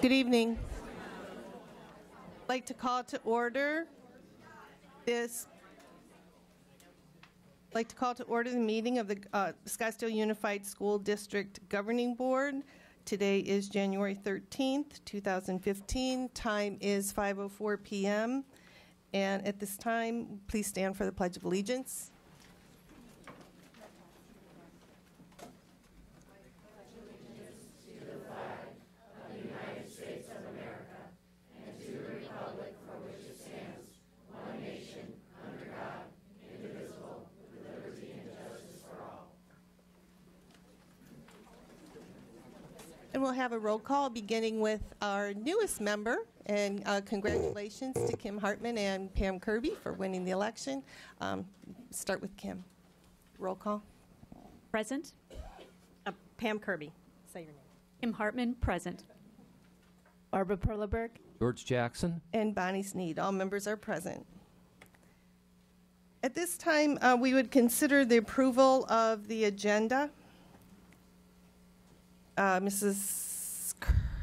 Good evening. I'd like to call to order the meeting of the Scottsdale Unified School District Governing Board. Today is January 13th, 2015. Time is 5:04 p.m. And at this time, please stand for the Pledge of Allegiance. And we'll have a roll call beginning with our newest member. And congratulations to Kim Hartman and Pam Kirby for winning the election. Start with Kim. Roll call. Present. Pam Kirby. Say your name. Kim Hartman, present. Barbara Perleberg. George Jackson. And Bonnie Sneed. All members are present. At this time, we would consider the approval of the agenda. Mrs.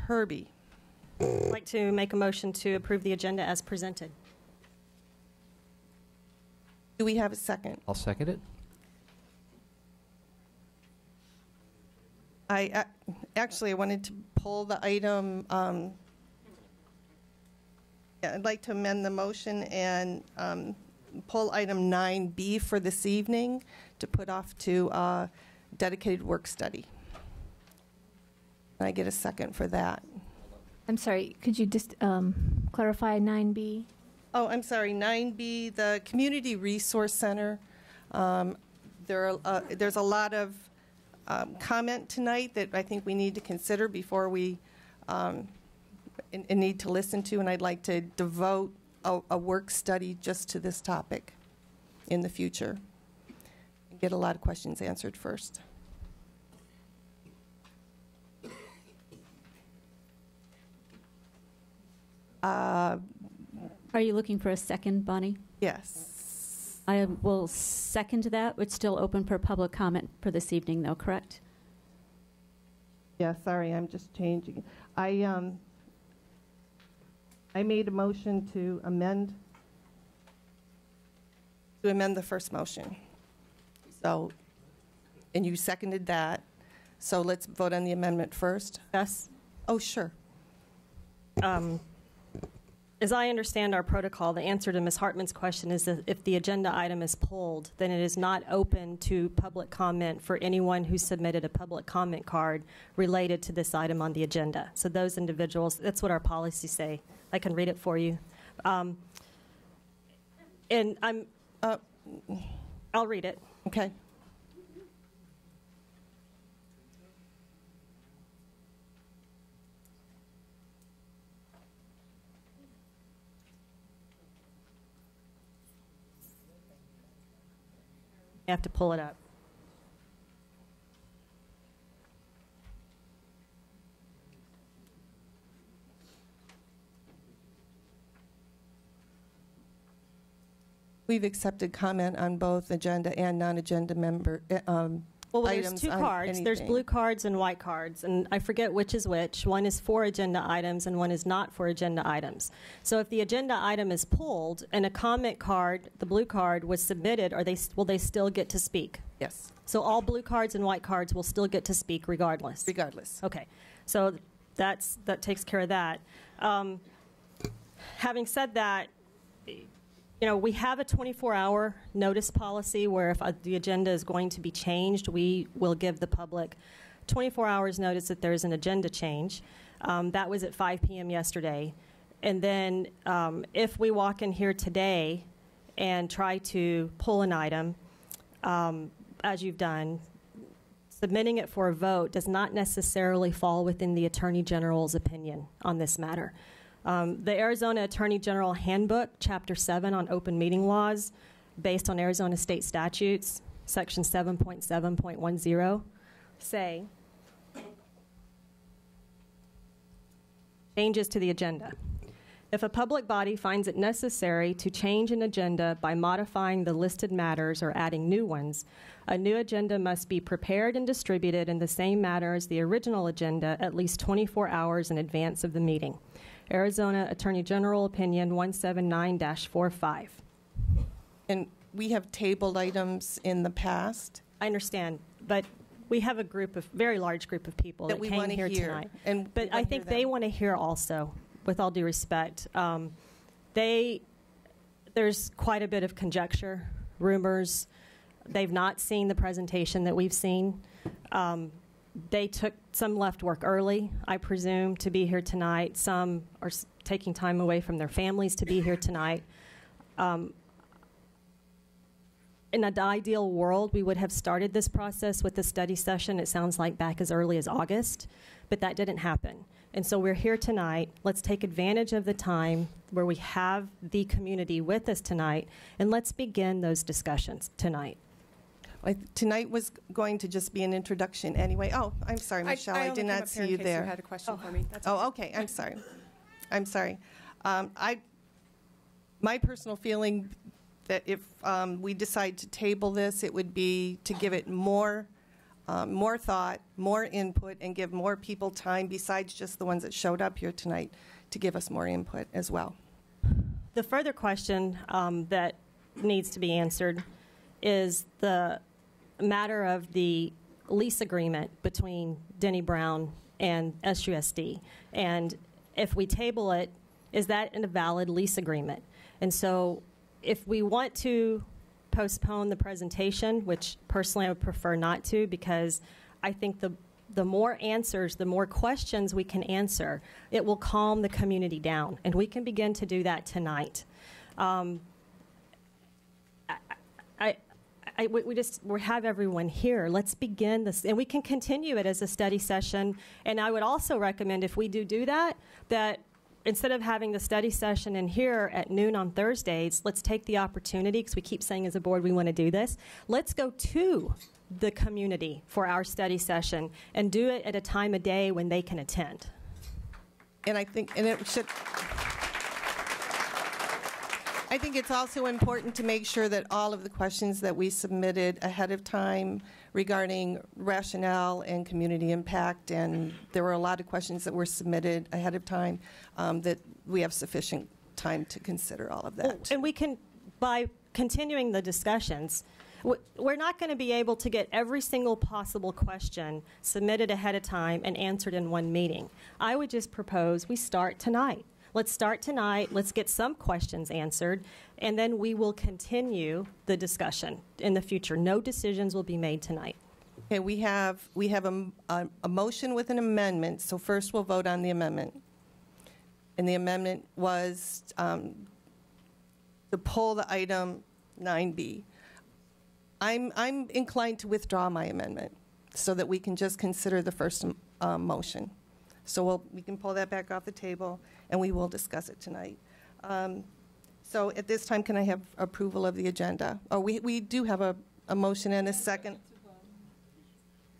Kirby. I'd like to make a motion to approve the agenda as presented. Do we have a second? I'll second it. I wanted to pull the item. I'd like to amend the motion and pull item 9B for this evening to put off to dedicated work study. Can I get a second for that? I'm sorry, could you just clarify 9B? Oh, I'm sorry, 9B, the Community Resource Center. There's a lot of comment tonight that I think we need to consider before we need to listen to, and I'd like to devote a work study just to this topic in the future and get a lot of questions answered first. Are you looking for a second, Bonnie? Yes. I will second that. It's still open for public comment for this evening, though, correct? Yeah, sorry, I'm just changing. I made a motion to amend the first motion. So, and you seconded that. So let's vote on the amendment first. Yes. Oh, sure. As I understand our protocol, the answer to Ms. Hartman's question is that if the agenda item is pulled, then it is not open to public comment for anyone who submitted a public comment card related to this item on the agenda. So those individuals, that's what our policies say. I can read it for you. And I'll read it. Okay. You have to pull it up. We've accepted comment on both agenda and non-agenda member Well, there's items two on cards. anything. There's blue cards and white cards, and I forget which is which. One is for agenda items and one is not for agenda items. So if the agenda item is pulled and a comment card, the blue card, was submitted, will they still get to speak? Yes. So all blue cards and white cards will still get to speak regardless? Regardless. Okay. So that takes care of that. Having said that, you know, we have a 24-hour notice policy where if the agenda is going to be changed, we will give the public 24 hours notice that there's an agenda change. That was at 5 p.m. yesterday. And then if we walk in here today and try to pull an item, as you've done, submitting it for a vote does not necessarily fall within the Attorney General's opinion on this matter. The Arizona Attorney General Handbook, Chapter 7 on open meeting laws, based on Arizona state statutes, Section 7.7.10, say changes to the agenda. If a public body finds it necessary to change an agenda by modifying the listed matters or adding new ones, a new agenda must be prepared and distributed in the same manner as the original agenda at least 24 hours in advance of the meeting. Arizona Attorney General Opinion 179-45. And we have tabled items in the past I understand, but we have a very large group of people that we came want to here hear. tonight. But I think they want to hear also, with all due respect. There's quite a bit of conjecture, rumors. They've not seen the presentation that we've seen. Some left work early, I presume, to be here tonight. Some are taking time away from their families to be here tonight. In an ideal world, we would have started this process with the study session, it sounds like back as early as August, but that didn't happen. And so we're here tonight. Let's take advantage of the time where we have the community with us tonight, and let's begin those discussions tonight. Tonight was going to just be an introduction anyway. Oh, I'm sorry, Michelle. I did not see you there. You had a question for me. That's okay. I'm sorry. I'm sorry. My personal feeling that if we decide to table this, it would be to give it more thought, more input, and give more people time besides just the ones that showed up here tonight to give us more input as well. The further question that needs to be answered is the matter of the lease agreement between Denny Brown and SUSD. And if we table it, is that a valid lease agreement? And so if we want to postpone the presentation, which personally I would prefer not to, because I think the more answers, the more questions we can answer, it will calm the community down. And we can begin to do that tonight. We have everyone here. Let's begin this, and we can continue it as a study session. And I would also recommend, if we do that, that instead of having the study session in here at noon on Thursdays, let's take the opportunity, because we keep saying as a board we want to do this. Let's go to the community for our study session and do it at a time of day when they can attend. And I think it's also important to make sure that all of the questions that we submitted ahead of time regarding rationale and community impact, and there were a lot of questions that were submitted ahead of time, that we have sufficient time to consider all of that. And we can, by continuing the discussions, we're not going to be able to get every single possible question submitted ahead of time and answered in one meeting. I would just propose we start tonight. Let's start tonight. Let's get some questions answered, and then we will continue the discussion in the future. No decisions will be made tonight. Okay, we have a motion with an amendment. So first we'll vote on the amendment, and the amendment was to pull the item 9B. I'm inclined to withdraw my amendment so that we can just consider the first motion. So we can pull that back off the table, and we will discuss it tonight. So at this time, can I have approval of the agenda? Oh, we do have a motion and a second.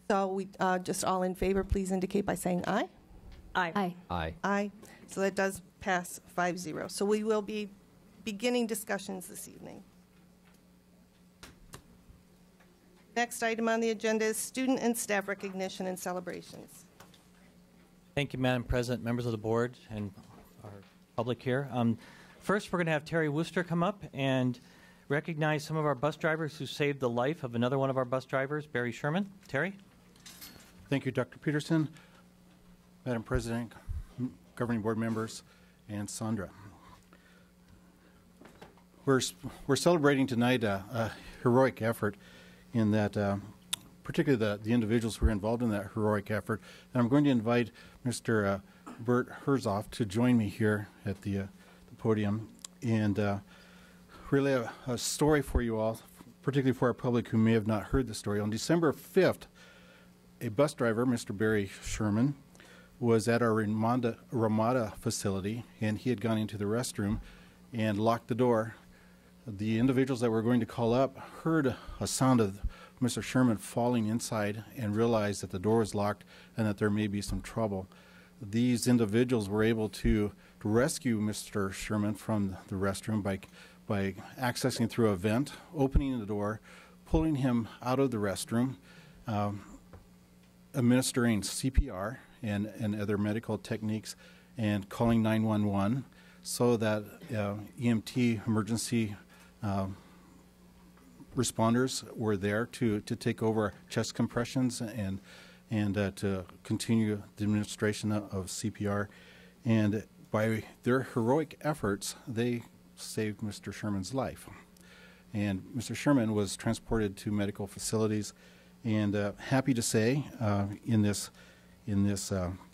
So we just all in favor, please indicate by saying aye. Aye. Aye. Aye. Aye. So that does pass 5-0. So we will be beginning discussions this evening. Next item on the agenda is student and staff recognition and celebrations. Thank you, Madam President, members of the board, and our public here. First, we're going to have Terry Wooster come up and recognize some of our bus drivers who saved the life of another one of our bus drivers, Barry Sherman. Terry? Thank you, Dr. Peterson, Madam President, governing board members, and Sandra. We're celebrating tonight a heroic effort in that, particularly the individuals who are involved in that heroic effort. And I'm going to invite Mr. Bert Herzog to join me here at the podium and really a story for you all, particularly for our public who may have not heard the story. On December 5th, a bus driver, Mr. Barry Sherman, was at our Ramada facility, and he had gone into the restroom and locked the door. The individuals that were going to call up heard a sound of Mr. Sherman falling inside and realized that the door was locked and that there may be some trouble. These individuals were able to rescue Mr. Sherman from the restroom by accessing through a vent, opening the door, pulling him out of the restroom, administering CPR and other medical techniques, and calling 911 so that EMT emergency responders were there to take over chest compressions and to continue the administration of CPR. And by their heroic efforts, they saved Mr. Sherman's life. And Mr. Sherman was transported to medical facilities. And happy to say, in this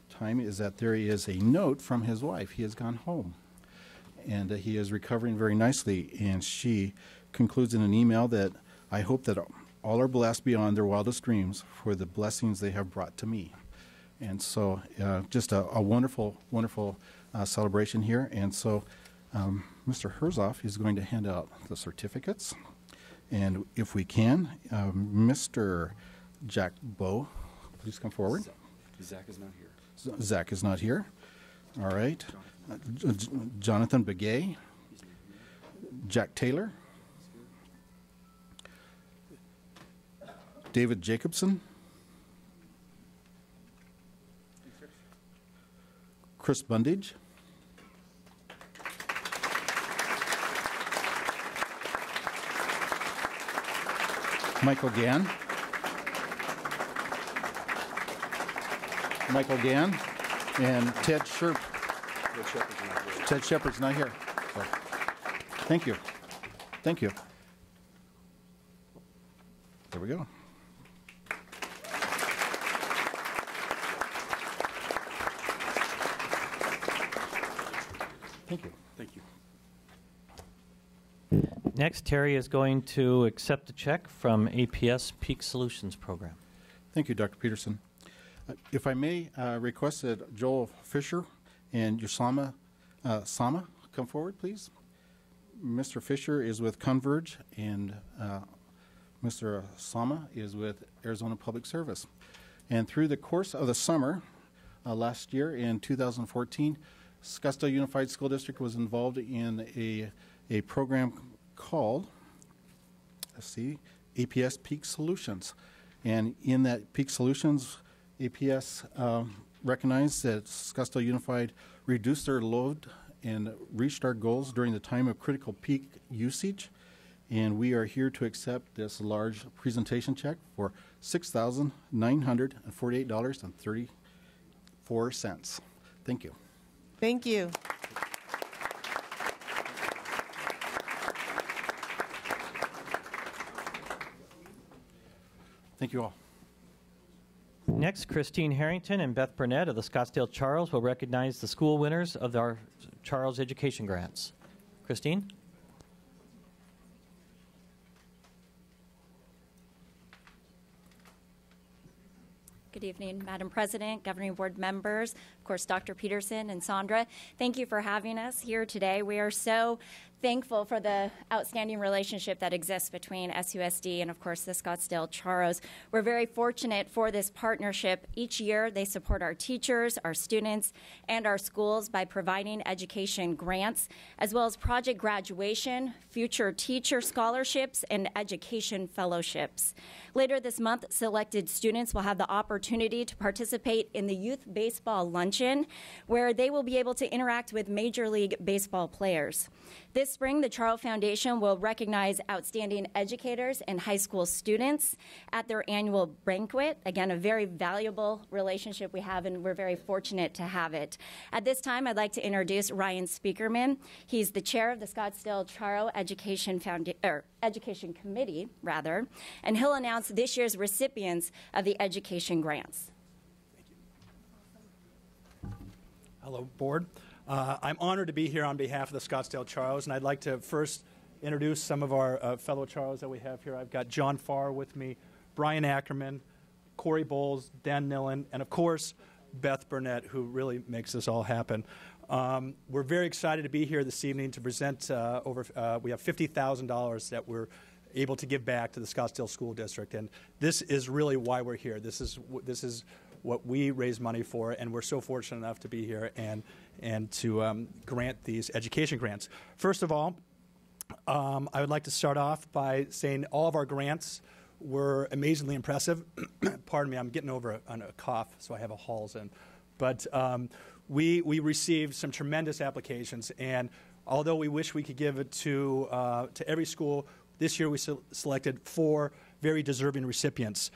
time, is that there is a note from his wife. He has gone home, and he is recovering very nicely. And she concludes in an email that I hope that all are blessed beyond their wildest dreams for the blessings they have brought to me. And so, just a wonderful, wonderful celebration here. And so, Mr. Herzog is going to hand out the certificates. And if we can, Mr. Jack Bowe, please come forward. Zach is not here. Zach is not here. All right. Jonathan Begay. Jack Taylor. David Jacobson. Chris Bundage. Michael Gann. Michael Gann and Ted Sherp. Ted Shepard's not here. So, thank you. Thank you. There we go. Thank you. Thank you. Next, Terry is going to accept a check from APS Peak Solutions Program. Thank you, Dr. Peterson. If I may request that Joel Fisher and Yusama Sama come forward, please. Mr. Fisher is with Converge, and Mr. Sama is with Arizona Public Service. And through the course of the summer last year in 2014, Scottsdale Unified School District was involved in a program called, APS Peak Solutions. And in that Peak Solutions, APS recognized that Scottsdale Unified reduced their load and reached our goals during the time of critical peak usage. And we are here to accept this large presentation check for $6,948.34. Thank you. Thank you. Thank you all. Next, Christine Harrington and Beth Burnett of the Scottsdale Charles will recognize the school winners of our Charles Education Grants. Christine? Good evening, Madam President, Governing Board members, of course, Dr. Peterson and Sandra. Thank you for having us here today. We are so thankful for the outstanding relationship that exists between SUSD and, of course, the Scottsdale Charros. We're very fortunate for this partnership. Each year, they support our teachers, our students, and our schools by providing education grants, as well as project graduation, future teacher scholarships, and education fellowships. Later this month, selected students will have the opportunity to participate in the Youth Baseball Luncheon, where they will be able to interact with Major League Baseball players. This spring, the Charro Foundation will recognize outstanding educators and high school students at their annual banquet. Again, a very valuable relationship we have, and we're very fortunate to have it. At this time, I'd like to introduce Ryan Speakerman. He's the chair of the Scottsdale Charro Education Committee, and he'll announce this year's recipients of the education grants. Hello, Board. I'm honored to be here on behalf of the Scottsdale Charros, and I'd like to first introduce some of our fellow Charros that we have here. I've got John Farr with me, Brian Ackerman, Corey Bowles, Dan Nillen, and of course, Beth Burnett, who really makes this all happen. We're very excited to be here this evening to present we have $50,000 that we're able to give back to the Scottsdale School District, and this is really why we're here. This is what we raise money for, and we're so fortunate enough to be here, and and to grant these education grants. First of all, I would like to start off by saying all of our grants were amazingly impressive. Pardon me, I'm getting over a cough, so I have a Halls in. But we received some tremendous applications, and although we wish we could give it to every school, this year we selected 4 very deserving recipients.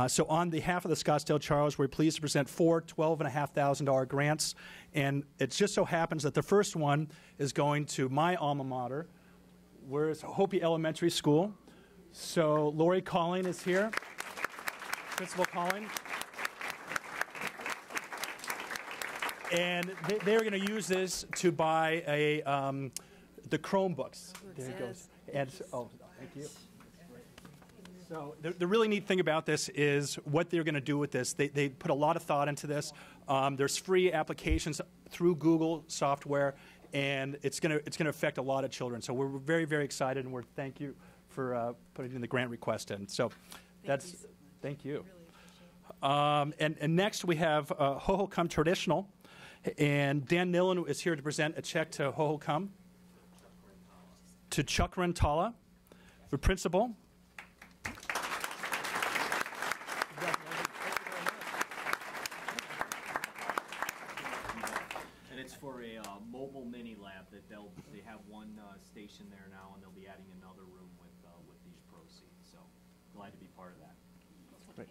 So on behalf of the Scottsdale Charles, we're pleased to present 4 $12,500 grants, and it just so happens that the first one is going to my alma mater, where's Hopi Elementary School. So Lori Calling is here, Principal Calling. And they're going to use this to buy the Chromebooks. There it goes. And thank you. So the really neat thing about this is what they're going to do with this. They put a lot of thought into this. There's free applications through Google software, and it's going to affect a lot of children. So we're very, very excited, and thank you for putting the grant request in. So thank you. And next we have Hohokam Traditional, and Dan Nillen is here to present a check to Hohokam, to Chuck Rentala, the principal. And it's for a mobile mini lab that they have one station there now, and they'll be adding another room with these proceeds. So glad to be part of that. Great.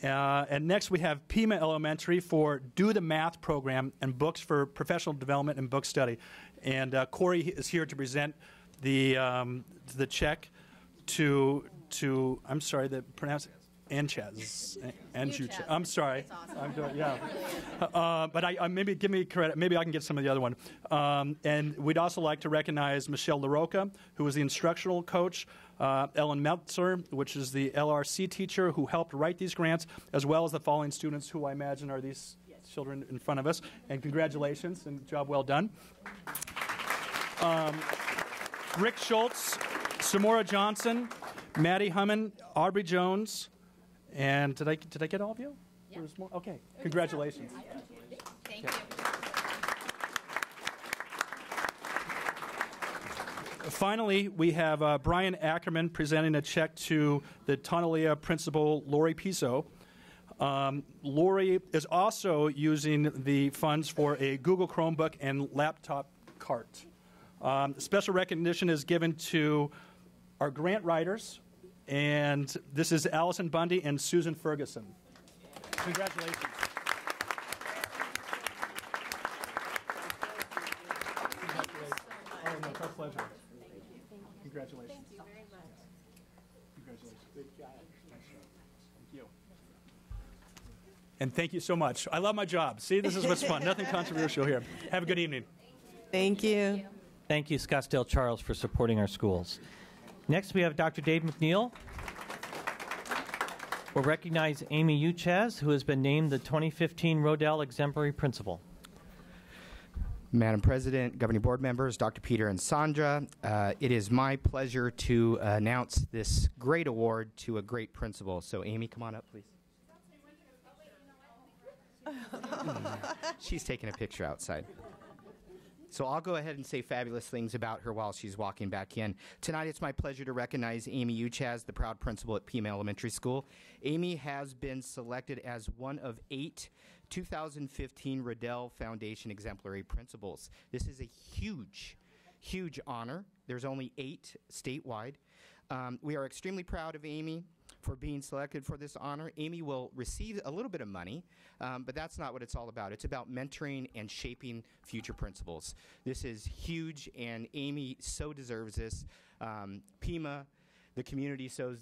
And next we have Pima Elementary for Do the Math program and books for professional development and book study. And Corey is here to present the check to I'm sorry, the pronounce Anchaz. I'm sorry. Awesome. I'm doing, yeah. But I maybe give me credit. Maybe I can get some of the other one. And we'd also like to recognize Michelle LaRocca, who was the instructional coach, Ellen Meltzer, which is the LRC teacher who helped write these grants, as well as the following students who I imagine are these children in front of us. And congratulations and job well done. Rick Schultz, Samora Johnson, Maddie Humman, Aubrey Jones, and did I get all of you? Yeah. There's more? Okay. Congratulations. Thank you. Finally, we have Brian Ackerman presenting a check to the Tonalea principal, Lori Piso. Lori is also using the funds for a Google Chromebook and laptop cart. Special recognition is given to our grant writers, and this is Allison Bundy and Susan Ferguson. Congratulations. Oh, no, it's our pleasure. Congratulations. Thank you very much. Congratulations. Good job. Thank you. And thank you so much. I love my job. See, this is what's fun. Nothing controversial here. Have a good evening. Thank you. Thank you, Scottsdale Charles, for supporting our schools. Next, we have Dr. Dave McNeil. We'll recognize Amy Uchaz, who has been named the 2015 Rodell Exemplary Principal. Madam President, governing board members, Dr. Peter and Sandra, it is my pleasure to announce this great award to a great principal. So, Amy, come on up, please. She's taking a picture outside. So I'll go ahead and say fabulous things about her while she's walking back in. Tonight, it's my pleasure to recognize Amy Uchaz, the proud principal at Pima Elementary School. Amy has been selected as one of 8 2015 Rodell Foundation exemplary principals. This is a huge, huge honor. There's only 8 statewide. We are extremely proud of Amy for being selected for this honor. Amy will receive a little bit of money, but that's not what it's all about. It's about mentoring and shaping future principals. This is huge, and Amy so deserves this. Pima, the community so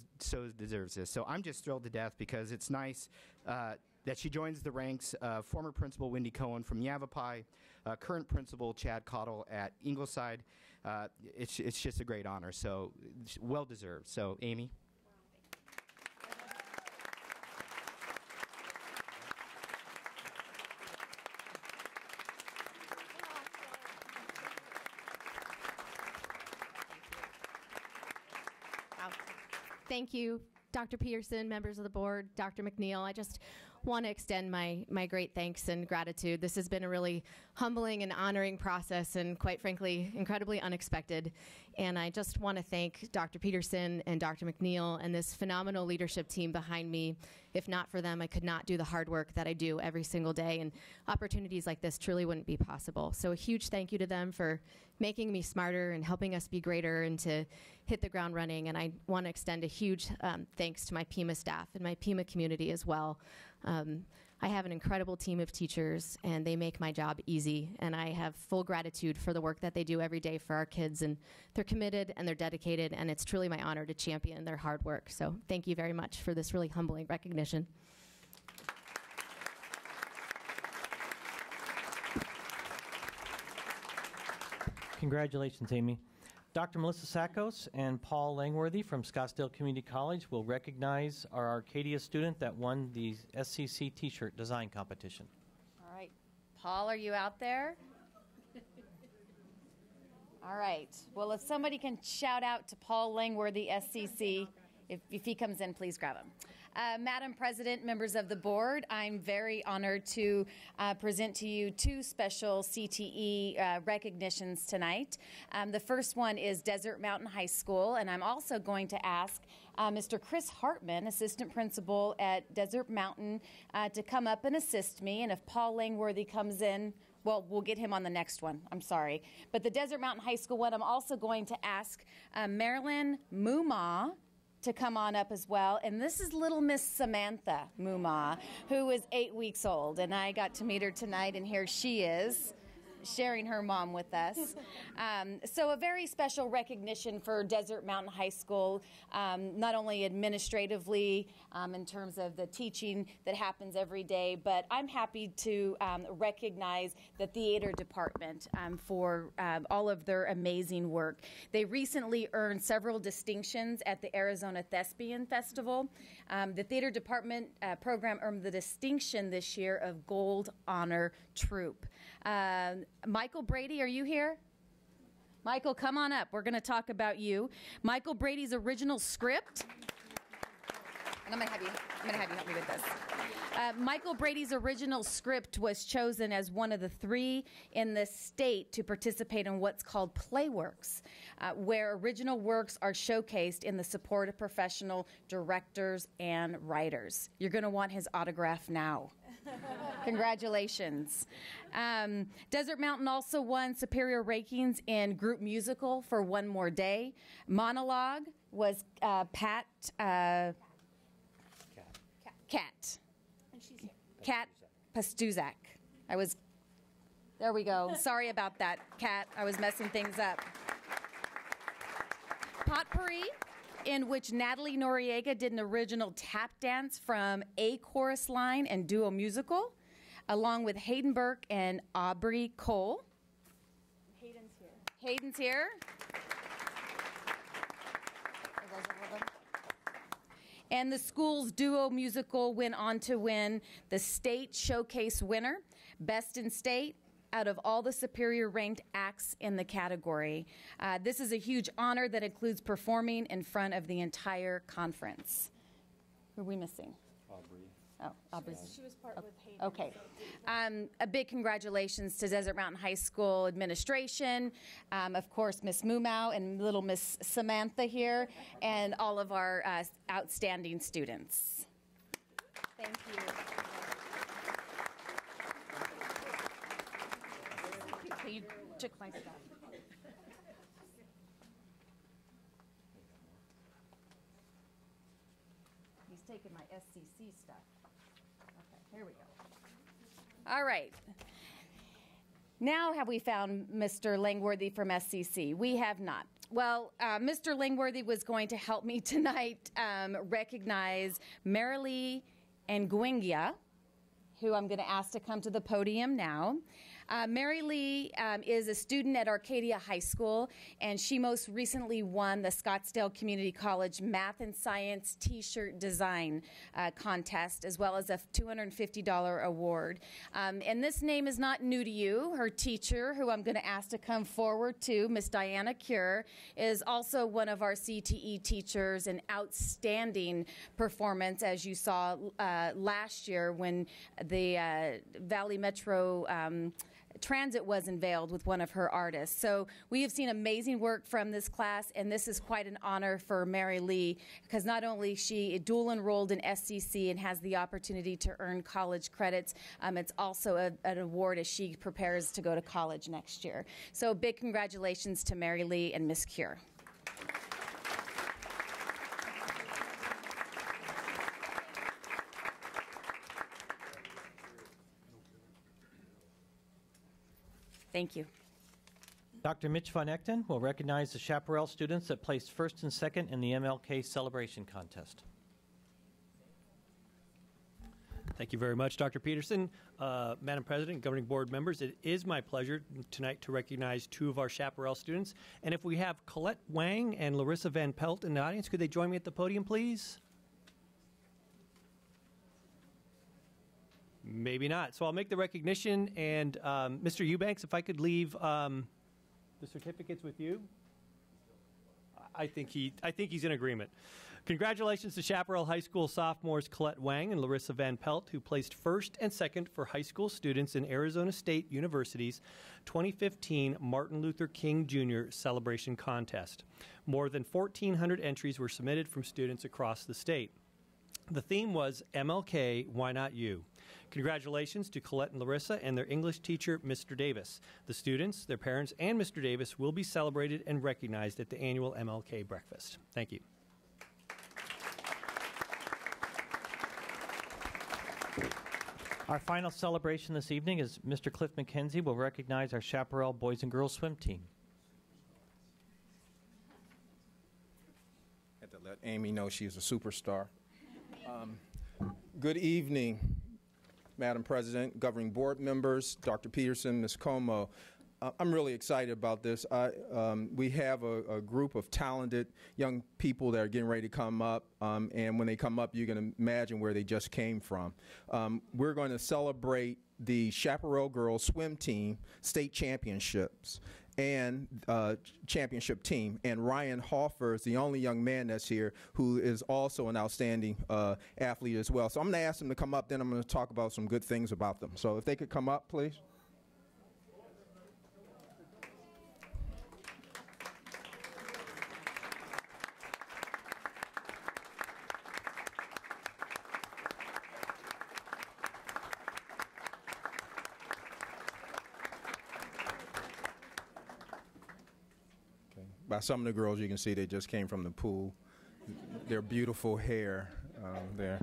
deserves this. So I'm just thrilled to death because it's nice that she joins the ranks of former principal Wendy Cohen from Yavapai, current principal Chad Cottle at Ingleside. It's just a great honor, so well deserved. So, Amy. Thank you, Dr. Peterson, members of the board, Dr. McNeil. I just want to extend my great thanks and gratitude. This has been a really humbling and honoring process, and quite frankly, incredibly unexpected. And I just want to thank Dr. Peterson and Dr. McNeil and this phenomenal leadership team behind me. If not for them, I could not do the hard work that I do every single day, and opportunities like this truly wouldn't be possible. So a huge thank you to them for making me smarter and helping us be greater and to hit the ground running. And I want to extend a huge thanks to my Pima staff and my Pima community as well. I have an incredible team of teachers, and they make my job easy. And I have full gratitude for the work that they do every day for our kids. And they're committed and they're dedicated, and it's truly my honor to champion their hard work. So thank you very much for this really humbling recognition. Congratulations, Amy. Dr. Melissa Sackos and Paul Langworthy from Scottsdale Community College will recognize our Arcadia student that won the SCC T-shirt design competition. All right. Paul, are you out there? All right. Well, if somebody can shout out to Paul Langworthy, SCC, if he comes in, please grab him. Madam President, members of the board, I'm very honored to present to you two special CTE recognitions tonight. The first one is Desert Mountain High School, and I'm also going to ask Mr. Chris Hartman, assistant principal at Desert Mountain, to come up and assist me. And if Paul Langworthy comes in, well, we'll get him on the next one. I'm sorry. But the Desert Mountain High School one, I'm also going to ask Marilyn Muma to come on up as well. And this is little Miss Samantha Muma, who is 8 weeks old. And I got to meet her tonight, and here she is, sharing her mom with us. So a very special recognition for Desert Mountain High School, not only administratively in terms of the teaching that happens every day, but I'm happy to recognize the theater department for all of their amazing work. They recently earned several distinctions at the Arizona Thespian Festival. The theater department program earned the distinction this year of Gold Honor Troupe. Michael Brady, are you here? Michael, come on up. We're going to talk about you. Michael Brady's original script. And I'm going to have you help me with this. Michael Brady's original script was chosen as one of the 3 in the state to participate in what's called Playworks, where original works are showcased in the support of professional directors and writers. You're going to want his autograph now. Congratulations. Desert Mountain also won superior rankings in group musical for One More Day. Monologue was Kat Pastuzak. There we go. Sorry about that, Kat. I was messing things up. Potpourri, in which Natalie Noriega did an original tap dance from A Chorus Line and Duo Musical, along with Hayden Burke and Aubrey Cole. Hayden's here. And the school's duo musical went on to win the state showcase winner, Best in State, out of all the superior ranked acts in the category. This is a huge honor that includes performing in front of the entire conference. Who are we missing? Aubrey. Oh, Aubrey. She was part with Hayden. Okay. A big congratulations to Desert Mountain High School administration, of course, Miss Mumau and little Miss Samantha here, and all of our outstanding students. Thank you. So you took my stuff. He's taking my SCC stuff. Okay, here we go. All right. Now have we found Mr. Langworthy from SCC? We have not. Well, Mr. Langworthy was going to help me tonight recognize Marilee Nguyenga, who I'm going to ask to come to the podium now. Mary Lee is a student at Arcadia High School, and she most recently won the Scottsdale Community College Math and Science T-shirt design contest, as well as a $250 award. And this name is not new to you. Her teacher, who I'm going to ask to come forward to, Miss Diana Cure, is also one of our CTE teachers, an outstanding performance, as you saw last year when the Valley Metro Transit was unveiled with one of her artists. So we have seen amazing work from this class, and this is quite an honor for Mary Lee, because not only is she dual enrolled in SCC and has the opportunity to earn college credits, it's also an award as she prepares to go to college next year. So big congratulations to Mary Lee and Miss Cure. Thank you. Dr. Mitch Von Echten will recognize the Chaparral students that placed first and second in the MLK Celebration Contest. Thank you very much, Dr. Peterson. Madam President, governing board members, it is my pleasure tonight to recognize two of our Chaparral students. And if we have Colette Wang and Larissa Van Pelt in the audience, could they join me at the podium, please? Maybe not. So I'll make the recognition. And Mr. Eubanks, if I could leave the certificates with you. I think he's in agreement. Congratulations to Chaparral High School sophomores Colette Wang and Larissa Van Pelt, who placed first and second for high school students in Arizona State University's 2015 Martin Luther King Jr. Celebration Contest. More than 1,400 entries were submitted from students across the state. The theme was MLK, Why Not You? Congratulations to Colette and Larissa and their English teacher, Mr. Davis. The students, their parents, and Mr. Davis will be celebrated and recognized at the annual MLK breakfast. Thank you. Our final celebration this evening is Mr. Cliff McKenzie will recognize our Chaparral boys and girls swim team. I had to let Amy know she's a superstar. Good evening, Madam President, governing board members, Dr. Peterson, Ms. Como. I'm really excited about this. We have a group of talented young people that are getting ready to come up, and when they come up, you can imagine where they just came from. We're going to celebrate the Chaparral Girls Swim Team State Championships and championship team. And Ryan Hoffer is the only young man that's here who is also an outstanding athlete as well. So I'm going to ask them to come up, then I'm going to talk about some good things about them. So if they could come up, please. By some of the girls, you can see they just came from the pool. Their beautiful hair there.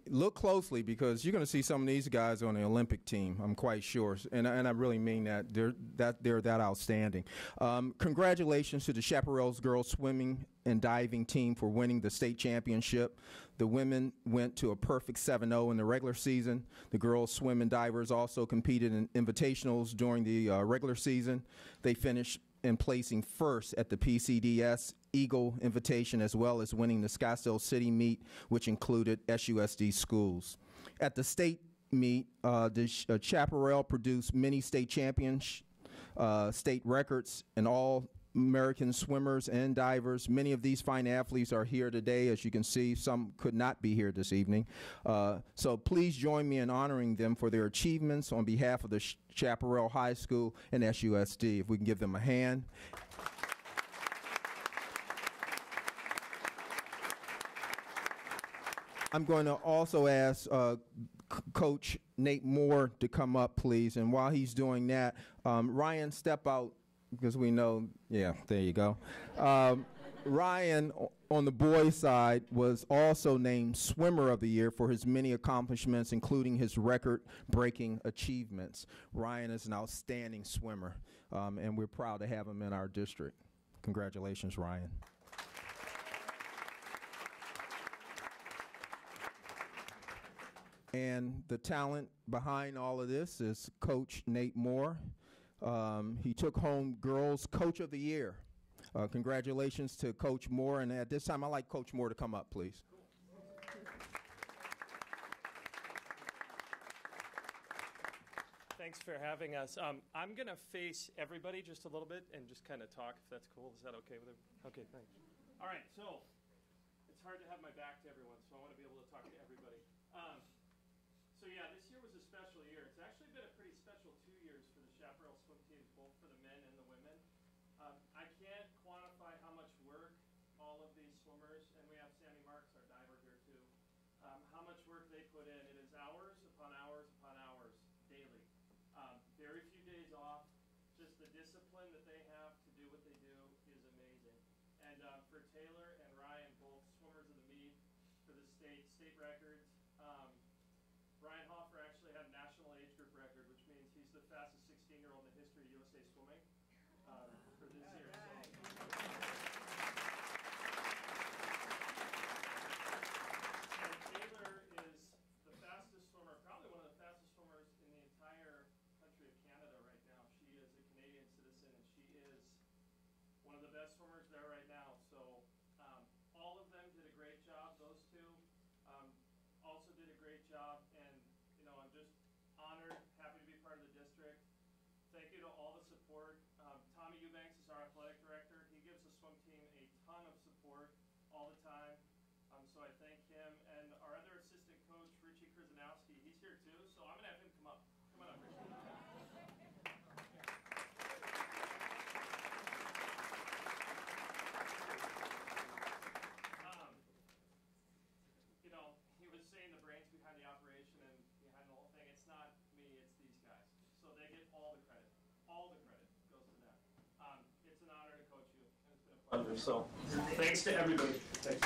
Look closely because you're going to see some of these guys on the Olympic team, I'm quite sure. And I really mean that. They're that outstanding. Congratulations to the Chaparral Girls Swimming and Diving team for winning the state championship. The women went to a perfect 7-0 in the regular season. The girls swim and divers also competed in invitationals during the regular season. They finished in placing first at the PCDS Eagle Invitation, as well as winning the Scottsdale City Meet, which included SUSD schools. At the state meet, the Chaparral produced many state champions, state records, and all American swimmers and divers. Many of these fine athletes are here today. As you can see, some could not be here this evening. So please join me in honoring them for their achievements on behalf of the Chaparral High School and SUSD. If we can give them a hand. I'm going to also ask Coach Nate Moore to come up, please. And while he's doing that, Ryan, step out. Because we know, yeah, there you go. Ryan, on the boys' side, was also named Swimmer of the Year for his many accomplishments, including his record-breaking achievements. Ryan is an outstanding swimmer, and we're proud to have him in our district. Congratulations, Ryan. And the talent behind all of this is Coach Nate Moore. He took home Girls Coach of the Year. Congratulations to Coach Moore. And at this time, I'd like Coach Moore to come up, please. Thanks for having us. I'm going to face everybody just a little bit and just kind of talk, if that's cool. Is that okay with everyone? Okay, thanks. All right, so it's hard to have my back to everyone, so I want to be able to talk to everybody. So yeah, this year was a special year. It's actually been a pretty special 2 years for the chaparral swim teams, both for the men and the women. I can't quantify how much work all of these swimmers, and we have Sammy Marks, our diver, here too, how much work they put in. It is hours upon hours upon hours daily. Very few days off. Just the discipline that they have to do what they do is amazing. And for Taylor and Ryan, both swimmers of the meet for the state records, Ryan Hoffer actually had a national age group record, which means he's the fastest 16-year-old in the history of USA swimming for this year. So Taylor is the fastest swimmer, probably one of the fastest swimmers in the entire country of Canada right now. She is a Canadian citizen, and she is one of the best swimmers there right now. So all of them did a great job. Those two also did a great job, and you know, I'm just honored, happy to be part of the district. Thank you to all the support. Tommy Eubanks is our athletic director. He gives the swim team a ton of support all the time. So I thank him. And our other assistant coach, Richie Krzyzanowski, he's here too. So I'm going to have him come up. Come on up, Richie. You know, he was saying the brains behind the operation and behind the whole thing. It's not me, it's these guys. So they get all the credit. All the credit goes to them. It's an honor to coach you, and it's been a pleasure. So thanks to everybody. Thanks,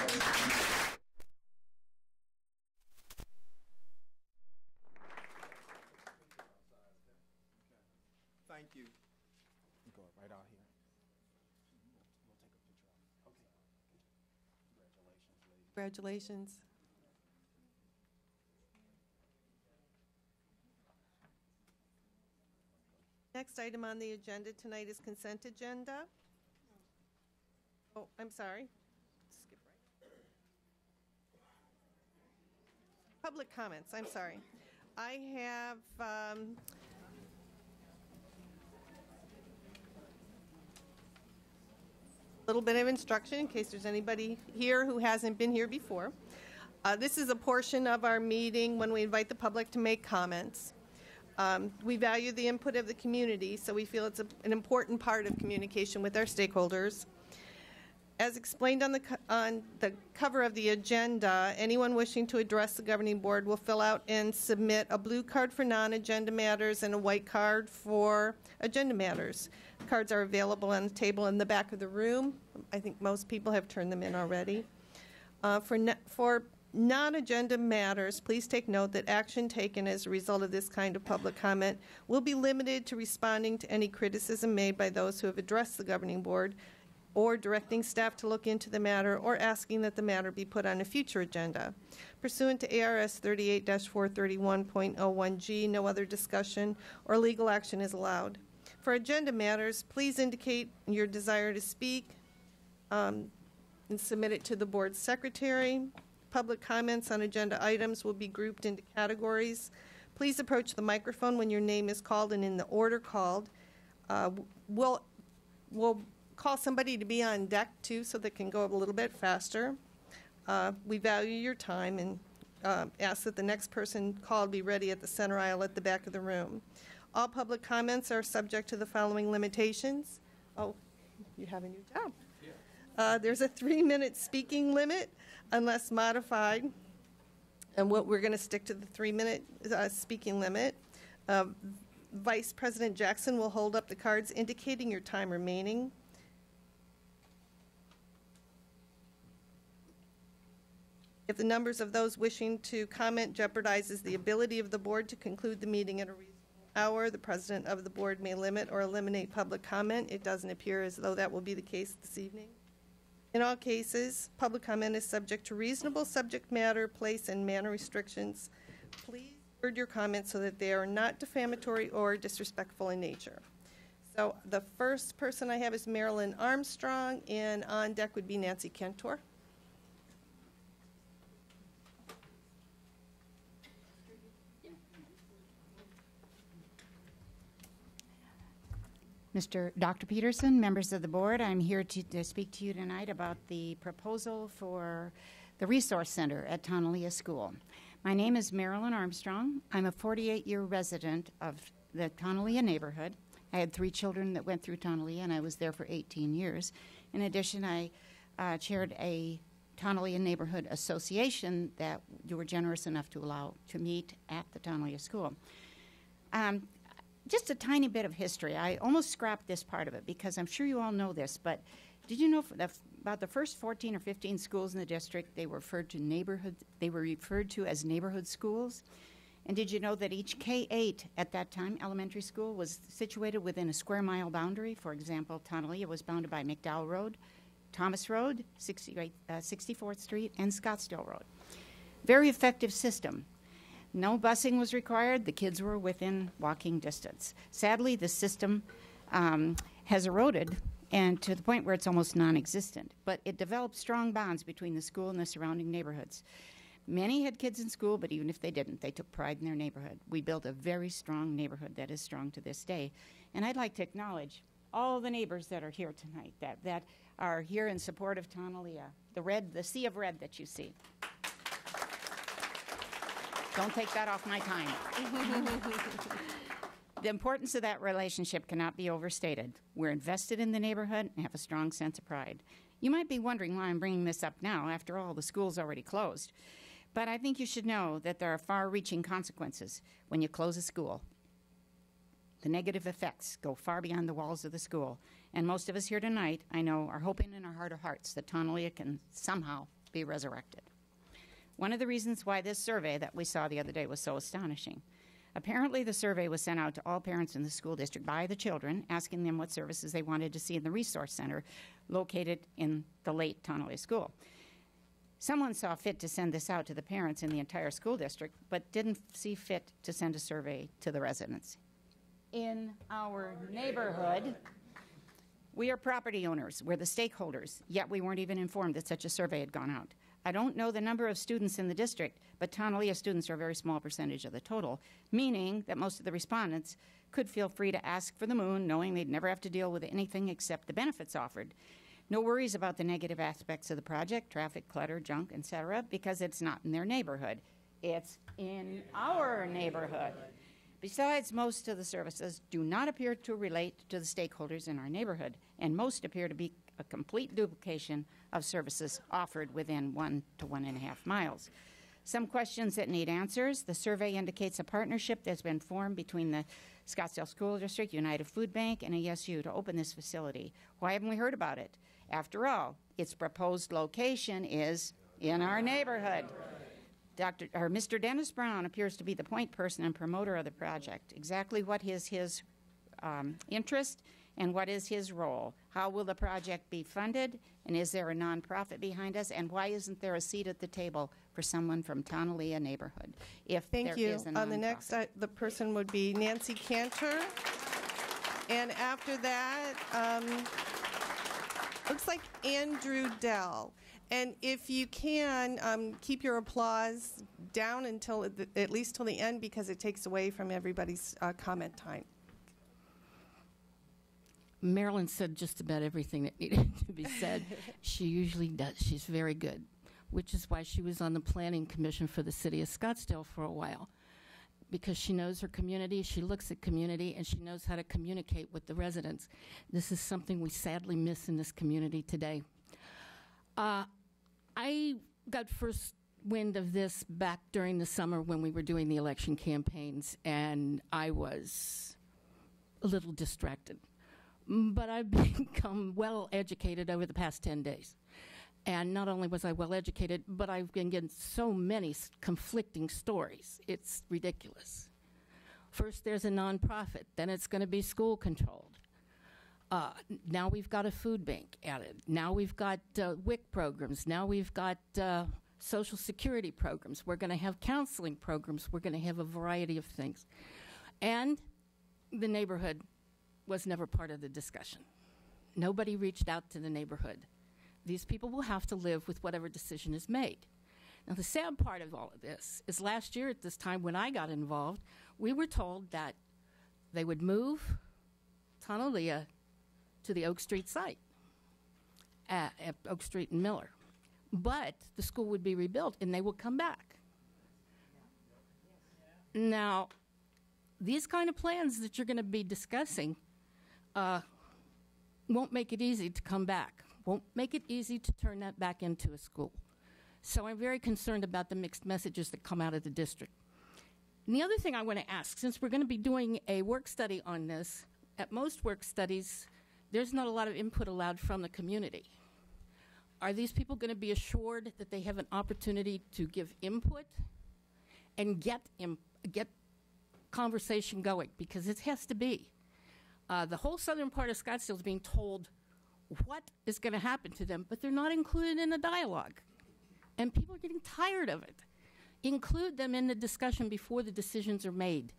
Thank you. You go right out here. We'll take a picture of it. Okay. Congratulations, ladies. Congratulations. Next item on the agenda tonight is consent agenda. Oh, I'm sorry. Skip right. Public comments, I'm sorry. I have a little bit of instruction in case there's anybody here who hasn't been here before. This is a portion of our meeting when we invite the public to make comments. We value the input of the community, so we feel it's an important part of communication with our stakeholders. As explained on the cover of the agenda, anyone wishing to address the governing board will fill out and submit a blue card for non-agenda matters and a white card for agenda matters. The cards are available on the table in the back of the room. I think most people have turned them in already. For non-agenda matters, please take note that action taken as a result of this kind of public comment will be limited to responding to any criticism made by those who have addressed the governing board, or directing staff to look into the matter, or asking that the matter be put on a future agenda. Pursuant to ARS 38-431.01G, no other discussion or legal action is allowed. For agenda matters, please indicate your desire to speak and submit it to the board's secretary. Public comments on agenda items will be grouped into categories. Please approach the microphone when your name is called and in the order called. We'll call somebody to be on deck too so they can go a little bit faster. We value your time and ask that the next person called be ready at the center aisle at the back of the room. All public comments are subject to the following limitations. Oh, you have a new job. There's a 3-minute speaking limit unless modified, and we're going to stick to the 3-minute speaking limit. Vice President Jackson will hold up the cards indicating your time remaining. If the numbers of those wishing to comment jeopardizes the ability of the board to conclude the meeting at a reasonable hour, the president of the board may limit or eliminate public comment. It doesn't appear as though that will be the case this evening. In all cases, public comment is subject to reasonable subject matter, place, and manner restrictions Please word your comments so that they are not defamatory or disrespectful in nature. So the first person I have is Marilyn Armstrong, and on deck would be Nancy Cantor. Dr. Peterson, members of the board, I'm here to speak to you tonight about the proposal for the Resource Center at Tonalea School. My name is Marilyn Armstrong. I'm a 48-year resident of the Tonalea neighborhood. I had 3 children that went through Tonalea, and I was there for 18 years. In addition, I chaired a Tonalea Neighborhood Association that you were generous enough to allow to meet at the Tonalea School. Just a tiny bit of history. I almost scrapped this part of it because I'm sure you all know this, but did you know about the first 14 or 15 schools in the district, they were referred to as neighborhood schools? And did you know that each K-8 at that time, elementary school, was situated within a square mile boundary? For example, Tonalea was bounded by McDowell Road, Thomas Road, 64th Street, and Scottsdale Road. Very effective system. No busing was required. The kids were within walking distance. Sadly, the system has eroded, and to the point where it's almost non-existent. But it developed strong bonds between the school and the surrounding neighborhoods. Many had kids in school, but even if they didn't, they took pride in their neighborhood. We built a very strong neighborhood that is strong to this day. And I'd like to acknowledge all the neighbors that are here tonight, that are here in support of Tonalea, the sea of red that you see. Don't take that off my time. The importance of that relationship cannot be overstated. We're invested in the neighborhood and have a strong sense of pride. You might be wondering why I'm bringing this up now. After all, the school's already closed. But I think you should know that there are far-reaching consequences when you close a school. The negative effects go far beyond the walls of the school. And most of us here tonight, I know, are hoping in our heart of hearts that Tonalea can somehow be resurrected. One of the reasons why this survey that we saw the other day was so astonishing. Apparently, the survey was sent out to all parents in the school district by the children, asking them what services they wanted to see in the Resource Center located in the late Tonalea School. Someone saw fit to send this out to the parents in the entire school district, but didn't see fit to send a survey to the residents. In our neighborhood, we are property owners. We're the stakeholders, yet we weren't even informed that such a survey had gone out. I don't know the number of students in the district, but Tonalea students are a very small percentage of the total, meaning that most of the respondents could feel free to ask for the moon, knowing they'd never have to deal with anything except the benefits offered. No worries about the negative aspects of the project, traffic, clutter, junk, etc., because it's not in their neighborhood. It's in our neighborhood. Besides, most of the services do not appear to relate to the stakeholders in our neighborhood, and most appear to be a complete duplication of services offered within 1 to 1.5 miles. Some questions that need answers. The survey indicates a partnership that's been formed between the Scottsdale School District, United Food Bank, and ASU to open this facility. Why haven't we heard about it? After all, its proposed location is in our neighborhood. Mr. Dennis Brown appears to be the point person and promoter of the project. Exactly what is his interest and what is his role? How will the project be funded? And is there a nonprofit behind us? And why isn't there a seat at the table for someone from Tonalea neighborhood? Thank you. On the next, the person would be Nancy Cantor. And after that, looks like Andrew Dell. And if you can, keep your applause down until at least till the end, because it takes away from everybody's comment time. Marilyn said just about everything that needed to be said. She usually does. She's very good, which is why she was on the Planning Commission for the City of Scottsdale for a while, because she knows her community, she looks at community, and she knows how to communicate with the residents. This is something we sadly miss in this community today. I got first wind of this back during the summer when we were doing the election campaigns, and I was a little distracted. But I've become well educated over the past 10 days. And not only was I well educated, but I've been getting so many conflicting stories. It's ridiculous. First, there's a nonprofit. Then it's going to be school controlled. Now we've got a food bank added. Now we've got WIC programs. Now we've got Social Security programs. We're going to have counseling programs. We're going to have a variety of things. And the neighborhood was never part of the discussion. Nobody reached out to the neighborhood. These people will have to live with whatever decision is made. Now, the sad part of all of this is last year at this time when I got involved, we were told that they would move Tonalea to the Oak Street site, at Oak Street and Miller. But the school would be rebuilt and they would come back. Now, these kind of plans that you're going to be discussing won't make it easy to come back, won't make it easy to turn that back into a school. So I'm very concerned about the mixed messages that come out of the district. And the other thing I want to ask, since we're going to be doing a work study on this, at most work studies, there's not a lot of input allowed from the community. Are these people going to be assured that they have an opportunity to give input and get conversation going? Because it has to be. The whole southern part of Scottsdale is being told what is going to happen to them, but they're not included in the dialogue. And people are getting tired of it. Include them in the discussion before the decisions are made.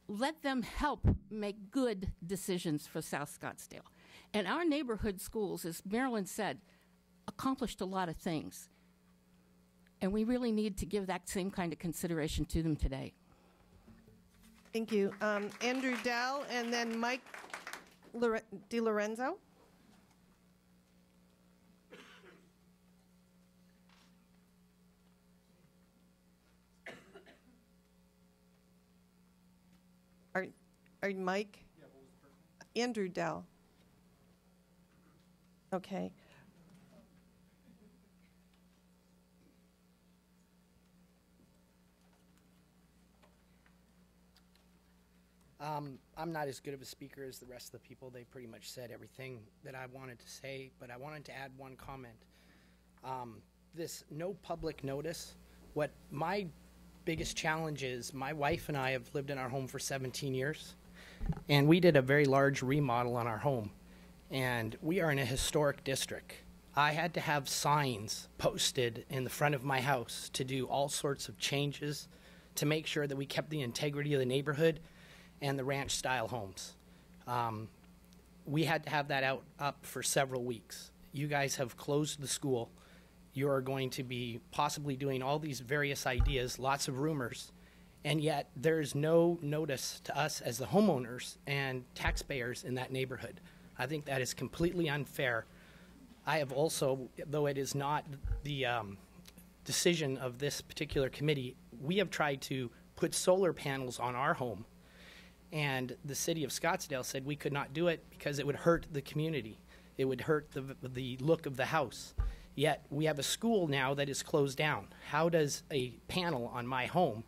Let them help make good decisions for South Scottsdale. And our neighborhood schools, as Marilyn said, accomplished a lot of things. And we really need to give that same kind of consideration to them today. Thank you. Andrew Dell and then Mike DiLorenzo. Are you Mike? Yeah, what was the first name? Andrew Dell. Okay. I'm not as good of a speaker as the rest of the people. They pretty much said everything that I wanted to say, but I wanted to add one comment. This no public notice, what my biggest challenge is, my wife and I have lived in our home for 17 years, and we did a very large remodel on our home, and we are in a historic district. I had to have signs posted in the front of my house to do all sorts of changes to make sure that we kept the integrity of the neighborhood and the ranch-style homes. We had to have that up for several weeks. You guys have closed the school. You are going to be possibly doing all these various ideas, lots of rumors, and yet there's no notice to us as the homeowners and taxpayers in that neighborhood. I think that is completely unfair. I have also, though it is not the decision of this particular committee, we have tried to put solar panels on our home, and the city of Scottsdale said we could not do it because it would hurt the community. It would hurt the look of the house. Yet we have a school now that is closed down. How does a panel on my home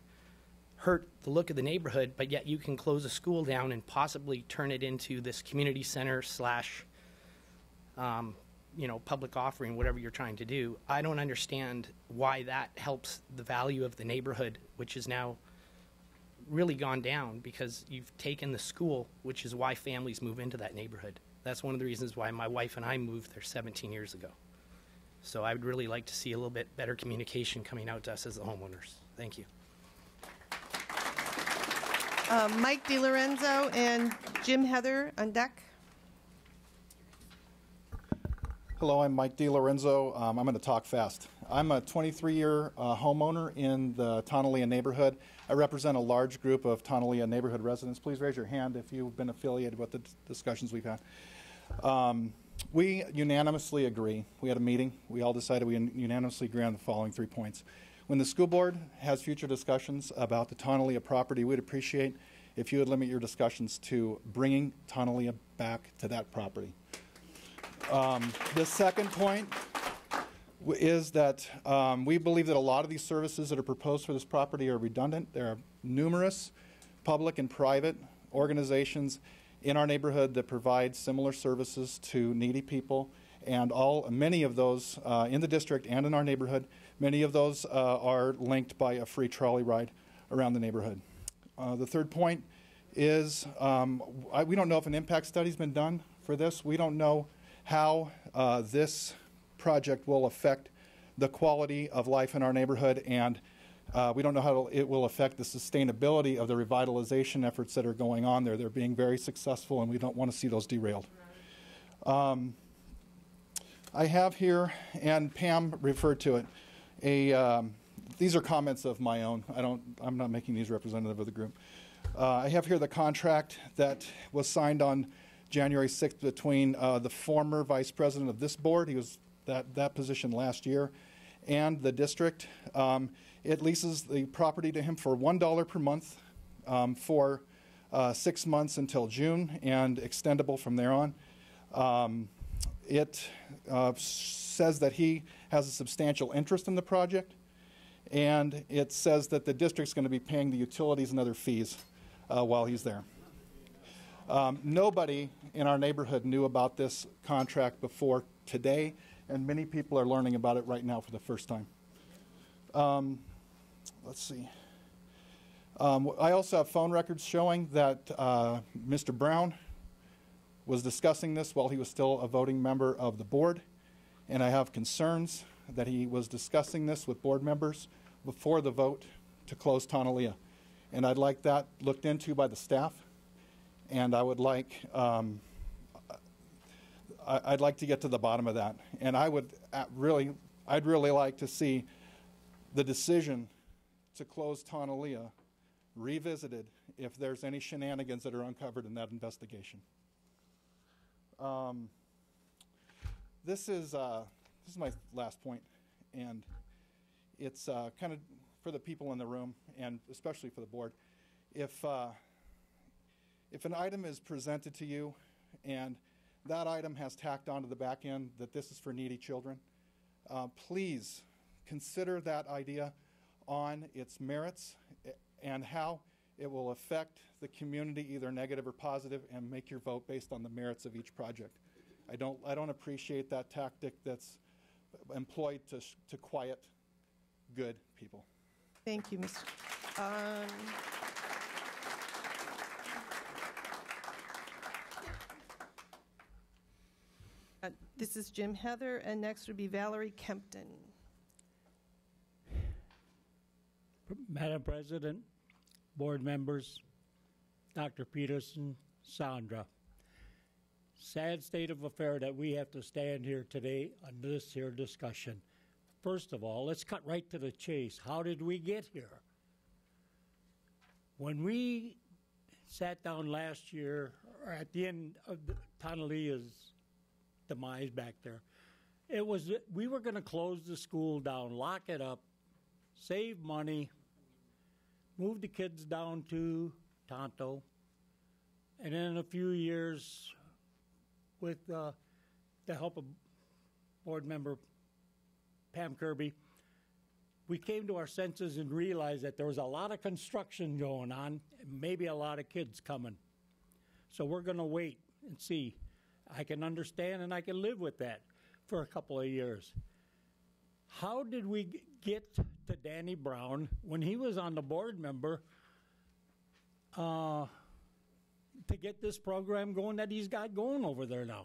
hurt the look of the neighborhood, but yet you can close a school down and possibly turn it into this community center slash public offering, whatever you're trying to do? I don't understand why that helps the value of the neighborhood, which is now really gone down because you've taken the school, which is why families move into that neighborhood. That's one of the reasons why my wife and I moved there 17 years ago. So I would really like to see a little bit better communication coming out to us as the homeowners. Thank you. Mike DiLorenzo and Jim Heather on deck. Hello, I'm Mike DiLorenzo. I'm going to talk fast. I'm a 23-year homeowner in the Tonalea neighborhood. I represent a large group of Tonalea neighborhood residents. Please raise your hand if you've been affiliated with the discussions we've had. We unanimously agree. We had a meeting. We all decided we unanimously agree on the following 3 points. When the school board has future discussions about the Tonalea property, we'd appreciate if you would limit your discussions to bringing Tonalea back to that property. The second point is that we believe that a lot of these services that are proposed for this property are redundant. There are numerous public and private organizations in our neighborhood that provide similar services to needy people, and many of those in the district and in our neighborhood, many of those are linked by a free trolley ride around the neighborhood. The third point is we don't know if an impact study's been done for this. We don't know how this project will affect the quality of life in our neighborhood, and we don't know how it will affect the sustainability of the revitalization efforts that are going on there. They're being very successful, and we don't want to see those derailed. I have here, and Pam referred to it, these are comments of my own. I'm not making these representative of the group. I have here the contract that was signed on January 6th between the former vice president of this board, he was that position last year, and the district. It leases the property to him for $1 per month for 6 months until June, and extendable from there on. It says that he has a substantial interest in the project, and it says that the district's going to be paying the utilities and other fees while he's there. Nobody in our neighborhood knew about this contract before today, and many people are learning about it right now for the first time. Let's see. I also have phone records showing that Mr. Brown was discussing this while he was still a voting member of the board, and I have concerns that he was discussing this with board members before the vote to close Tonalea. And I'd like that looked into by the staff, and I would like I'd like to get to the bottom of that. And I'd really like to see the decision to close Tonalea revisited if there's any shenanigans that are uncovered in that investigation. This is my last point, and it's kind of for the people in the room, and especially for the board. If an item is presented to you, and that item has tacked onto the back end that this is for needy children, please consider that idea on its merits and how it will affect the community, either negative or positive, and make your vote based on the merits of each project. I don't appreciate that tactic that's employed to quiet good people. Thank you, Mr. This is Jim Heather, and next would be Valerie Kempton. Madam President, board members, Dr. Peterson, Sandra. Sad state of affair that we have to stand here today on this here discussion. First of all, let's cut right to the chase. How did we get here? When we sat down last year, or at the end of Tonalea's demise back there, we were going to close the school down, lock it up, save money, move the kids down to Tonto, and then in a few years, with the help of board member Pam Kirby, we came to our senses and realized that there was a lot of construction going on, and maybe a lot of kids coming. So we're going to wait and see. I can understand and I can live with that for a couple of years. How did we get to Danny Brown when he was on the board member to get this program going that he's got going over there now?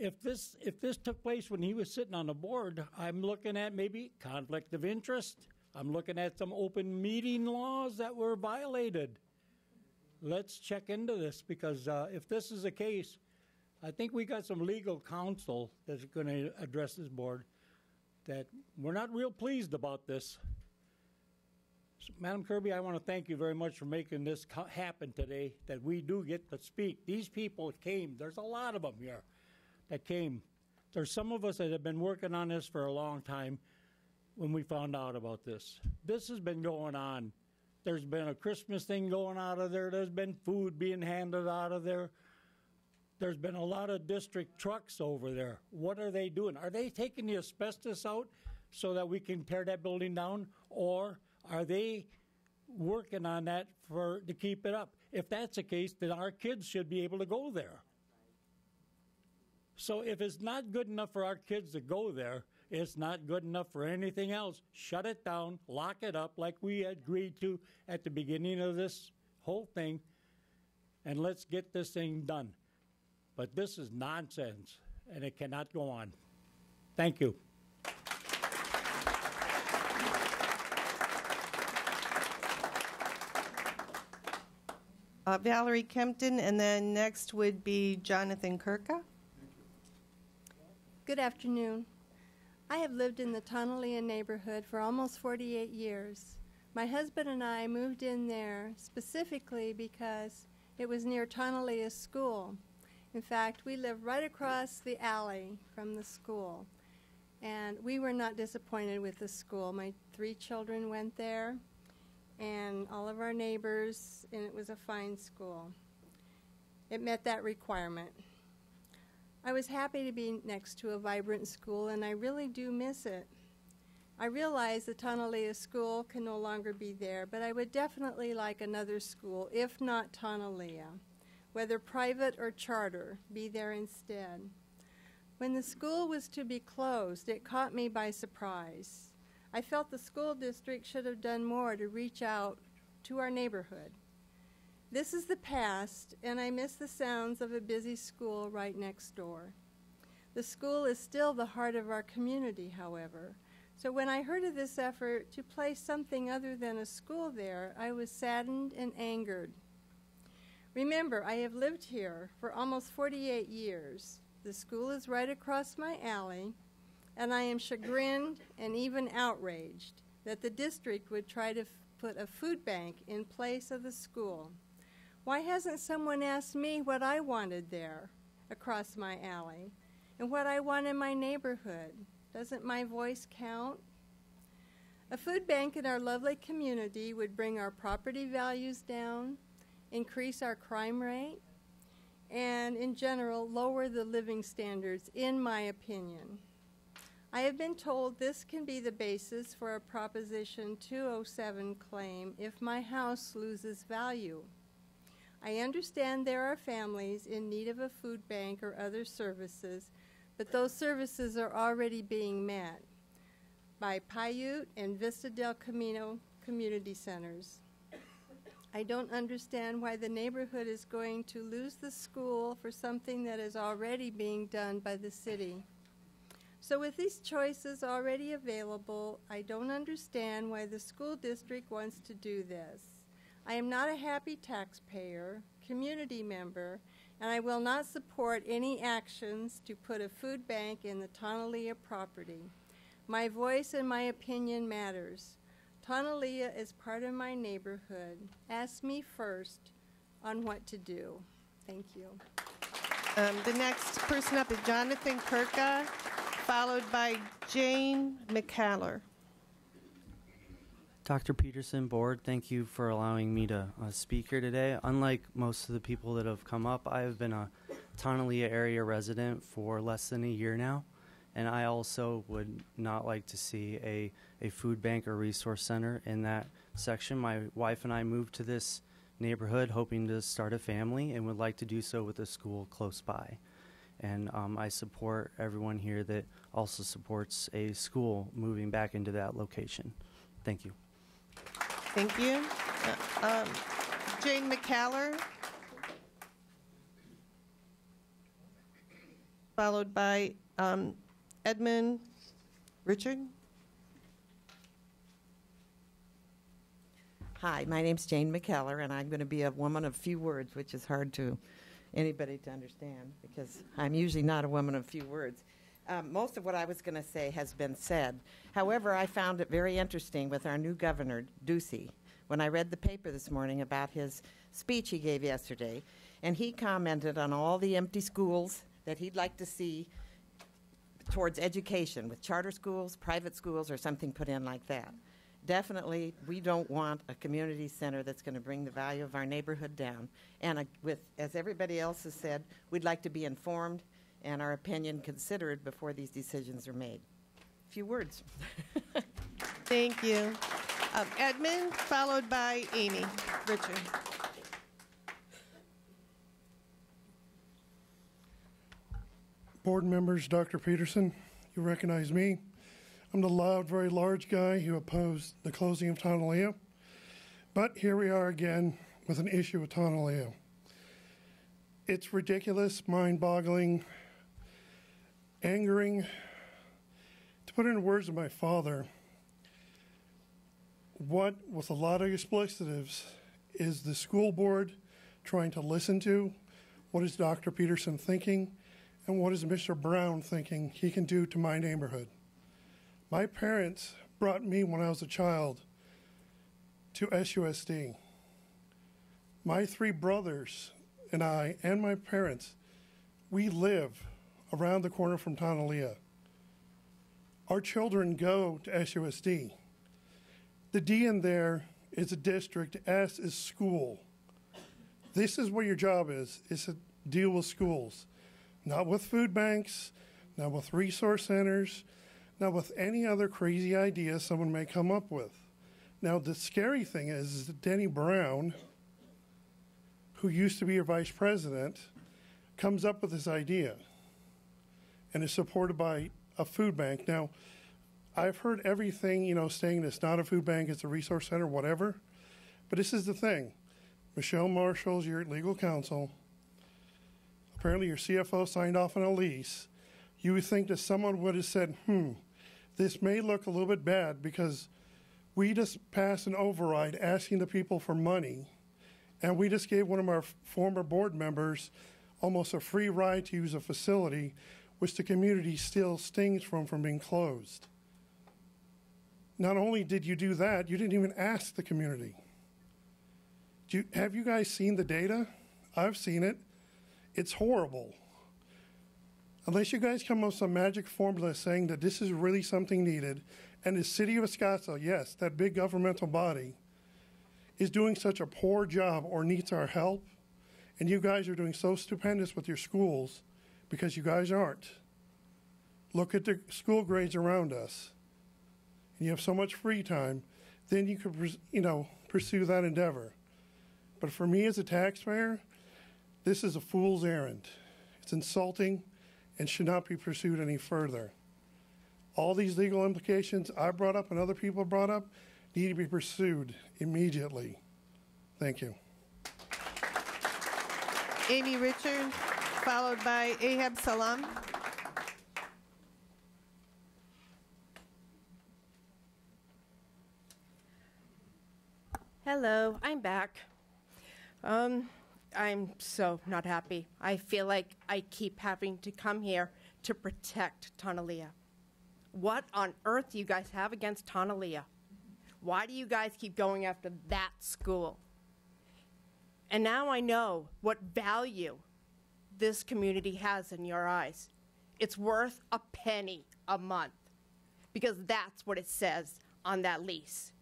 If this took place when he was sitting on the board, I'm looking at maybe conflict of interest. I'm looking at some open meeting laws that were violated. Let's check into this, because if this is the case, I think we got some legal counsel that's going to address this board that we're not real pleased about this. So, Madam Kirby, I want to thank you very much for making this happen today, that we do get to speak. These people came. There's a lot of them here that came. There's some of us that have been working on this for a long time when we found out about this. This has been going on. There's been a Christmas thing going out of there. There's been food being handed out of there. There's been a lot of district trucks over there. What are they doing? Are they taking the asbestos out so that we can tear that building down? Or are they working on that to keep it up? If that's the case, then our kids should be able to go there. So if it's not good enough for our kids to go there, it's not good enough for anything else. Shut it down, lock it up like we agreed to at the beginning of this whole thing, and let's get this thing done. But this is nonsense, and it cannot go on. Thank you. Valerie Kempton, and then next would be Jonathan Kirka. Good afternoon. I have lived in the Tonalea neighborhood for almost 48 years. My husband and I moved in there specifically because it was near Tonalea School. In fact, we live right across the alley from the school, and we were not disappointed with the school. My 3 children went there, and all of our neighbors, and it was a fine school. It met that requirement. I was happy to be next to a vibrant school, and I really do miss it. I realize the Tonalea School can no longer be there, but I would definitely like another school, if not Tonalea, whether private or charter, be there instead. When the school was to be closed, it caught me by surprise. I felt the school district should have done more to reach out to our neighborhood. This is the past, and I miss the sounds of a busy school right next door. The school is still the heart of our community, however. So when I heard of this effort to place something other than a school there, I was saddened and angered. Remember, I have lived here for almost 48 years. The school is right across my alley, and I am chagrined and even outraged that the district would try to put a food bank in place of the school. Why hasn't someone asked me what I wanted there across my alley and what I want in my neighborhood? Doesn't my voice count? A food bank in our lovely community would bring our property values down, increase our crime rate, and in general lower the living standards, in my opinion. I have been told this can be the basis for a Proposition 207 claim if my house loses value. I understand there are families in need of a food bank or other services, but those services are already being met by Paiute and Vista del Camino community centers. I don't understand why the neighborhood is going to lose the school for something that is already being done by the city. So with these choices already available, I don't understand why the school district wants to do this. I am not a happy taxpayer, community member, and I will not support any actions to put a food bank in the Tonalea property. My voice and my opinion matters. Tonalea is part of my neighborhood. Ask me first on what to do. Thank you. The next person up is Jonathan Kirka, followed by Jane McCallar. Dr. Peterson, board, thank you for allowing me to speak here today. Unlike most of the people that have come up, I have been a Tonalea area resident for less than a year now, and I also would not like to see a food bank or resource center in that section. My wife and I moved to this neighborhood hoping to start a family and would like to do so with a school close by. And I support everyone here that also supports a school moving back into that location. Thank you. Thank you. Jane McCallar, followed by Edmund Richard. Hi, my name's Jane McKellar, and I'm going to be a woman of few words, which is hard to anybody to understand because I'm usually not a woman of few words. Most of what I was going to say has been said. However, I found it very interesting with our new governor, Ducey, when I read the paper this morning about his speech he gave yesterday, and he commented on all the empty schools that he'd like to see towards education with charter schools, private schools, or something put in like that. Definitely, we don't want a community center that's going to bring the value of our neighborhood down. And as everybody else has said, we'd like to be informed and our opinion considered before these decisions are made. A few words. Thank you. Edmund, followed by Amy. Richard. Board members, Dr. Peterson, you recognize me. I'm the loud, very large guy who opposed the closing of Tonalea. But here we are again with an issue with Tonalea. It's ridiculous, mind-boggling, angering. To put it in the words of my father, what, with a lot of expletives, is the school board trying to listen to what is Dr. Peterson thinking and what is Mr. Brown thinking he can do to my neighborhood. My parents brought me when I was a child to SUSD. My 3 brothers and I and my parents, we live around the corner from Tonalea. Our children go to SUSD. The D in there is a district, S is school. This is what your job is to deal with schools, not with food banks, not with resource centers, not with any other crazy idea someone may come up with. Now, the scary thing is that Denny Brown, who used to be your vice president, comes up with this idea and is supported by a food bank. Now, I've heard everything, saying it's not a food bank, it's a resource center, whatever. But this is the thing. Michelle Marshall's your legal counsel. Apparently your CFO signed off on a lease. You would think that someone would have said, this may look a little bit bad because we just passed an override asking the people for money, and we just gave one of our former board members almost a free ride to use a facility which the community still stings from being closed. Not only did you do that, you didn't even ask the community. Have you guys seen the data? I've seen it. It's horrible. Unless you guys come up with some magic formula saying that this is really something needed, and the city of Scottsdale, yes, that big governmental body, is doing such a poor job or needs our help, and you guys are doing so stupendous with your schools because you guys aren't. Look at the school grades around us. And you have so much free time, then you could, pursue that endeavor. But for me as a taxpayer, this is a fool's errand. It's insulting and should not be pursued any further. All these legal implications I brought up and other people brought up need to be pursued immediately. Thank you. Amy Richards, followed by Ahab Salam. Hello, I'm back. I'm so not happy. I feel like I keep having to come here to protect Tonalea. What on earth do you guys have against Tonalea? Why do you guys keep going after that school? And now I know what value this community has in your eyes. It's worth a penny a month because that's what it says on that lease.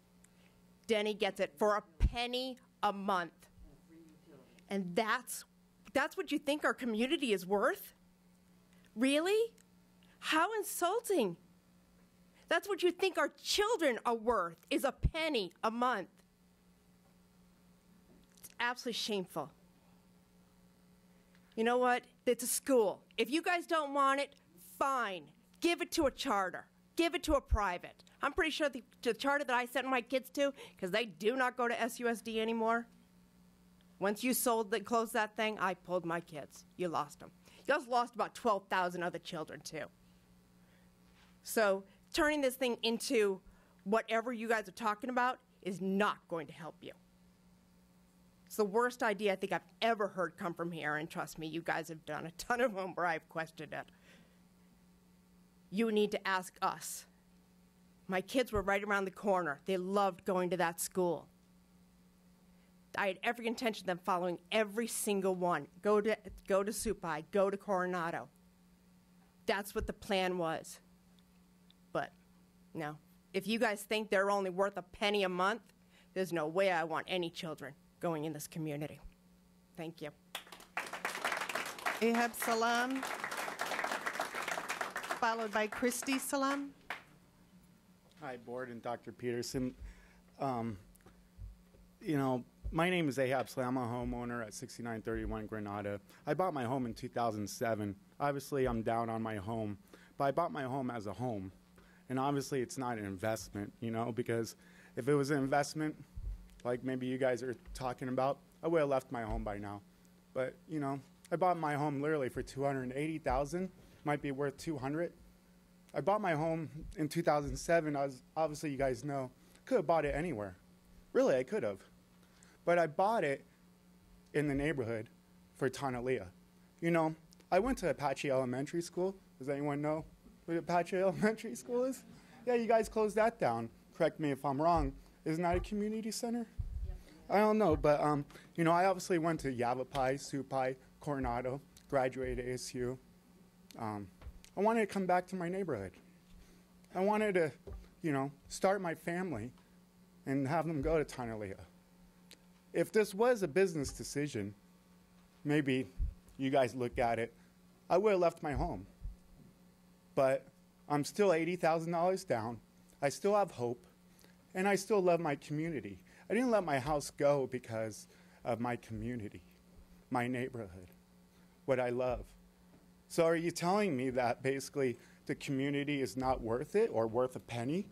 Denny gets it for a penny a month. And that's what you think our community is worth? Really? How insulting. That's what you think our children are worth, is a penny a month. It's absolutely shameful. You know what? It's a school. If you guys don't want it, fine. Give it to a charter. Give it to a private. I'm pretty sure the charter that I sent my kids to, because they do not go to SUSD anymore, once you closed that thing, I pulled my kids. You lost them. You also lost about 12,000 other children, too. So turning this thing into whatever you guys are talking about is not going to help you. It's the worst idea I think I've ever heard come from here, and trust me, you guys have done a ton of them where I've questioned it. You need to ask us. My kids were right around the corner. They loved going to that school. I had every intention of them following every single one. Go to Supai, go to Coronado. That's what the plan was. But no, if you guys think they're only worth a penny a month, there's no way I want any children going in this community. Thank you. Ahab Salam, followed by Christy Salam. Hi, Board and Dr. Peterson. My name is Ahab Salam. I'm a homeowner at 6931 Granada. I bought my home in 2007. Obviously, I'm down on my home, but I bought my home as a home. And obviously, it's not an investment, because if it was an investment, like maybe you guys are talking about, I would have left my home by now. But, I bought my home literally for $280,000. Might be worth $200,000. I bought my home in 2007. Obviously, you guys know, could have bought it anywhere. Really, I could have. But I bought it in the neighborhood for Tonalea. You know, I went to Apache Elementary School. Does anyone know what Apache Elementary School is? Yeah, you guys closed that down. Correct me if I'm wrong. Isn't that a community center? I don't know, but you know, I obviously went to Yavapai, Supai, Coronado, graduated ASU. I wanted to come back to my neighborhood. I wanted to, you know, start my family and have them go to Tonalea. If this was a business decision, maybe you guys look at it, I would have left my home. But I'm still $80,000 down. I still have hope, and I still love my community. I didn't let my house go because of my community, my neighborhood, what I love. So are you telling me that basically the community is not worth it or worth a penny?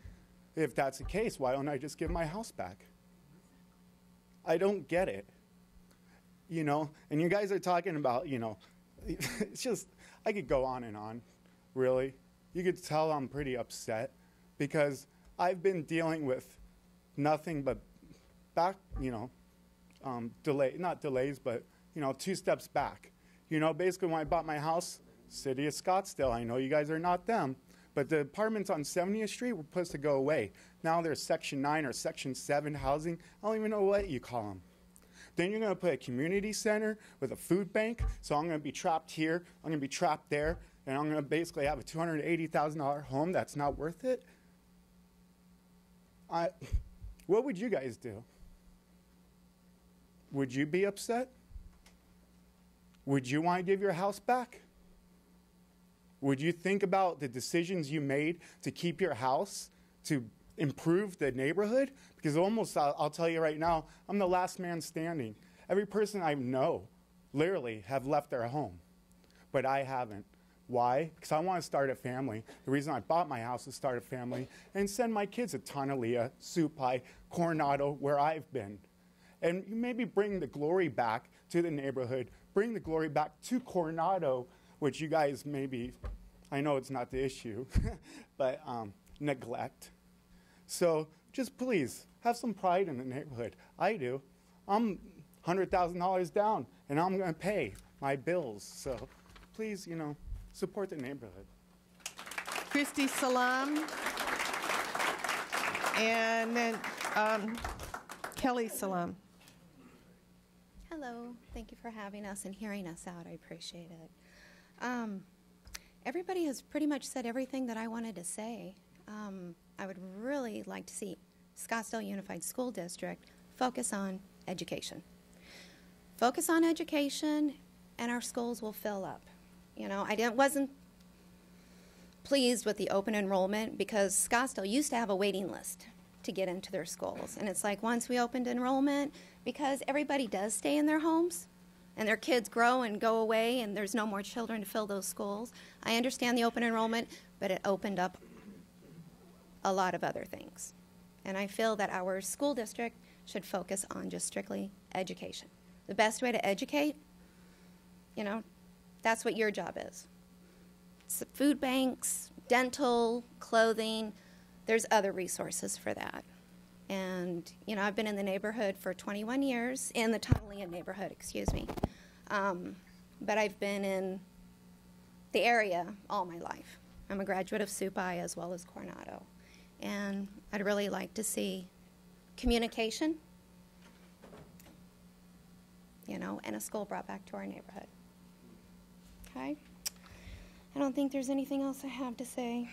If that's the case, why don't I just give my house back? I don't get it. You know, and you guys are talking about, you know, it's just, I could go on and on, really. You could tell I'm pretty upset because I've been dealing with nothing but not delays, but, you know, 2 steps back. You know, basically when I bought my house, city of Scottsdale, I know you guys are not them, but the apartments on 70th Street were supposed to go away. Now there's Section 9 or Section 7 housing. I don't even know what you call them. Then you're going to put a community center with a food bank, so I'm going to be trapped here, I'm going to be trapped there, and I'm going to basically have a $280,000 home that's not worth it? What would you guys do? Would you be upset? Would you want to give your house back? Would you think about the decisions you made to keep your house, to improve the neighborhood? Because almost, I'll tell you right now, I'm the last man standing. Every person I know, literally, have left their home. But I haven't. Why? Because I want to start a family. The reason I bought my house is to start a family and send my kids to Tonalea, Supai, Coronado, where I've been. And maybe bring the glory back to the neighborhood, bring the glory back to Coronado, which you guys maybe, I know it's not the issue, but neglect. So just please, have some pride in the neighborhood. I do. I'm $100,000 down, and I'm going to pay my bills. So please, you know, support the neighborhood. Christy Salam. And then Kelly Salam. Hello. Thank you for having us and hearing us out. I appreciate it. Everybody has pretty much said everything that I wanted to say. I would really like to see Scottsdale Unified School District focus on education. Focus on education, and our schools will fill up. You know, wasn't pleased with the open enrollment because Scottsdale used to have a waiting list to get into their schools. And it's like once we opened enrollment, because everybody does stay in their homes and their kids grow and go away and there's no more children to fill those schools. I understand the open enrollment, but it opened up a lot of other things. And I feel that our school district should focus on just strictly education. The best way to educate, you know, that's what your job is. Food banks, dental, clothing, there's other resources for that. And, you know, I've been in the neighborhood for 21 years, in the Tonalea neighborhood, excuse me. But I've been in the area all my life. I'm a graduate of Supai as well as Coronado. And I'd really like to see communication, you know, and a school brought back to our neighborhood. Okay? I don't think there's anything else I have to say.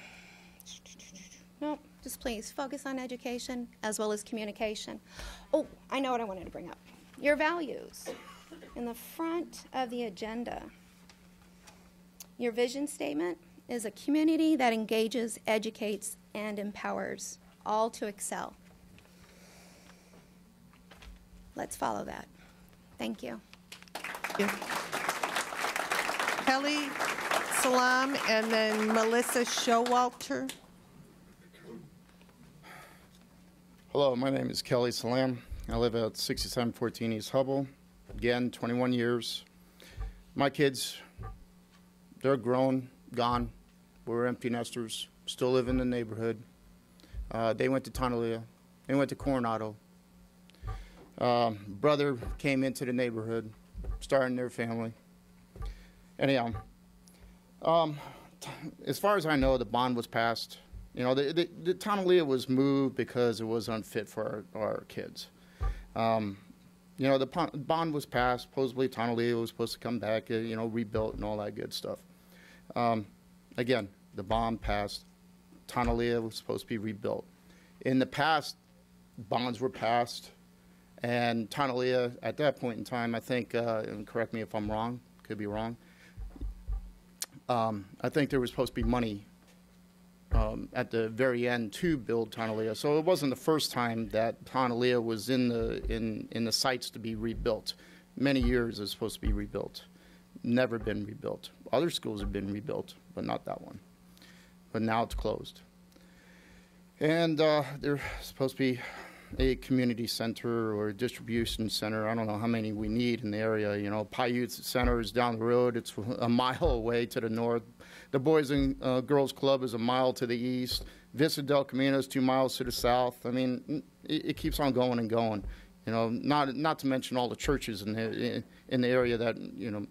No, just please focus on education as well as communication. Oh, I know what I wanted to bring up. Your values. In the front of the agenda, your vision statement is a community that engages, educates, and empowers all to excel. Let's follow that. Thank you. Kelly Salam and then Melissa Showalter. Hello, my name is Kelly Salam. I live at 6714 East Hubble. Again, 21 years. My kids, they're grown, gone. We're empty nesters, still live in the neighborhood. They went to Tonalea. They went to Coronado. Brother came into the neighborhood, starting their family. Anyhow, as far as I know, the bond was passed. You know, the town of Leah was moved because it was unfit for our kids. You know, the bond was passed. Supposedly, town of Leah was supposed to come back, you know, rebuilt and all that good stuff. Again, the bond passed. Town of Leah was supposed to be rebuilt. In the past, bonds were passed, and town of Leah, at that point in time, I think, and correct me if I'm wrong, could be wrong, I think there was supposed to be money at the very end to build town of Leah. So it wasn't the first time that town of Leah was in the sites to be rebuilt. Many years it's supposed to be rebuilt. Never been rebuilt. Other schools have been rebuilt, but not that one. But now it's closed. And there's supposed to be a community center or a distribution center. I don't know how many we need in the area. You know, Paiute Center is down the road. It's a mile away to the north. The Boys and Girls Club is a mile to the east. Vista del Camino is 2 miles to the south. I mean, it keeps on going and going. You know, not to mention all the churches in the area that, you know,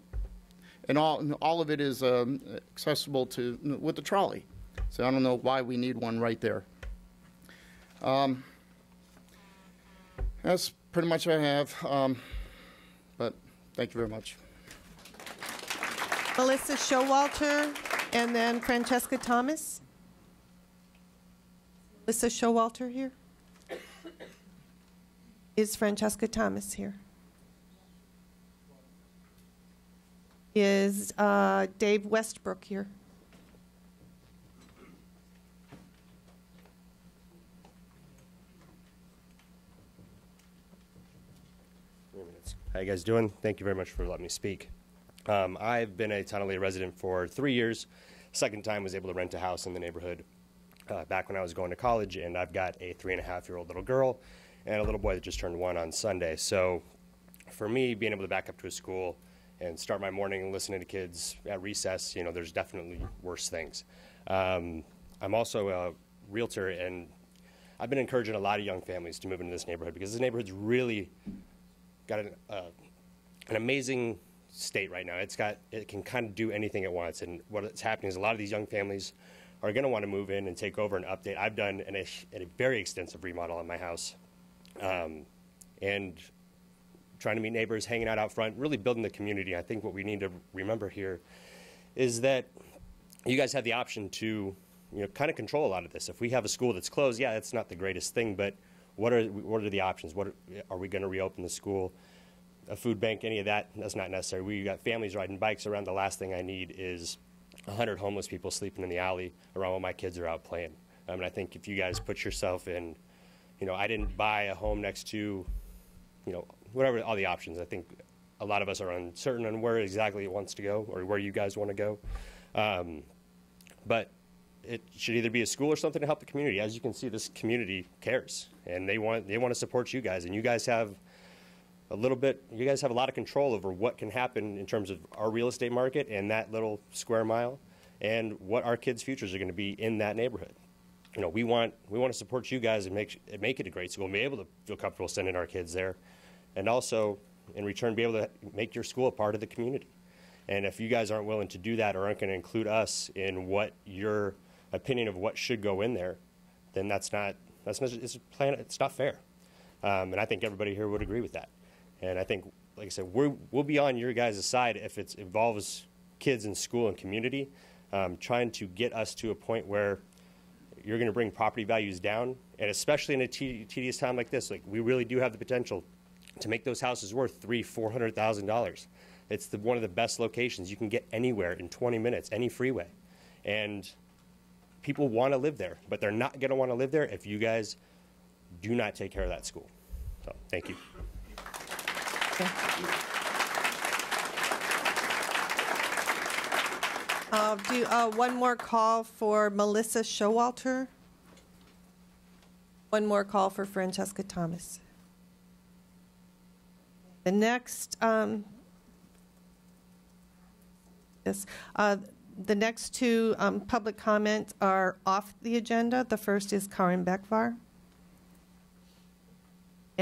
and all of it is accessible to with the trolley. So I don't know why we need one right there. That's pretty much what I have, but thank you very much. Melissa Showalter, and then Francesca Thomas. Melissa Showalter here? Is Francesca Thomas here? Is Dave Westbrook here? How you guys doing? Thank you very much for letting me speak. I've been a town of Leah resident for 3 years. Second time was able to rent a house in the neighborhood back when I was going to college, and I've got a 3.5-year-old little girl and a little boy that just turned 1 on Sunday. So for me, being able to back up to a school and start my morning listening to kids at recess, you know, there's definitely worse things. I'm also a realtor, and I've been encouraging a lot of young families to move into this neighborhood because this neighborhood's really got an amazing state right now. It can kind of do anything it wants, and what's happening is a lot of these young families are going to want to move in and take over and update. I've done a very extensive remodel on my house, and trying to meet neighbors, hanging out front, really building the community. I think what we need to remember here is that you guys have the option to, you know, kind of control a lot of this. If we have a school that's closed, yeah, that's not the greatest thing, but what are the options? Are we going to reopen the school? A food bank, any of that, that's not necessary. We got families riding bikes around. The last thing I need is 100 homeless people sleeping in the alley around while my kids are out playing. And I think if you guys put yourself in, you know, I didn't buy a home next to, you know, whatever, all the options. I think a lot of us are uncertain on where exactly it wants to go or where you guys want to go. But it should either be a school or something to help the community. As you can see, this community cares, and they want to support you guys, and you guys have a lot of control over what can happen in terms of our real estate market and that little square mile, and what our kids' futures are going to be in that neighborhood. You know, we want to support you guys and make it a great school and be able to feel comfortable sending our kids there, and also in return be able to make your school a part of the community. And if you guys aren't willing to do that or aren't going to include us in what your opinion of what should go in there, then it's not fair. And I think everybody here would agree with that. And I think, like I said, we'll be on your guys' side if it involves kids in school and community, trying to get us to a point where you're going to bring property values down, and especially in a tedious time like this, like we really do have the potential to make those houses worth $300,000-$400,000. It's one of the best locations you can get anywhere in 20 minutes, any freeway, and people want to live there, but they're not going to want to live there if you guys do not take care of that school. So, thank you. I'll do one more call for Melissa Showalter. One more call for Francesca Thomas. The next, the next two public comments are off the agenda. The first is Karen Beckvar.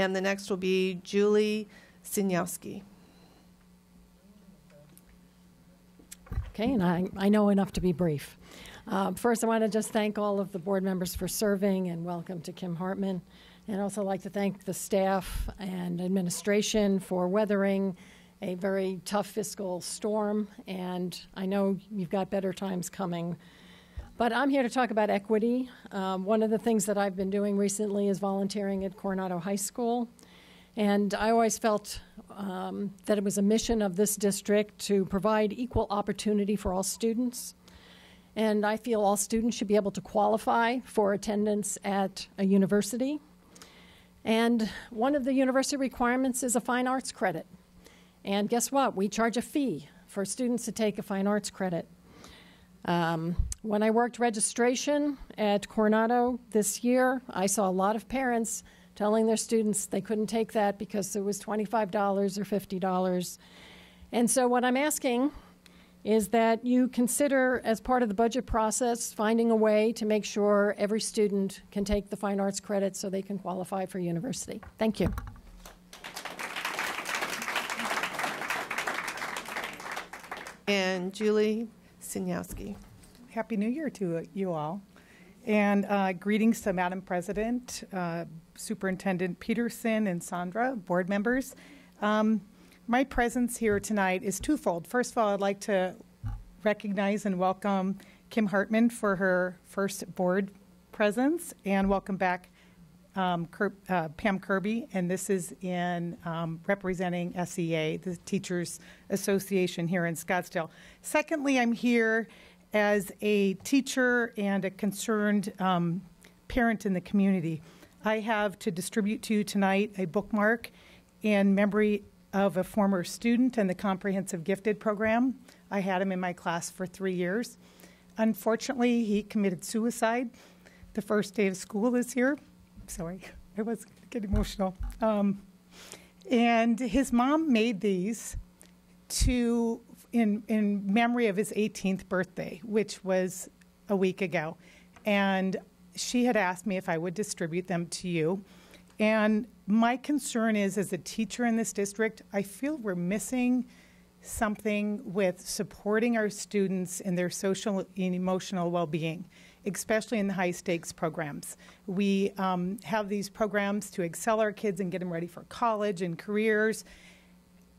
And the next will be Julie Sinyowski. Okay, and I know enough to be brief. First, I want to just thank all of the board members for serving, and welcome to Kim Hartman. And I'd also like to thank the staff and administration for weathering a very tough fiscal storm, and I know you've got better times coming. But I'm here to talk about equity. One of the things that I've been doing recently is volunteering at Coronado High School, and I always felt that it was a mission of this district to provide equal opportunity for all students. And I feel all students should be able to qualify for attendance at a university. And one of the university requirements is a fine arts credit. And guess what? We charge a fee for students to take a fine arts credit. When I worked registration at Coronado this year, I saw a lot of parents telling their students they couldn't take that because it was $25 or $50. And so what I'm asking is that you consider, as part of the budget process, finding a way to make sure every student can take the fine arts credit so they can qualify for university. Thank you. And Julie Sinyowski. Happy New Year to you all. And greetings to Madam President, Superintendent Peterson, and Sandra, board members. My presence here tonight is twofold. First of all, I'd like to recognize and welcome Kim Hartman for her first board presence, and welcome back Pam Kirby, and this is in representing SEA, the Teachers Association here in Scottsdale. Secondly, I'm here as a teacher and a concerned parent in the community. I have to distribute to you tonight a bookmark in memory of a former student in the Comprehensive Gifted program. I had him in my class for 3 years. Unfortunately, he committed suicide the first day of school this year. Sorry, I was getting emotional. And his mom made these in memory of his 18th birthday, which was a week ago. And she had asked me if I would distribute them to you. And my concern is, as a teacher in this district, I feel we're missing something with supporting our students in their social and emotional well-being, especially in the high-stakes programs. We have these programs to excel our kids and get them ready for college and careers.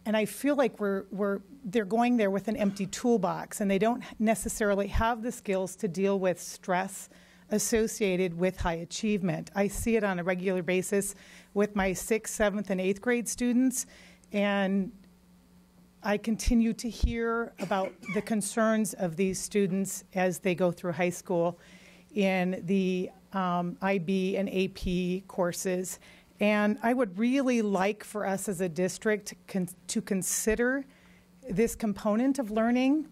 And I feel like they're going there with an empty toolbox, and they don't necessarily have the skills to deal with stress associated with high achievement. I see it on a regular basis with my 6th, 7th, and 8th grade students, and I continue to hear about the concerns of these students as they go through high school in the IB and AP courses. And I would really like for us as a district to consider this component of learning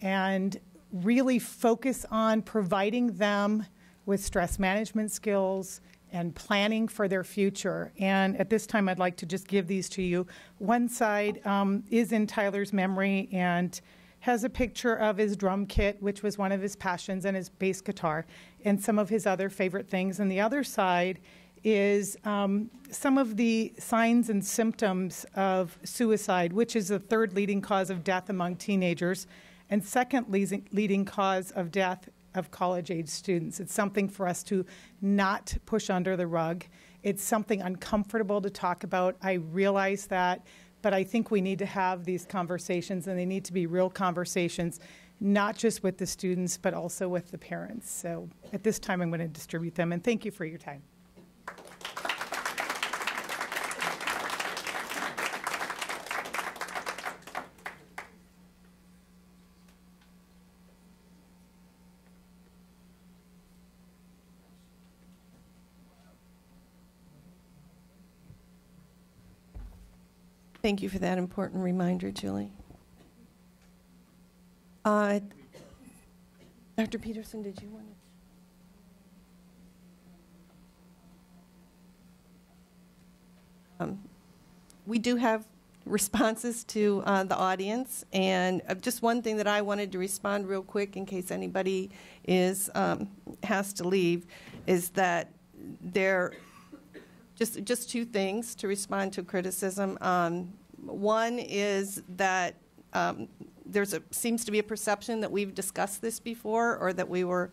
and really focus on providing them with stress management skills and planning for their future. And at this time, I'd like to just give these to you. One side is in Tyler's memory and has a picture of his drum kit, which was one of his passions, and his bass guitar, and some of his other favorite things. And the other side is some of the signs and symptoms of suicide, which is the 3rd leading cause of death among teenagers, and 2nd leading cause of death of college-age students. It's something for us to not push under the rug. It's something uncomfortable to talk about. I realize that, but I think we need to have these conversations, and they need to be real conversations, not just with the students, but also with the parents. So at this time, I'm going to distribute them, and thank you for your time. Thank you for that important reminder, Julie. Dr. Peterson, did you want to? We do have responses to the audience, and just one thing that I wanted to respond real quick in case anybody has to leave is that there Just two things to respond to criticism. One is that seems to be a perception that we've discussed this before, or that we were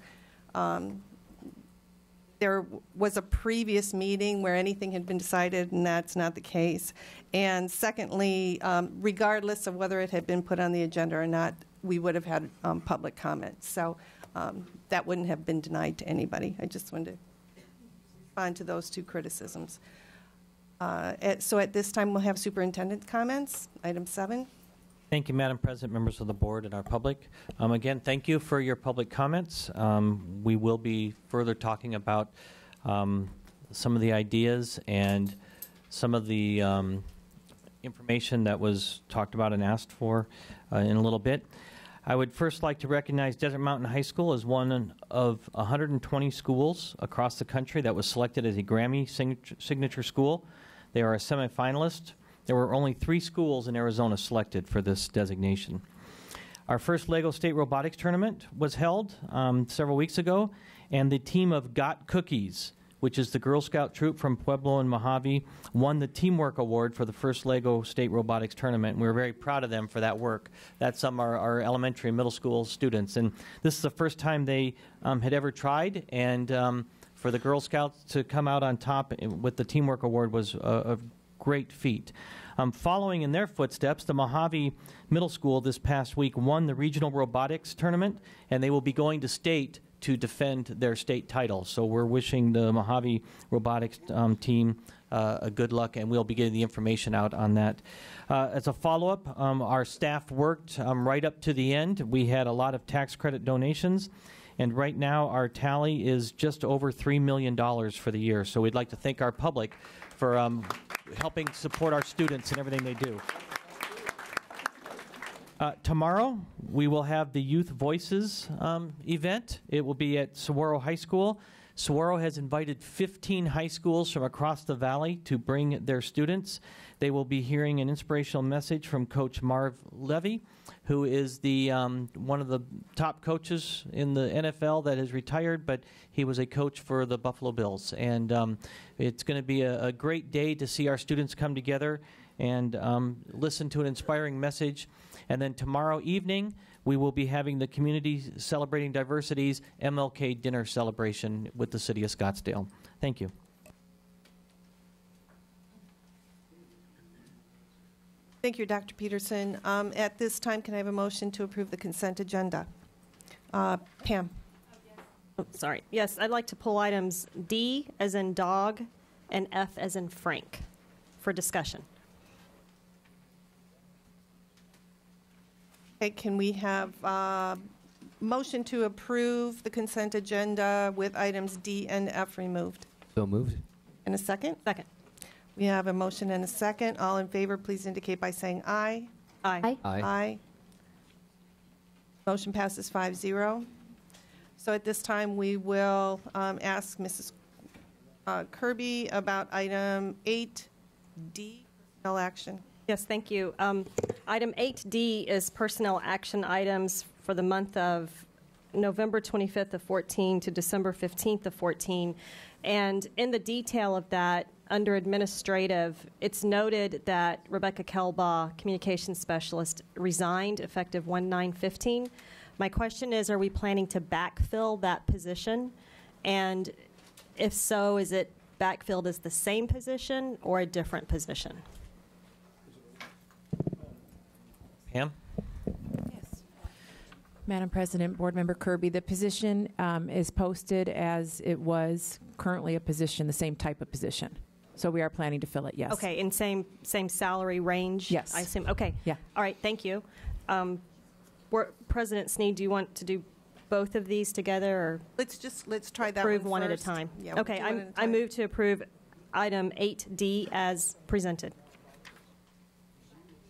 there was a previous meeting where anything had been decided, and that's not the case. And secondly, regardless of whether it had been put on the agenda or not, we would have had public comment. So that wouldn't have been denied to anybody. I just wanted to respond to those two criticisms. So at this time, we'll have superintendent comments. Item 7. Thank you, Madam President, members of the board, and our public. Again, thank you for your public comments. We will be further talking about some of the ideas and some of the information that was talked about and asked for in a little bit. I would first like to recognize Desert Mountain High School as one of 120 schools across the country that was selected as a Grammy signature school. They are a semifinalist. There were only 3 schools in Arizona selected for this designation. Our first LEGO State Robotics Tournament was held several weeks ago, and the team of Got Cookies, which is the Girl Scout troop from Pueblo and Mojave, won the Teamwork Award for the first LEGO State Robotics Tournament, and we're very proud of them for that work. That's our elementary and middle school students, and this is the first time they had ever tried, and for the Girl Scouts to come out on top with the Teamwork Award was a great feat. Following in their footsteps, the Mojave Middle School this past week won the Regional Robotics Tournament, and they will be going to state to defend their state title. So we're wishing the Mojave Robotics team a good luck, and we'll be getting the information out on that. As a follow-up, our staff worked right up to the end. We had a lot of tax credit donations, and right now our tally is just over $3 million for the year. So we'd like to thank our public for helping support our students and everything they do. Tomorrow, we will have the Youth Voices event. It will be at Saguaro High School. Saguaro has invited 15 high schools from across the valley to bring their students. They will be hearing an inspirational message from Coach Marv Levy, who is the one of the top coaches in the NFL that has retired, but he was a coach for the Buffalo Bills. And it's going to be a great day to see our students come together and listen to an inspiring message. And then tomorrow evening, we will be having the Community Celebrating Diversity's MLK Dinner Celebration with the City of Scottsdale. Thank you. Thank you, Dr. Peterson. At this time, can I have a motion to approve the consent agenda? Pam. Oh, sorry. Yes, I'd like to pull items D as in dog and F as in Frank for discussion. Okay, can we have a motion to approve the consent agenda with items D and F removed? So moved. And a second? Second. We have a motion and a second. All in favor, please indicate by saying aye. Aye. Aye. Aye. Motion passes 5-0. So at this time, we will ask Mrs. Kirby about item 8D, personnel action. Yes, thank you. Item 8D is personnel action items for the month of November 25th of 14 to December 15th of 14. And in the detail of that, under administrative, it's noted that Rebecca Kelbaugh, communications specialist, resigned effective 1/9/15. My question is, are we planning to backfill that position? And if so, is it backfilled as the same position or a different position? Pam? Madam President, Board Member Kirby, the position is posted as it was currently a position, the same type of position. So we are planning to fill it, yes. Okay, in same salary range? Yes. I assume. Okay. Yeah. All right, thank you. President Sneed, do you want to do both of these together, or let's try that approve one at a first. time? Yeah, okay, we'll do one at a I time. move to approve item 8D as presented.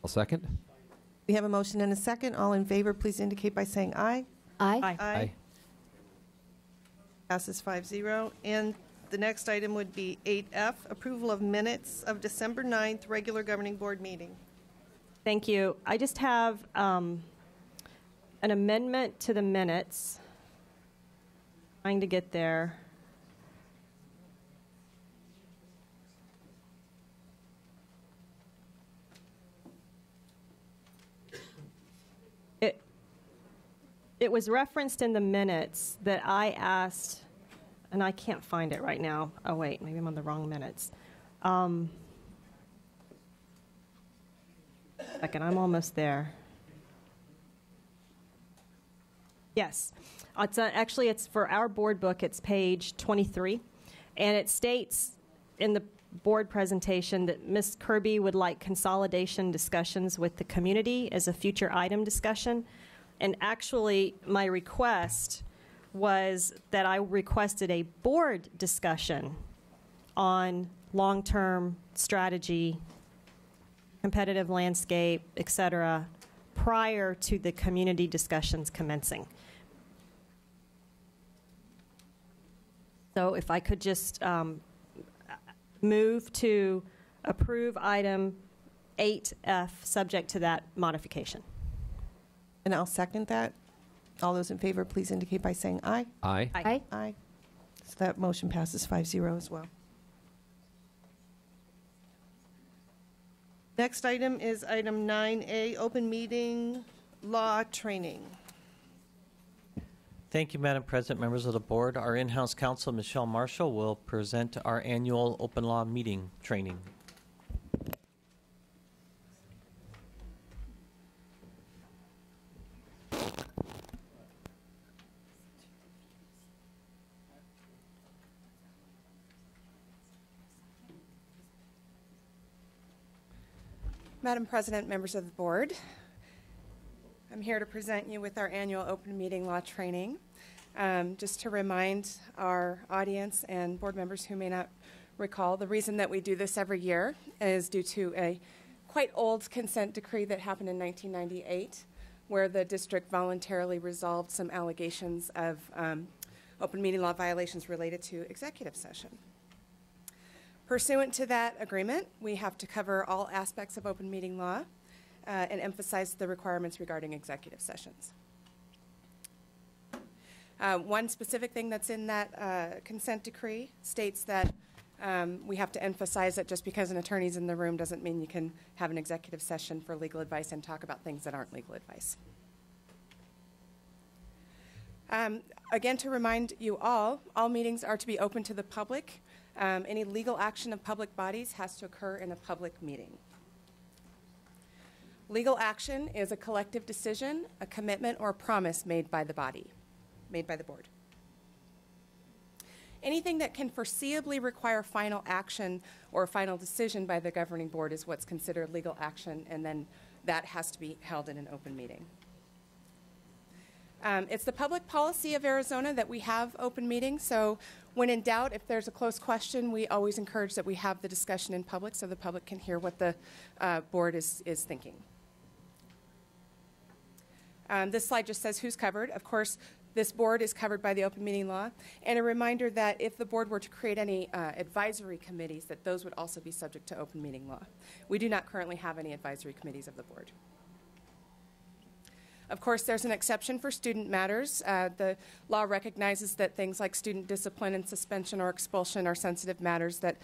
I'll second. We have a motion and a second. All in favor, please indicate by saying aye. Aye. Aye. Aye. Passes 5-0. And the next item would be 8F, approval of minutes of December 9th, regular governing board meeting. Thank you. I just have an amendment to the minutes. Trying to get there. it was referenced in the minutes that I asked, and I can't find it right now. Oh, wait, maybe I'm on the wrong minutes. Second, I'm almost there. Yes. Actually, it's for our board book. It's page 23. And it states in the board presentation that Ms. Kirby would like consolidation discussions with the community as a future item discussion. And actually, my request was that I requested a board discussion on long-term strategy, competitive landscape, et cetera, prior to the community discussions commencing. So if I could just move to approve item 8F, subject to that modification. And I'll second that. All those in favor, please indicate by saying aye. Aye. Aye. Aye. So that motion passes 5-0 as well. Next item is item 9A, open meeting law training. Thank you, Madam President, members of the board. Our in-house counsel, Michelle Marshall, will present our annual open law meeting training. Madam President, members of the board, I'm here to present you with our annual open meeting law training. Just to remind our audience and board members who may not recall, the reason that we do this every year is due to a quite old consent decree that happened in 1998, where the district voluntarily resolved some allegations of open meeting law violations related to executive session. Pursuant to that agreement, we have to cover all aspects of open meeting law and emphasize the requirements regarding executive sessions. One specific thing that's in that consent decree states that we have to emphasize that just because an attorney's in the room doesn't mean you can have an executive session for legal advice and talk about things that aren't legal advice. Again, to remind you all meetings are to be open to the public. Any legal action of public bodies has to occur in a public meeting. Legal action is a collective decision, a commitment, or a promise made by the body, made by the board. Anything that can foreseeably require final action or final decision by the governing board is what's considered legal action, and then that has to be held in an open meeting. It's the public policy of Arizona that we have open meetings, so when in doubt, if there's a close question, we always encourage that we have the discussion in public so the public can hear what the board is thinking. This slide just says who's covered. Of course, this board is covered by the open meeting law. And a reminder that if the board were to create any advisory committees, that those would also be subject to open meeting law. We do not currently have any advisory committees of the board. Of course, there's an exception for student matters. The law recognizes that things like student discipline and suspension or expulsion are sensitive matters that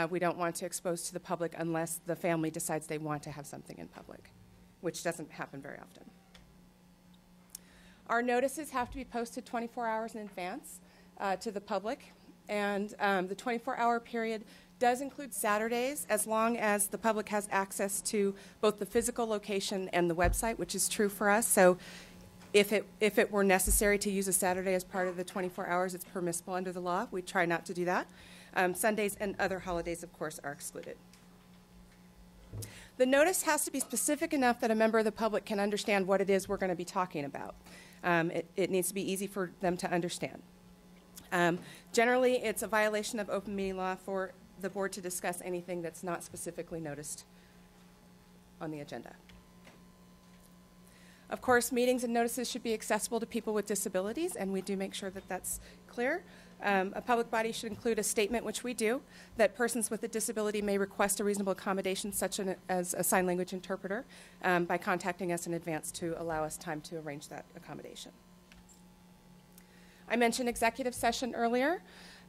we don't want to expose to the public unless the family decides they want to have something in public, which doesn't happen very often. Our notices have to be posted 24 hours in advance to the public, and the 24-hour period does include Saturdays as long as the public has access to both the physical location and the website, which is true for us. So if it were necessary to use a Saturday as part of the 24 hours, it's permissible under the law. We try not to do that. Sundays and other holidays, of course, are excluded. The notice has to be specific enough that a member of the public can understand what it is we're going to be talking about. It needs to be easy for them to understand. Generally, it's a violation of open meeting law for the board to discuss anything that's not specifically noticed on the agenda. Of course, meetings and notices should be accessible to people with disabilities, and we do make sure that that's clear. A public body should include a statement, which we do, that persons with a disability may request a reasonable accommodation, such as a sign language interpreter, by contacting us in advance to allow us time to arrange that accommodation. I mentioned executive session earlier.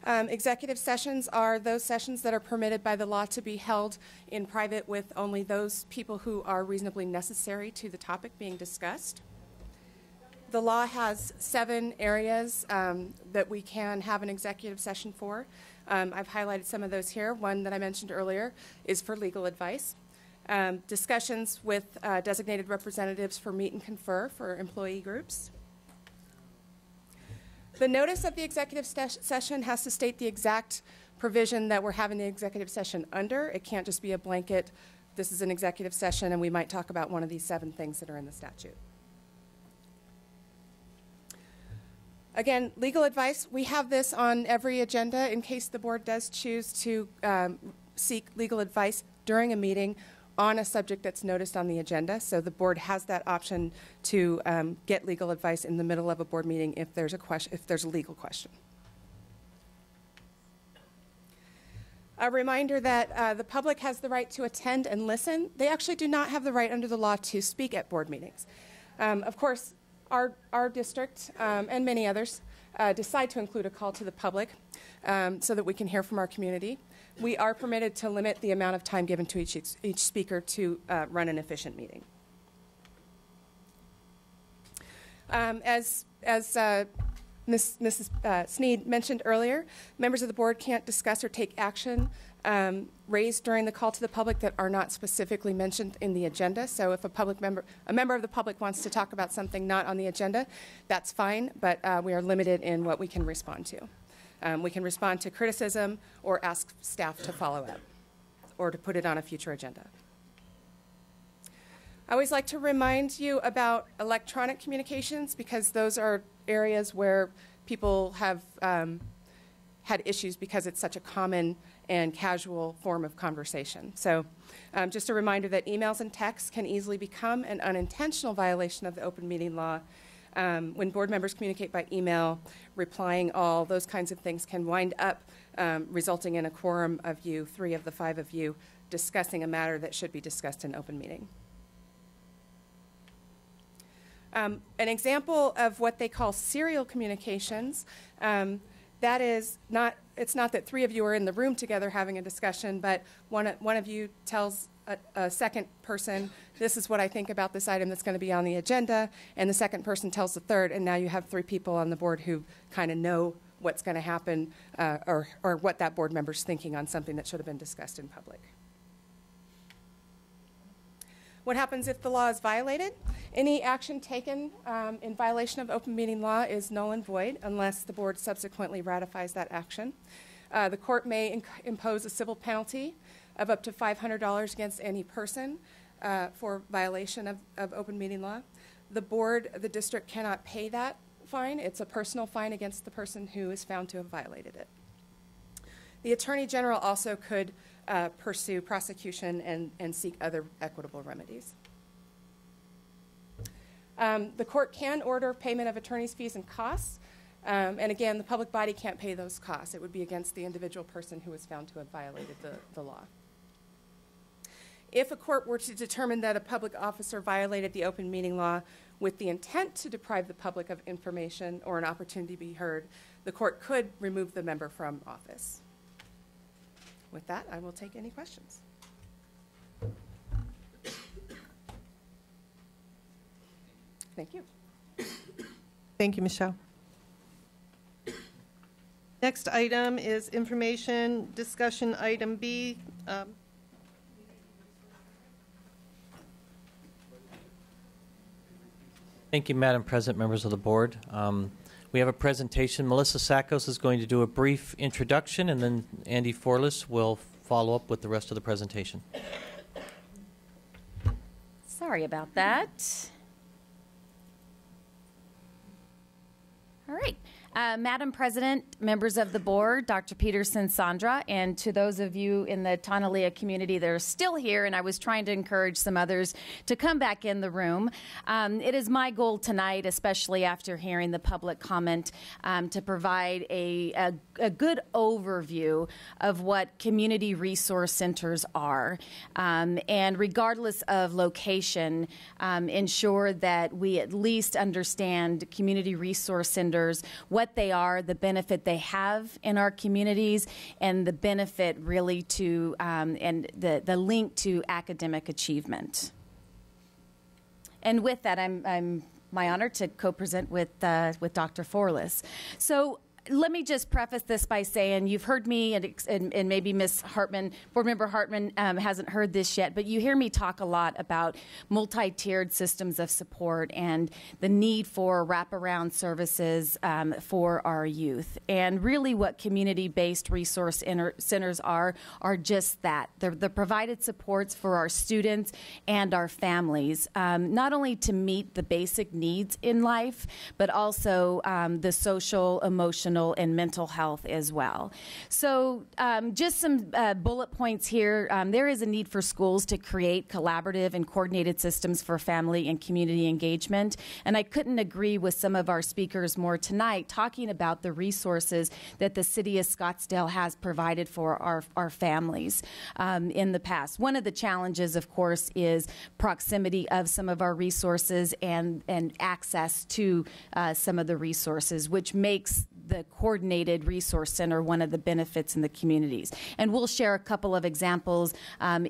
Executive sessions are those sessions that are permitted by the law to be held in private with only those people who are reasonably necessary to the topic being discussed. the law has 7 areas that we can have an executive session for. I've highlighted some of those here. One that I mentioned earlier is for legal advice. Discussions with designated representatives for meet and confer for employee groups. The notice of the executive session has to state the exact provision that we're having the executive session under. It can't just be a blanket, this is an executive session and we might talk about one of these 7 things that are in the statute. Again, legal advice, we have this on every agenda in case the board does choose to seek legal advice during a meeting on a subject that's noticed on the agenda. So the board has that option to get legal advice in the middle of a board meeting if there's a legal question. A reminder that the public has the right to attend and listen. They actually do not have the right under the law to speak at board meetings. Of course, our district and many others decide to include a call to the public so that we can hear from our community. We are permitted to limit the amount of time given to each speaker to run an efficient meeting. As Mrs. Sneed mentioned earlier, members of the board can't discuss or take action raised during the call to the public that are not specifically mentioned in the agenda. So if a member of the public wants to talk about something not on the agenda, that's fine, but we are limited in what we can respond to. We can respond to criticism or ask staff to follow up or to put it on a future agenda. I always like to remind you about electronic communications because those are areas where people have had issues because it's such a common and casual form of conversation. So just a reminder that emails and texts can easily become an unintentional violation of the open meeting law. When board members communicate by email, replying all, those kinds of things can wind up resulting in a quorum of you, 3 of the 5 of you, discussing a matter that should be discussed in open meeting. An example of what they call serial communications, that is not, it's not that 3 of you are in the room together having a discussion, but one of you tells a second person, this is what I think about this item that's going to be on the agenda, and the second person tells the third, and now you have 3 people on the board who kind of know what's going to happen or what that board member's thinking on something that should have been discussed in public. What happens if the law is violated? Any action taken in violation of open meeting law is null and void unless the board subsequently ratifies that action. The court may impose a civil penalty of up to $500 against any person for violation of open meeting law. The board, the district cannot pay that fine. It's a personal fine against the person who is found to have violated it. The Attorney General also could pursue prosecution and seek other equitable remedies. The court can order payment of attorney's fees and costs. And again, the public body can't pay those costs. It would be against the individual person who was found to have violated the law. If a court were to determine that a public officer violated the open meeting law with the intent to deprive the public of information or an opportunity to be heard, the court could remove the member from office. With that, I will take any questions. Thank you. Thank you, Michelle. Next item is information discussion item B. Thank you, Madam President, members of the board. We have a presentation. Melissa Sackos is going to do a brief introduction, and then Andy Forlis will follow up with the rest of the presentation. Sorry about that. All right. Madam President, members of the board, Dr. Peterson, Sandra, and to those of you in the Tanalea community that are still here, and I was trying to encourage some others to come back in the room. It is my goal tonight, especially after hearing the public comment, to provide a good overview of what community resource centers are. And regardless of location, ensure that we at least understand community resource centers, what they are, the benefit they have in our communities, and the benefit really to, and the link to academic achievement. And with that, I'm my honor to co-present with Dr. Forlis. So let me just preface this by saying you've heard me, and maybe Ms. Hartman, Board Member Hartman hasn't heard this yet, but you hear me talk a lot about multi-tiered systems of support and the need for wraparound services for our youth. And really what community-based resource centers are just that. They're the provided supports for our students and our families, not only to meet the basic needs in life, but also the social, emotional, and mental health as well. So just some bullet points here. There is a need for schools to create collaborative and coordinated systems for family and community engagement. And I couldn't agree with some of our speakers more tonight talking about the resources that the city of Scottsdale has provided for our families in the past. One of the challenges, of course, is proximity of some of our resources and access to some of the resources, which makes the coordinated resource center one of the benefits in the communities. And we'll share a couple of examples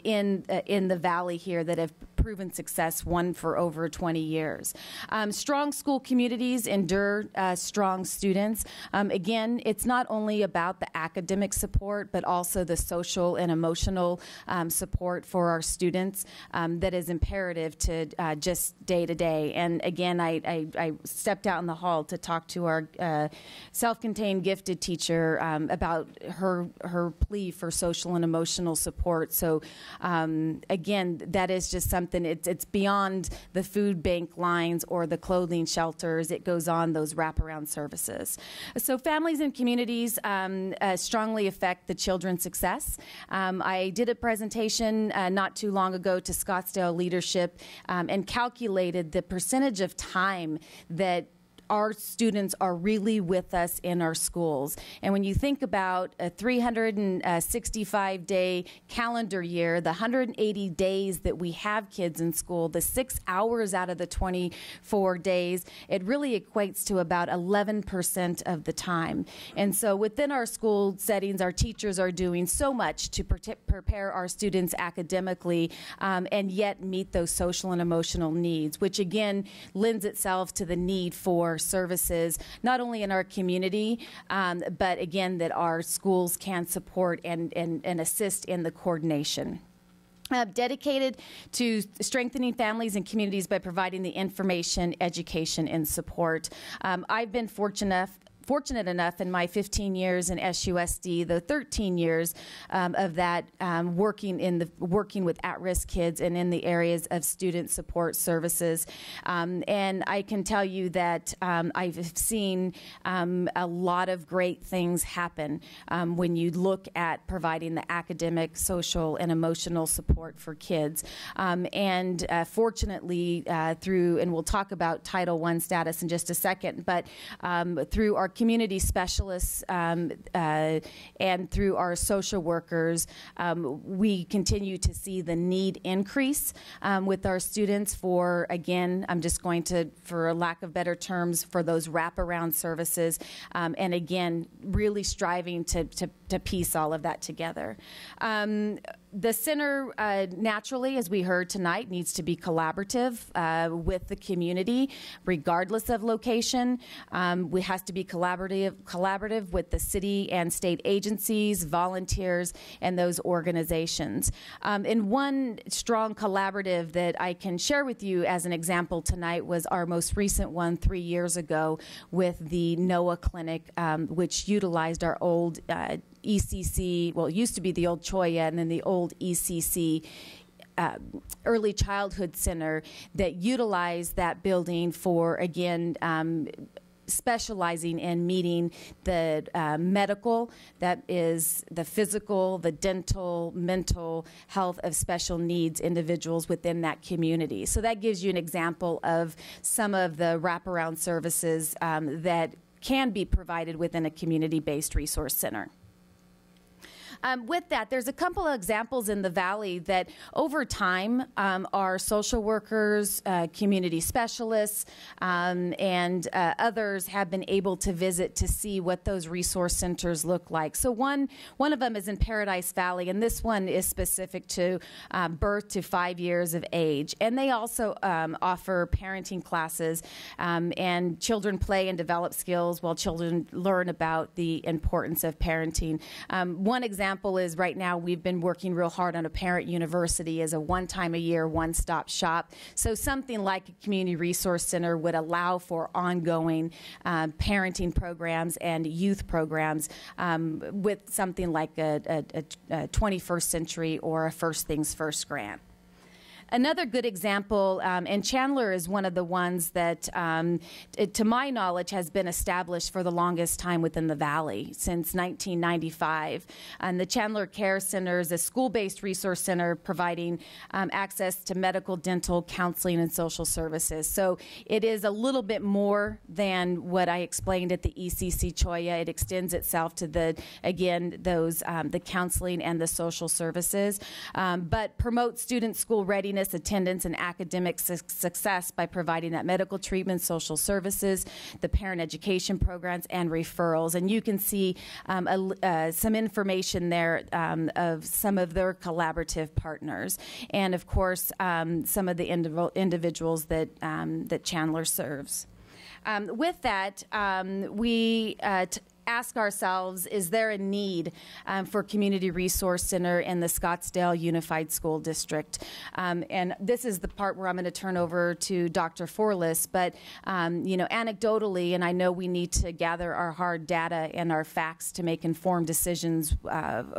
in the valley here that have proven success, one for over 20 years. Strong school communities endure strong students. Again, it's not only about the academic support, but also the social and emotional support for our students that is imperative to just day to day. And again, I stepped out in the hall to talk to our self-contained gifted teacher about her plea for social and emotional support. So again, that is just something, it's beyond the food bank lines or the clothing shelters. It goes on those wraparound services. So families and communities strongly affect the children's success. I did a presentation not too long ago to Scottsdale leadership and calculated the percentage of time that our students are really with us in our schools. And when you think about a 365-day calendar year, the 180 days that we have kids in school, the 6 hours out of the 24 days, it really equates to about 11% of the time. And so within our school settings, our teachers are doing so much to prepare our students academically and yet meet those social and emotional needs, which again lends itself to the need for services, not only in our community, but again, that our schools can support and assist in the coordination. Dedicated to strengthening families and communities by providing the information, education, and support. I've been fortunate enough in my 15 years in SUSD, the 13 years of that working with at-risk kids and in the areas of student support services. And I can tell you that I've seen a lot of great things happen when you look at providing the academic, social, and emotional support for kids. And fortunately, through, and we'll talk about Title I status in just a second, but through our community specialists and through our social workers, we continue to see the need increase with our students for, again, I'm just going to, for a lack of better terms, for those wraparound services, and again, really striving to piece all of that together. The center, naturally, as we heard tonight, needs to be collaborative with the community, regardless of location. We has to be collaborative with the city and state agencies, volunteers, and those organizations. And one strong collaborative that I can share with you as an example tonight was our most recent one 3 years ago with the NOAA Clinic, which utilized our old ECC, well, it used to be the old Choya and then the old ECC Early Childhood Center that utilized that building for, again, specializing in meeting the medical, that is the physical, the dental, mental health of special needs individuals within that community. So that gives you an example of some of the wraparound services that can be provided within a community-based resource center. With that, there's a couple of examples in the Valley that over time our social workers, community specialists, and others have been able to visit to see what those resource centers look like. So one of them is in Paradise Valley, and this one is specific to birth to 5 years of age. And they also offer parenting classes, and children play and develop skills while children learn about the importance of parenting. One example is right now we've been working real hard on a parent university as a one-time-a-year, one-stop shop. So something like a community resource center would allow for ongoing parenting programs and youth programs with something like a 21st century or a First Things First grant. Another good example, and Chandler is one of the ones that, to my knowledge, has been established for the longest time within the Valley, since 1995. And the Chandler Care Center is a school-based resource center providing access to medical, dental, counseling, and social services. So it is a little bit more than what I explained at the ECC Choya. It extends itself to the counseling and the social services, but promotes student school readiness, attendance, and academic success by providing that medical treatment, social services, the parent education programs, and referrals. And you can see some information there of some of their collaborative partners, and of course some of the individuals that Chandler serves. With that, we ask ourselves, is there a need for Community Resource Center in the Scottsdale Unified School District? And this is the part where I'm going to turn over to Dr. Forlis, but anecdotally, and I know we need to gather our hard data and our facts to make informed decisions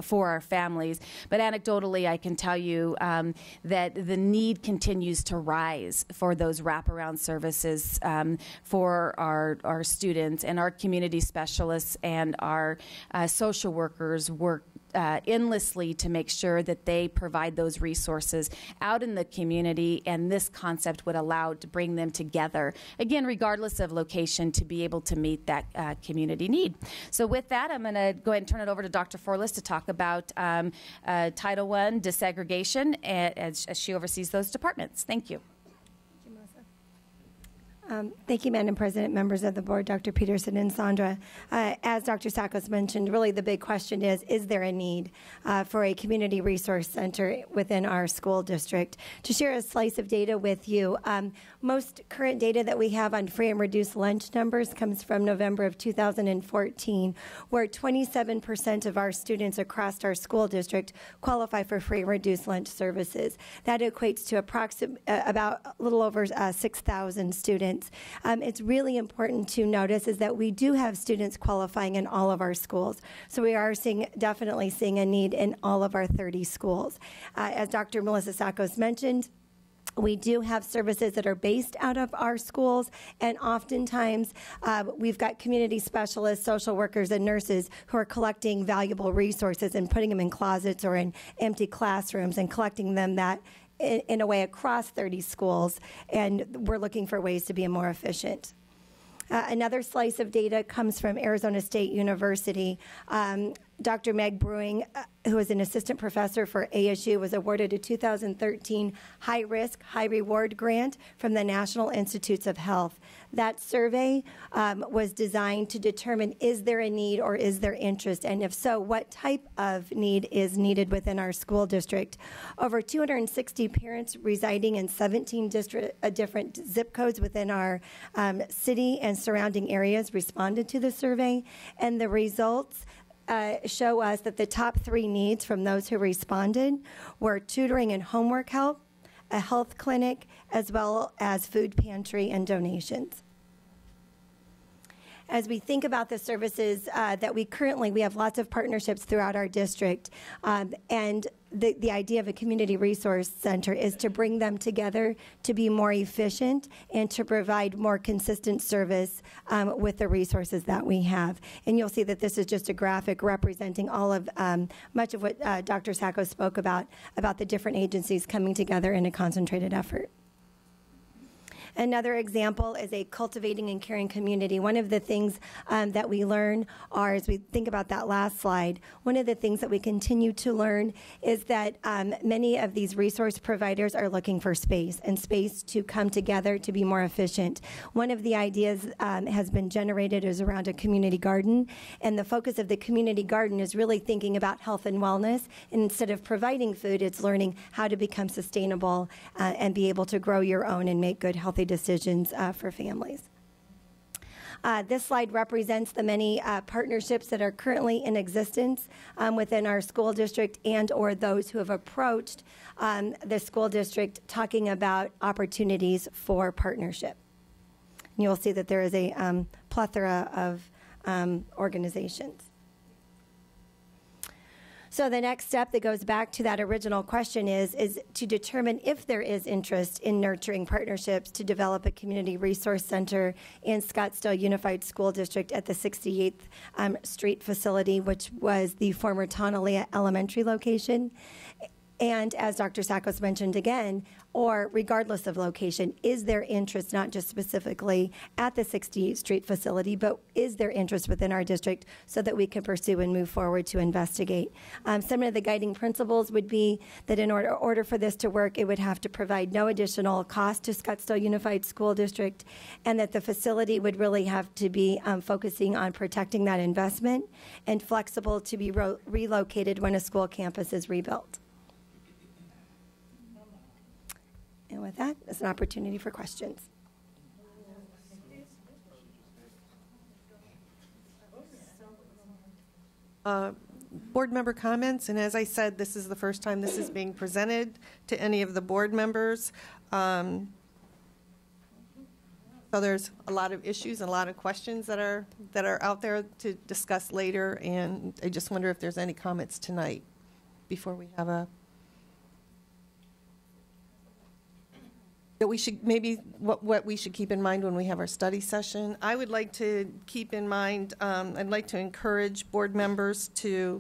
for our families, but anecdotally I can tell you that the need continues to rise for those wraparound services for our students, and our community specialists and our social workers work endlessly to make sure that they provide those resources out in the community, and this concept would allow to bring them together, again, regardless of location, to be able to meet that community need. So with that, I'm going to go ahead and turn it over to Dr. Forlis to talk about Title I desegregation as she oversees those departments. Thank you. Thank you, Madam President, members of the board, Dr. Peterson and Sandra. As Dr. Sakos mentioned, really the big question is there a need for a community resource center within our school district? To share a slice of data with you, most current data that we have on free and reduced lunch numbers comes from November of 2014, where 27% of our students across our school district qualify for free and reduced lunch services. That equates to about a little over 6,000 students. It's really important to notice is that we do have students qualifying in all of our schools. So we are definitely seeing a need in all of our 30 schools. As Dr. Melissa Sakos mentioned, we do have services that are based out of our schools, and oftentimes we've got community specialists, social workers, and nurses who are collecting valuable resources and putting them in closets or in empty classrooms and collecting them in a way across 30 schools, and we're looking for ways to be more efficient. Another slice of data comes from Arizona State University. Dr. Meg Brewing, who is an assistant professor for ASU, was awarded a 2013 high-risk, high-reward grant from the National Institutes of Health. That survey was designed to determine, is there a need or is there interest, and if so, what type of need is needed within our school district. Over 260 parents residing in 17 different zip codes within our city and surrounding areas responded to the survey, and the results show us that the top 3 needs from those who responded were tutoring and homework help, a health clinic, as well as food pantry and donations. As we think about the services that we have lots of partnerships throughout our district, and the idea of a community resource center is to bring them together to be more efficient and to provide more consistent service with the resources that we have. And you'll see that this is just a graphic representing all of much of what Dr. Sakos spoke about the different agencies coming together in a concentrated effort. Another example is a cultivating and caring community. One of the things that we learn as we think about that last slide, one of the things that we continue to learn is that many of these resource providers are looking for space and space to come together to be more efficient. One of the ideas has been generated is around a community garden, and the focus of the community garden is really thinking about health and wellness. And instead of providing food, it's learning how to become sustainable and be able to grow your own and make good, healthy decisions for families. This slide represents the many partnerships that are currently in existence within our school district and or those who have approached the school district talking about opportunities for partnership. You'll see that there is a plethora of organizations. So the next step that goes back to that original question is to determine if there is interest in nurturing partnerships to develop a community resource center in Scottsdale Unified School District at the 68th Street facility, which was the former Tonalea Elementary location. And as Dr. Sakos mentioned again, or regardless of location, is there interest not just specifically at the 68th Street facility, but is there interest within our district so that we can pursue and move forward to investigate? Some of the guiding principles would be that in order for this to work, it would have to provide no additional cost to Scottsdale Unified School District, and that the facility would really have to be focusing on protecting that investment and flexible to be relocated when a school campus is rebuilt. And with that, it's an opportunity for questions. Board member comments, and as I said, this is the first time this is being presented to any of the board members. So there's a lot of issues and a lot of questions that are out there to discuss later, and I just wonder if there's any comments tonight before we have that we should maybe what we should keep in mind when we have our study session. I would like to keep in mind, I'd like to encourage board members to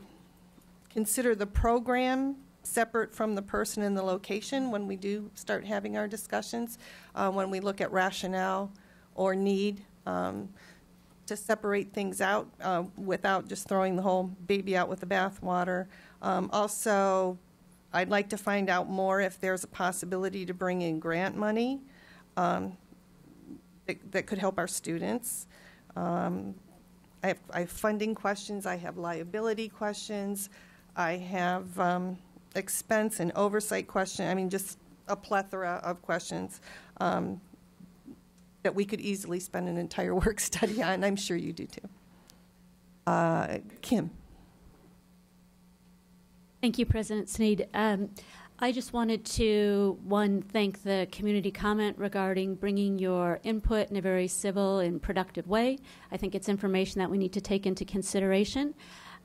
consider the program separate from the person and the location when we do start having our discussions, when we look at rationale or need, to separate things out without just throwing the whole baby out with the bathwater. Also, I'd like to find out more if there's a possibility to bring in grant money that could help our students. I have funding questions. I have liability questions. I have expense and oversight questions. I mean, just a plethora of questions that we could easily spend an entire work study on. I'm sure you do too. Kim. Thank you, President Sneed. I just wanted to, thank the community comment regarding bringing your input in a very civil and productive way. I think it's information that we need to take into consideration.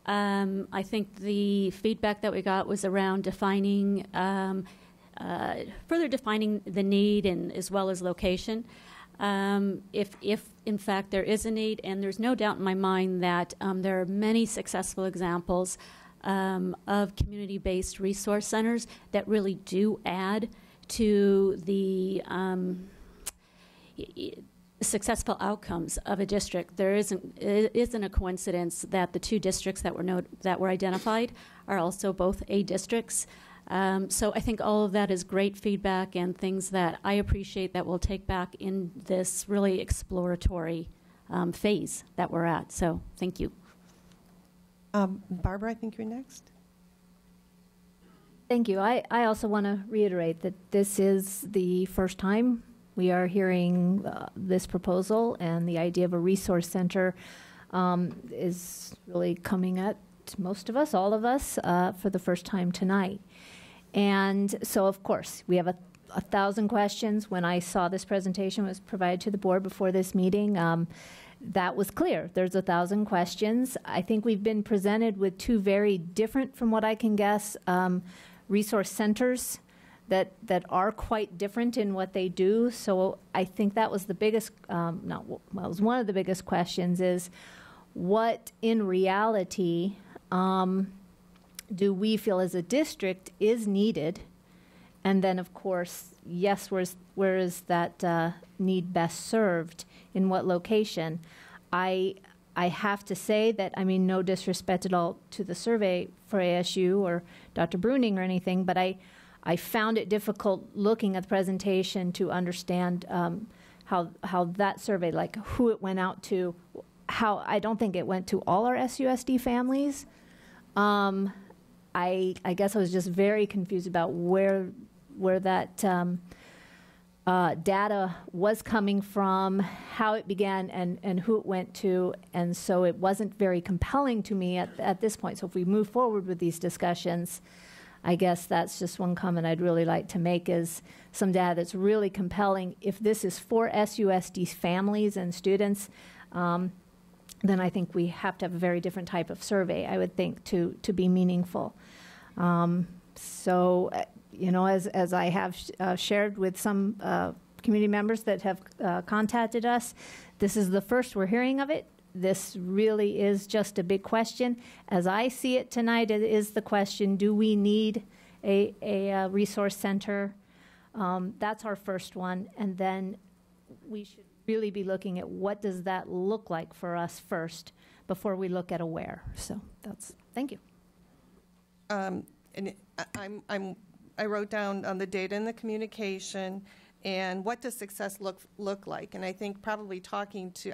I think the feedback that we got was around defining, further defining the need and as well as location. If in fact there is a need, and there's no doubt in my mind that there are many successful examples of community-based resource centers that really do add to the successful outcomes of a district. It isn't a coincidence that the two districts that were identified are also both A districts. So I think all of that is great feedback and things that I appreciate that we'll take back in this really exploratory phase that we're at. So thank you. Barbara, I think you're next. Thank you. I also want to reiterate that this is the first time we are hearing this proposal, and the idea of a resource center is really coming at most of us, all of us, for the first time tonight. And so, of course, we have a 1,000 questions. When I saw this presentation was provided to the board before this meeting, that was clear. There's 1,000 questions. I think we've been presented with two very different, from what I can guess, resource centers that are quite different in what they do. So I think that was the biggest, it was one of the biggest questions, is what in reality do we feel as a district is needed And then, of course, yes, where is that need best served? In what location? I have to say that, I mean, no disrespect at all to the survey for ASU or Dr. Bruning or anything, but I found it difficult looking at the presentation to understand how that survey, like who it went out to. How I don't think it went to all our SUSD families. I guess I was just very confused about where that data was coming from, how it began, and who it went to, and so it wasn't very compelling to me at this point. So if we move forward with these discussions, I guess that's just one comment I'd really like to make, is some data that's really compelling. If this is for SUSD families and students, then I think we have to have a very different type of survey, I would think, to be meaningful. So, you know, as I have shared with some community members that have contacted us, this is the first we're hearing of it. This really is just a big question. As I see it tonight, it is the question, do we need a resource center? That's our first one. And then we should really be looking at what does that look like for us first before we look at a where. So that's, thank you. And I wrote down on the data and the communication, and what does success look like? And I think probably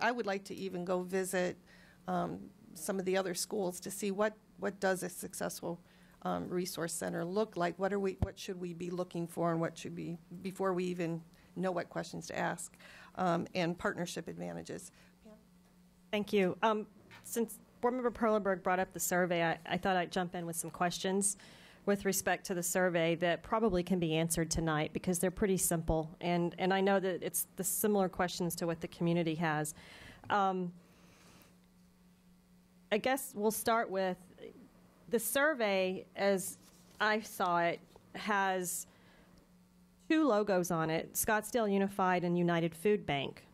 I would like to even go visit some of the other schools to see what does a successful resource center look like? What should we be looking for, and what should be, before we even know what questions to ask, and partnership advantages. Thank you. Since Board Member Perlenberg brought up the survey, I thought I'd jump in with some questions with respect to the survey that probably can be answered tonight, because they're pretty simple, and I know that it's the similar questions to what the community has. I guess we'll start with the survey, as I saw it, has two logos on it, Scottsdale Unified and United Food Bank,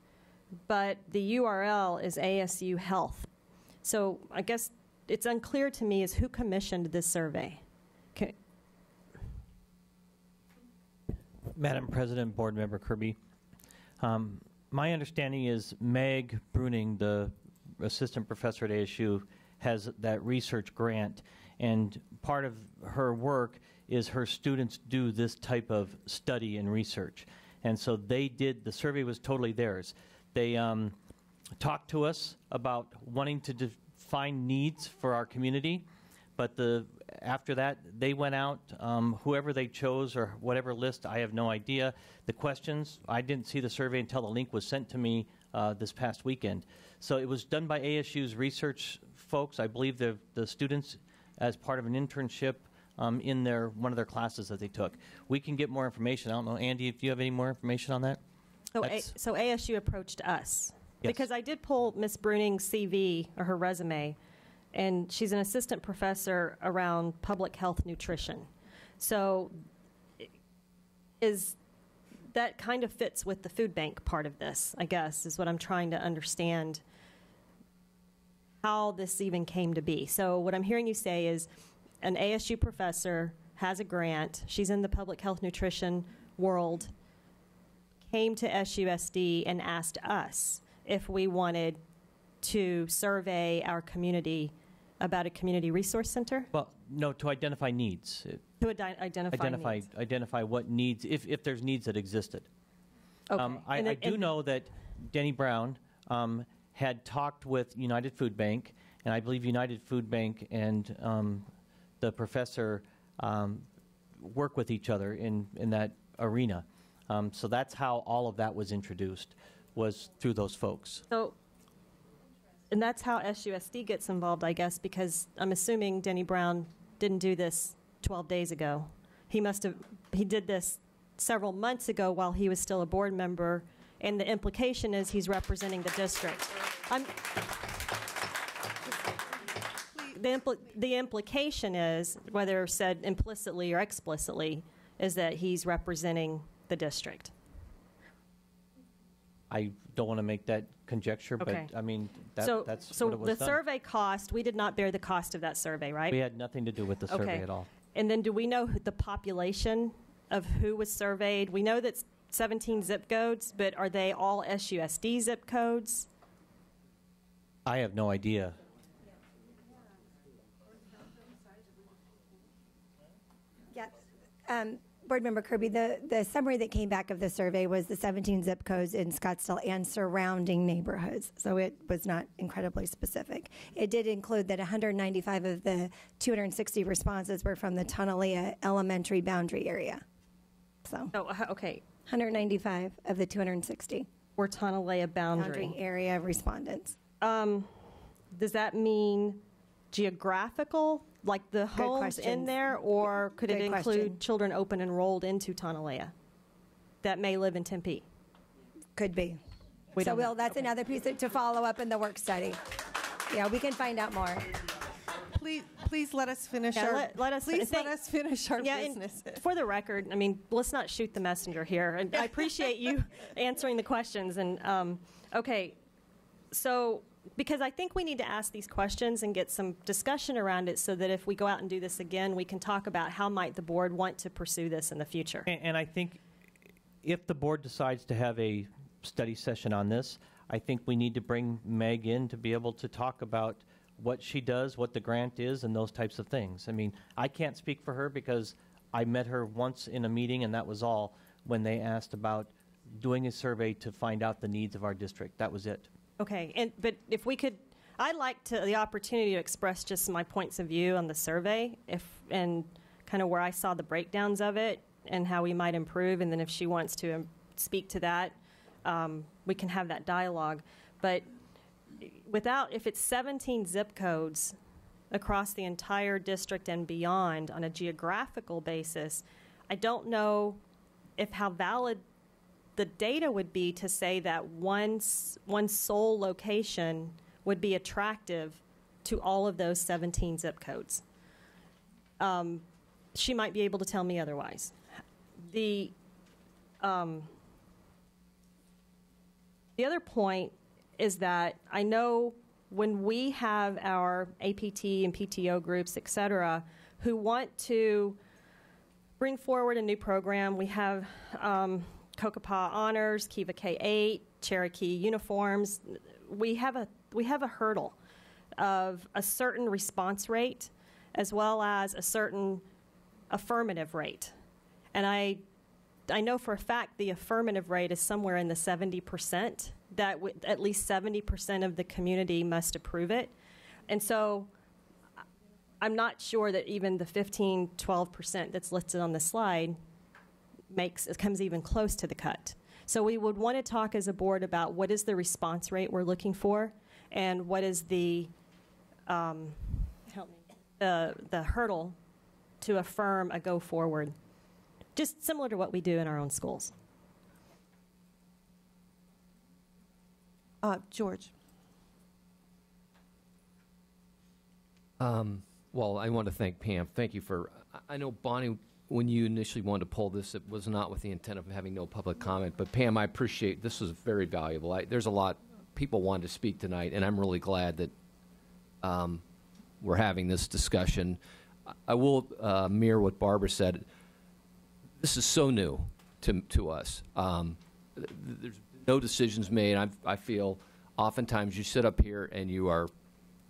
but the URL is ASU Health. So I guess it's unclear to me is who commissioned this survey. Okay. Madam President, Board Member Kirby, my understanding is Meg Bruning, the assistant professor at ASU, has that research grant, and part of her work is her students do this type of study and research. And so they did, the survey was totally theirs. They talked to us about wanting to define needs for our community, but after that, they went out, whoever they chose or whatever list, I have no idea. The questions, I didn't see the survey until the link was sent to me this past weekend. So it was done by ASU's research folks. I believe the students, as part of an internship, in one of their classes that they took. We can get more information. I don't know, Andy, if you have any more information on that? So ASU approached us. Yes. Because I did pull Ms. Bruning's CV, or her resume, and she's an assistant professor around public health nutrition. So that kind of fits with the food bank part of this, I guess, is what I'm trying to understand how this even came to be. So what I'm hearing you say is an ASU professor has a grant, she's in the public health nutrition world, came to SUSD and asked us if we wanted to survey our community about a community resource center? Well, no, to identify needs. To identify needs. Identify what needs, if there's needs that existed. Okay. I do know that Denny Brown had talked with United Food Bank, and I believe United Food Bank and the professor work with each other in that arena. So that's how all of that was introduced, was through those folks. So, and that's how SUSD gets involved, I guess, because I'm assuming Denny Brown didn't do this 12 days ago. He did this several months ago while he was still a board member, and the implication is he's representing the district. The implication is, whether said implicitly or explicitly, is that he's representing the district. I don't want to make that conjecture, Okay. but I mean, that's so what it was the done. survey cost, we did not bear the cost of that survey, right? We had nothing to do with the survey at all. And then do we know the population of who was surveyed? We know that's 17 zip codes, but are they all SUSD zip codes? I have no idea. Yeah. Board Member Kirby, the summary that came back of the survey was the 17 zip codes in Scottsdale and surrounding neighborhoods, so it was not incredibly specific. It did include that 195 of the 260 responses were from the Tonalea Elementary boundary area. So, okay. 195 of the 260 were Tonalea boundary area respondents. Does that mean geographical, like the homes in there, or could it include children open enrolled into Tonalea that may live in Tempe? Could be. That's another piece to follow up in the work study. Yeah, we can find out more. Please let us finish let us finish our business. For the record, I mean, let's not shoot the messenger here. And I appreciate you answering the questions. And okay, so because I think we need to ask these questions and get some discussion around it, so that if we go out and do this again, we can talk about how might the board want to pursue this in the future. And I think if the board decides to have a study session on this, I think we need to bring Meg in to be able to talk about what she does, what the grant is, and those types of things. I mean, I can't speak for her because I met her once in a meeting, and that was all, when they asked about doing a survey to find out the needs of our district. That was it. Okay, but if we could, I'd like the opportunity to express just my points of view on the survey, and kind of where I saw the breakdowns of it and how we might improve, and then if she wants to speak to that, we can have that dialogue. But if it's 17 zip codes across the entire district and beyond on a geographical basis, I don't know how valid the data would be to say that one sole location would be attractive to all of those 17 zip codes. She might be able to tell me otherwise. The other point is that I know when we have our APT and PTO groups, et cetera, who want to bring forward a new program, we have Kokopah Honors, Kiva K-8, Cherokee uniforms. We have a hurdle of a certain response rate as well as a certain affirmative rate. And I know for a fact the affirmative rate is somewhere in the 70%, that at least 70% of the community must approve it. And so I'm not sure that even the 12% that's listed on the slide comes even close to the cut. So we would want to talk as a board about what is the response rate we're looking for, and what is the the hurdle to affirm a go forward, just similar to what we do in our own schools. George. Well, I want to thank Pam. Thank you for, I know Bonnie, when you initially wanted to pull this, it was not with the intent of having no public comment. But Pam, I appreciate, this was very valuable. There's a lot people wanted to speak tonight, and I'm really glad that we're having this discussion. I will mirror what Barbara said. This is so new to us. There's no decisions made. I feel oftentimes you sit up here and you are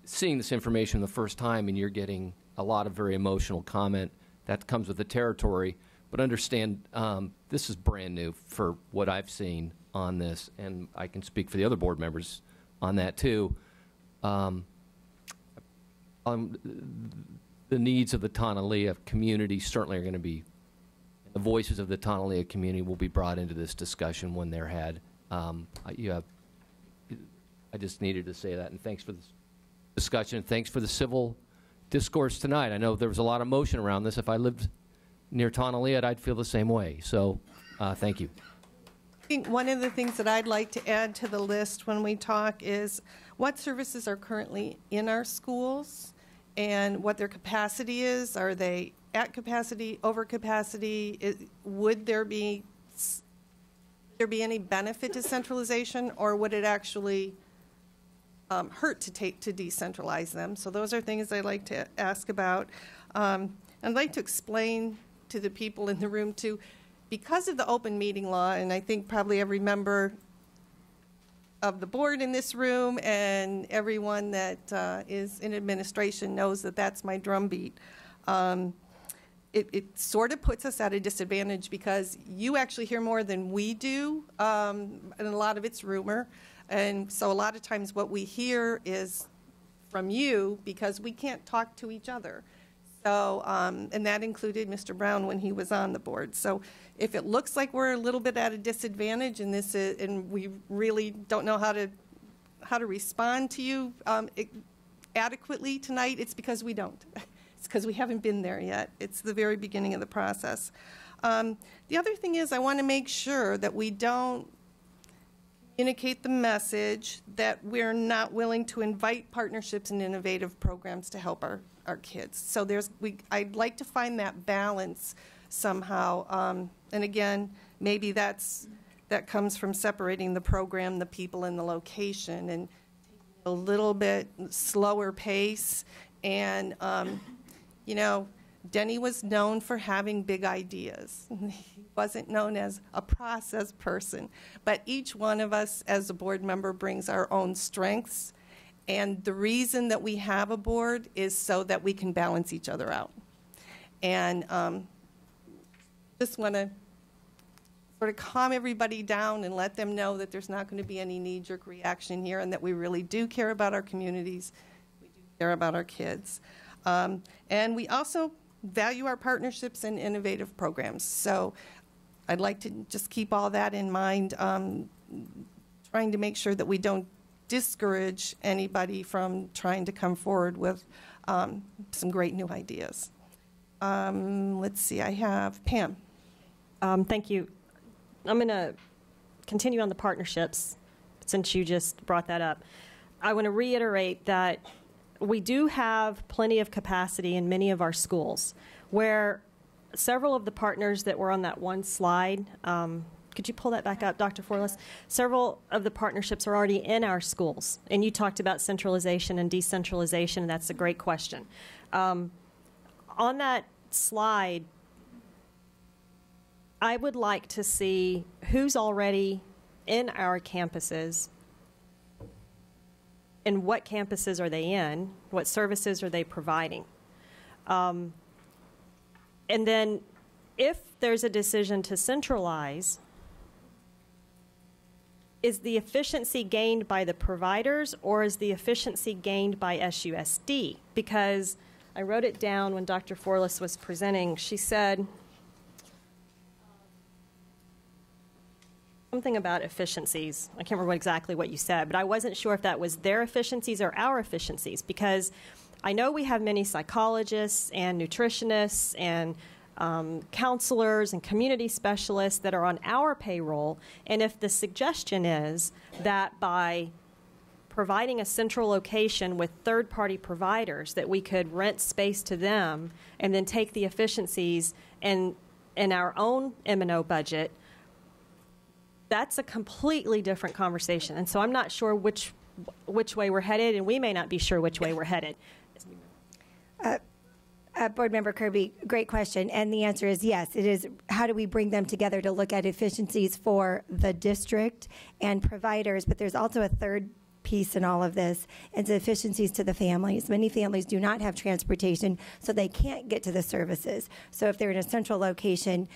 seeing this information the first time, and you're getting a lot of very emotional comment. That comes with the territory. But understand, this is brand new for what I've seen on this, and I can speak for the other board members on that too. The needs of the Tonalea community certainly are going to be, the voices of the Tonalea community will be brought into this discussion when they're had. I just needed to say that, and thanks for this discussion. Thanks for the civil discourse tonight. I know there was a lot of motion around this. If I lived near Tonalea, I'd feel the same way. So thank you. I think one of the things that I'd like to add to the list when we talk is what services are currently in our schools and what their capacity is. Are they at capacity, over capacity? Would there be any benefit to centralization, or would it actually hurt to decentralize them? So those are things I'd like to ask about. I'd like to explain to the people in the room too. Because of the open meeting law, and I think probably every member of the board in this room and everyone that is in administration knows that that's my drumbeat. It sort of puts us at a disadvantage because you actually hear more than we do, and a lot of it's rumor. And so a lot of times what we hear is from you because we can't talk to each other. So, and that included Mr. Brown when he was on the board. So if it looks like we're a little bit at a disadvantage and this is, and we really don't know how to respond to you adequately tonight, it's because we don't. It's because we haven't been there yet. It's the very beginning of the process. The other thing is I want to make sure that we don't communicate the message that we're not willing to invite partnerships and innovative programs to help our kids. So I'd like to find that balance somehow. And again, maybe that comes from separating the program, the people, and the location, and a little bit slower pace. And you know, Denny was known for having big ideas. He wasn't known as a process person. But each one of us as a board member brings our own strengths. And the reason that we have a board is so that we can balance each other out. And just want to sort of calm everybody down and let them know that there's not going to be any knee-jerk reaction here and that we really do care about our communities. We do care about our kids. And we also value our partnerships and innovative programs. So I'd like to just keep all that in mind, trying to make sure that we don't discourage anybody from trying to come forward with some great new ideas. Let's see, I have Pam. Thank you. I'm going to continue on the partnerships since you just brought that up. I want to reiterate that we do have plenty of capacity in many of our schools where several of the partners that were on that one slide, could you pull that back up, Dr. Forless? Several of the partnerships are already in our schools, and you talked about centralization and decentralization, and that's a great question. On that slide, I would like to see who's already in our campuses and what campuses are they in, what services are they providing. And then if there's a decision to centralize, is the efficiency gained by the providers or is the efficiency gained by SUSD? Because I wrote it down when Dr. Forless was presenting. She said something about efficiencies. I can't remember exactly what you said, but I wasn't sure if that was their efficiencies or our efficiencies, because I know we have many psychologists and nutritionists and counselors and community specialists that are on our payroll, and if the suggestion is that by providing a central location with third-party providers that we could rent space to them and then take the efficiencies in our own M&O budget, that's a completely different conversation. And so I'm not sure which way we're headed, and we may not be sure which way we're headed. Board Member Kirby, great question. And the answer is yes. It is how do we bring them together to look at efficiencies for the district and providers, but there's also a third piece in all of this. It's efficiencies to the families. Many families do not have transportation, so they can't get to the services. So if they're in a central location,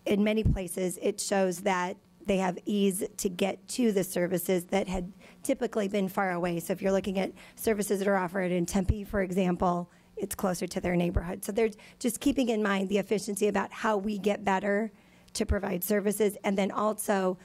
in many places it shows that they have ease to get to the services that had typically been far away. So if you're looking at services that are offered in Tempe, for example, it's closer to their neighborhood. So they're just keeping in mind the efficiency about how we get better to provide services. And then also,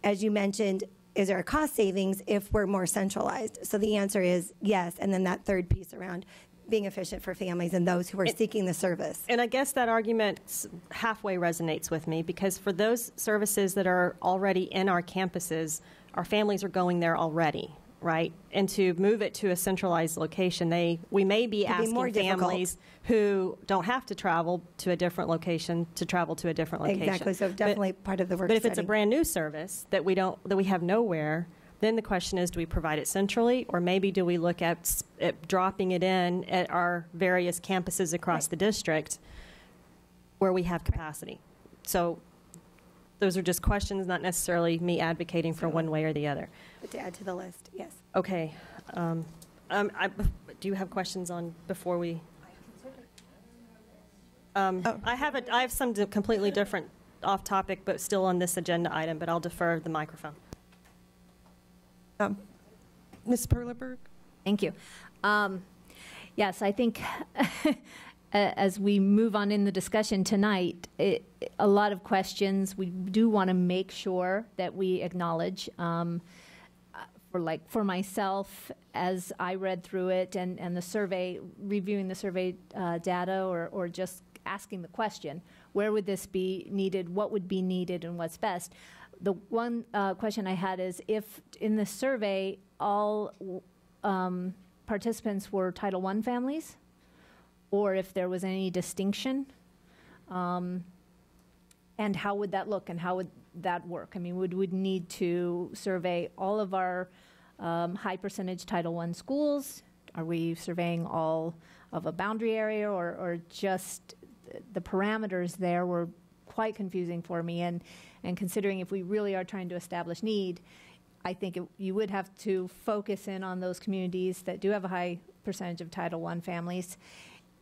as you mentioned, is there a cost savings if we're more centralized? So the answer is yes. And then that third piece around being efficient for families and those who are seeking the service. And I guess that argument halfway resonates with me, because for those services that are already in our campuses, our families are going there already, right? And to move it to a centralized location, we may be asking families who don't have to travel to a different location to travel to a different location. Exactly. So definitely part of the work. But if it's a brand new service that we have nowhere, then the question is, do we provide it centrally, or maybe do we look at dropping it in at our various campuses across the district where we have capacity. So those are just questions, not necessarily me advocating for one way or the other. But to add to the list, yes. Okay. Do you have questions on before we? I have some completely different off topic, but still on this agenda item, but I'll defer the microphone. Ms. Perleberg? Thank you. Yes, I think as we move on in the discussion tonight, a lot of questions we do want to make sure that we acknowledge. For myself, as I read through it and the survey, reviewing the survey data or just asking the question, where would this be needed, what would be needed, and what's best? The one question I had is if in the survey all participants were Title I families, or if there was any distinction, and how would that look and how would that work? I mean, would we need to survey all of our high percentage Title I schools? Are we surveying all of a boundary area, or just the parameters there were quite confusing for me, and considering if we really are trying to establish need, I think you would have to focus in on those communities that do have a high percentage of Title I families.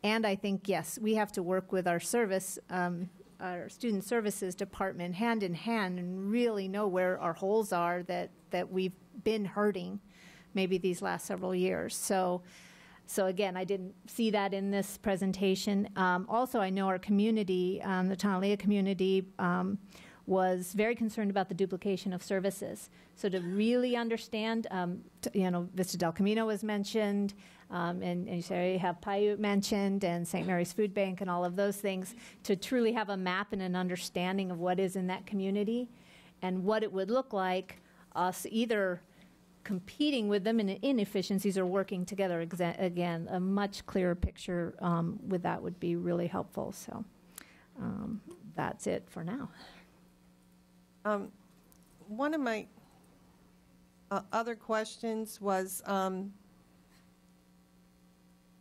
And I think, yes, we have to work with our service, our student services department hand in hand and really know where our holes are that we've been hurting maybe these last several years. So again, I didn't see that in this presentation. Also, I know our community, the Tonalea community, was very concerned about the duplication of services. So to really understand, Vista del Camino was mentioned, and you say you have Paiute mentioned, and St. Mary's Food Bank and all of those things, to truly have a map and an understanding of what is in that community and what it would look like us either competing with them in inefficiencies or working together. Again, a much clearer picture with that would be really helpful. So that's it for now. One of my other questions was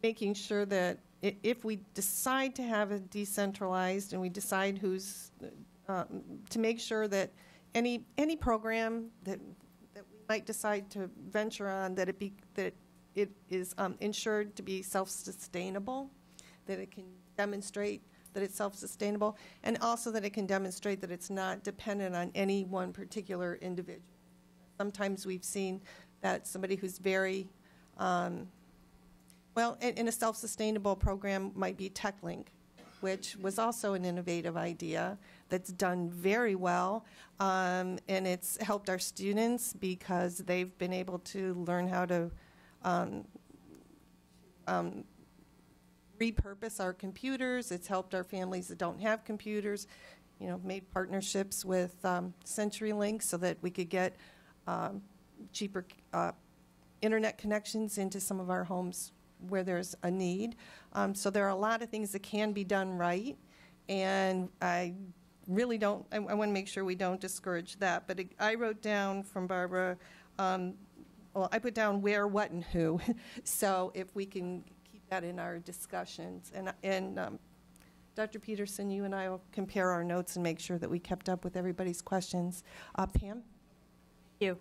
making sure that if we decide to have a decentralized and we decide who's to make sure that any program that we might decide to venture on, that it is ensured to be self-sustainable, that it can demonstrate that it's self-sustainable, and also that it can demonstrate that it's not dependent on any one particular individual. Sometimes we've seen that somebody who's very, well, in a self-sustainable program might be TechLink, which was also an innovative idea that's done very well, and it's helped our students because they've been able to learn how to repurpose our computers. It's helped our families that don't have computers, made partnerships with CenturyLink so that we could get cheaper internet connections into some of our homes where there's a need. So there are a lot of things that can be done right, and I really don't, I want to make sure we don't discourage that. But I wrote down from Barbara, well, I put down where, what, and who. So if we can that in our discussions. And Dr. Peterson, you and I will compare our notes and make sure that we kept up with everybody's questions. Pam? Thank you.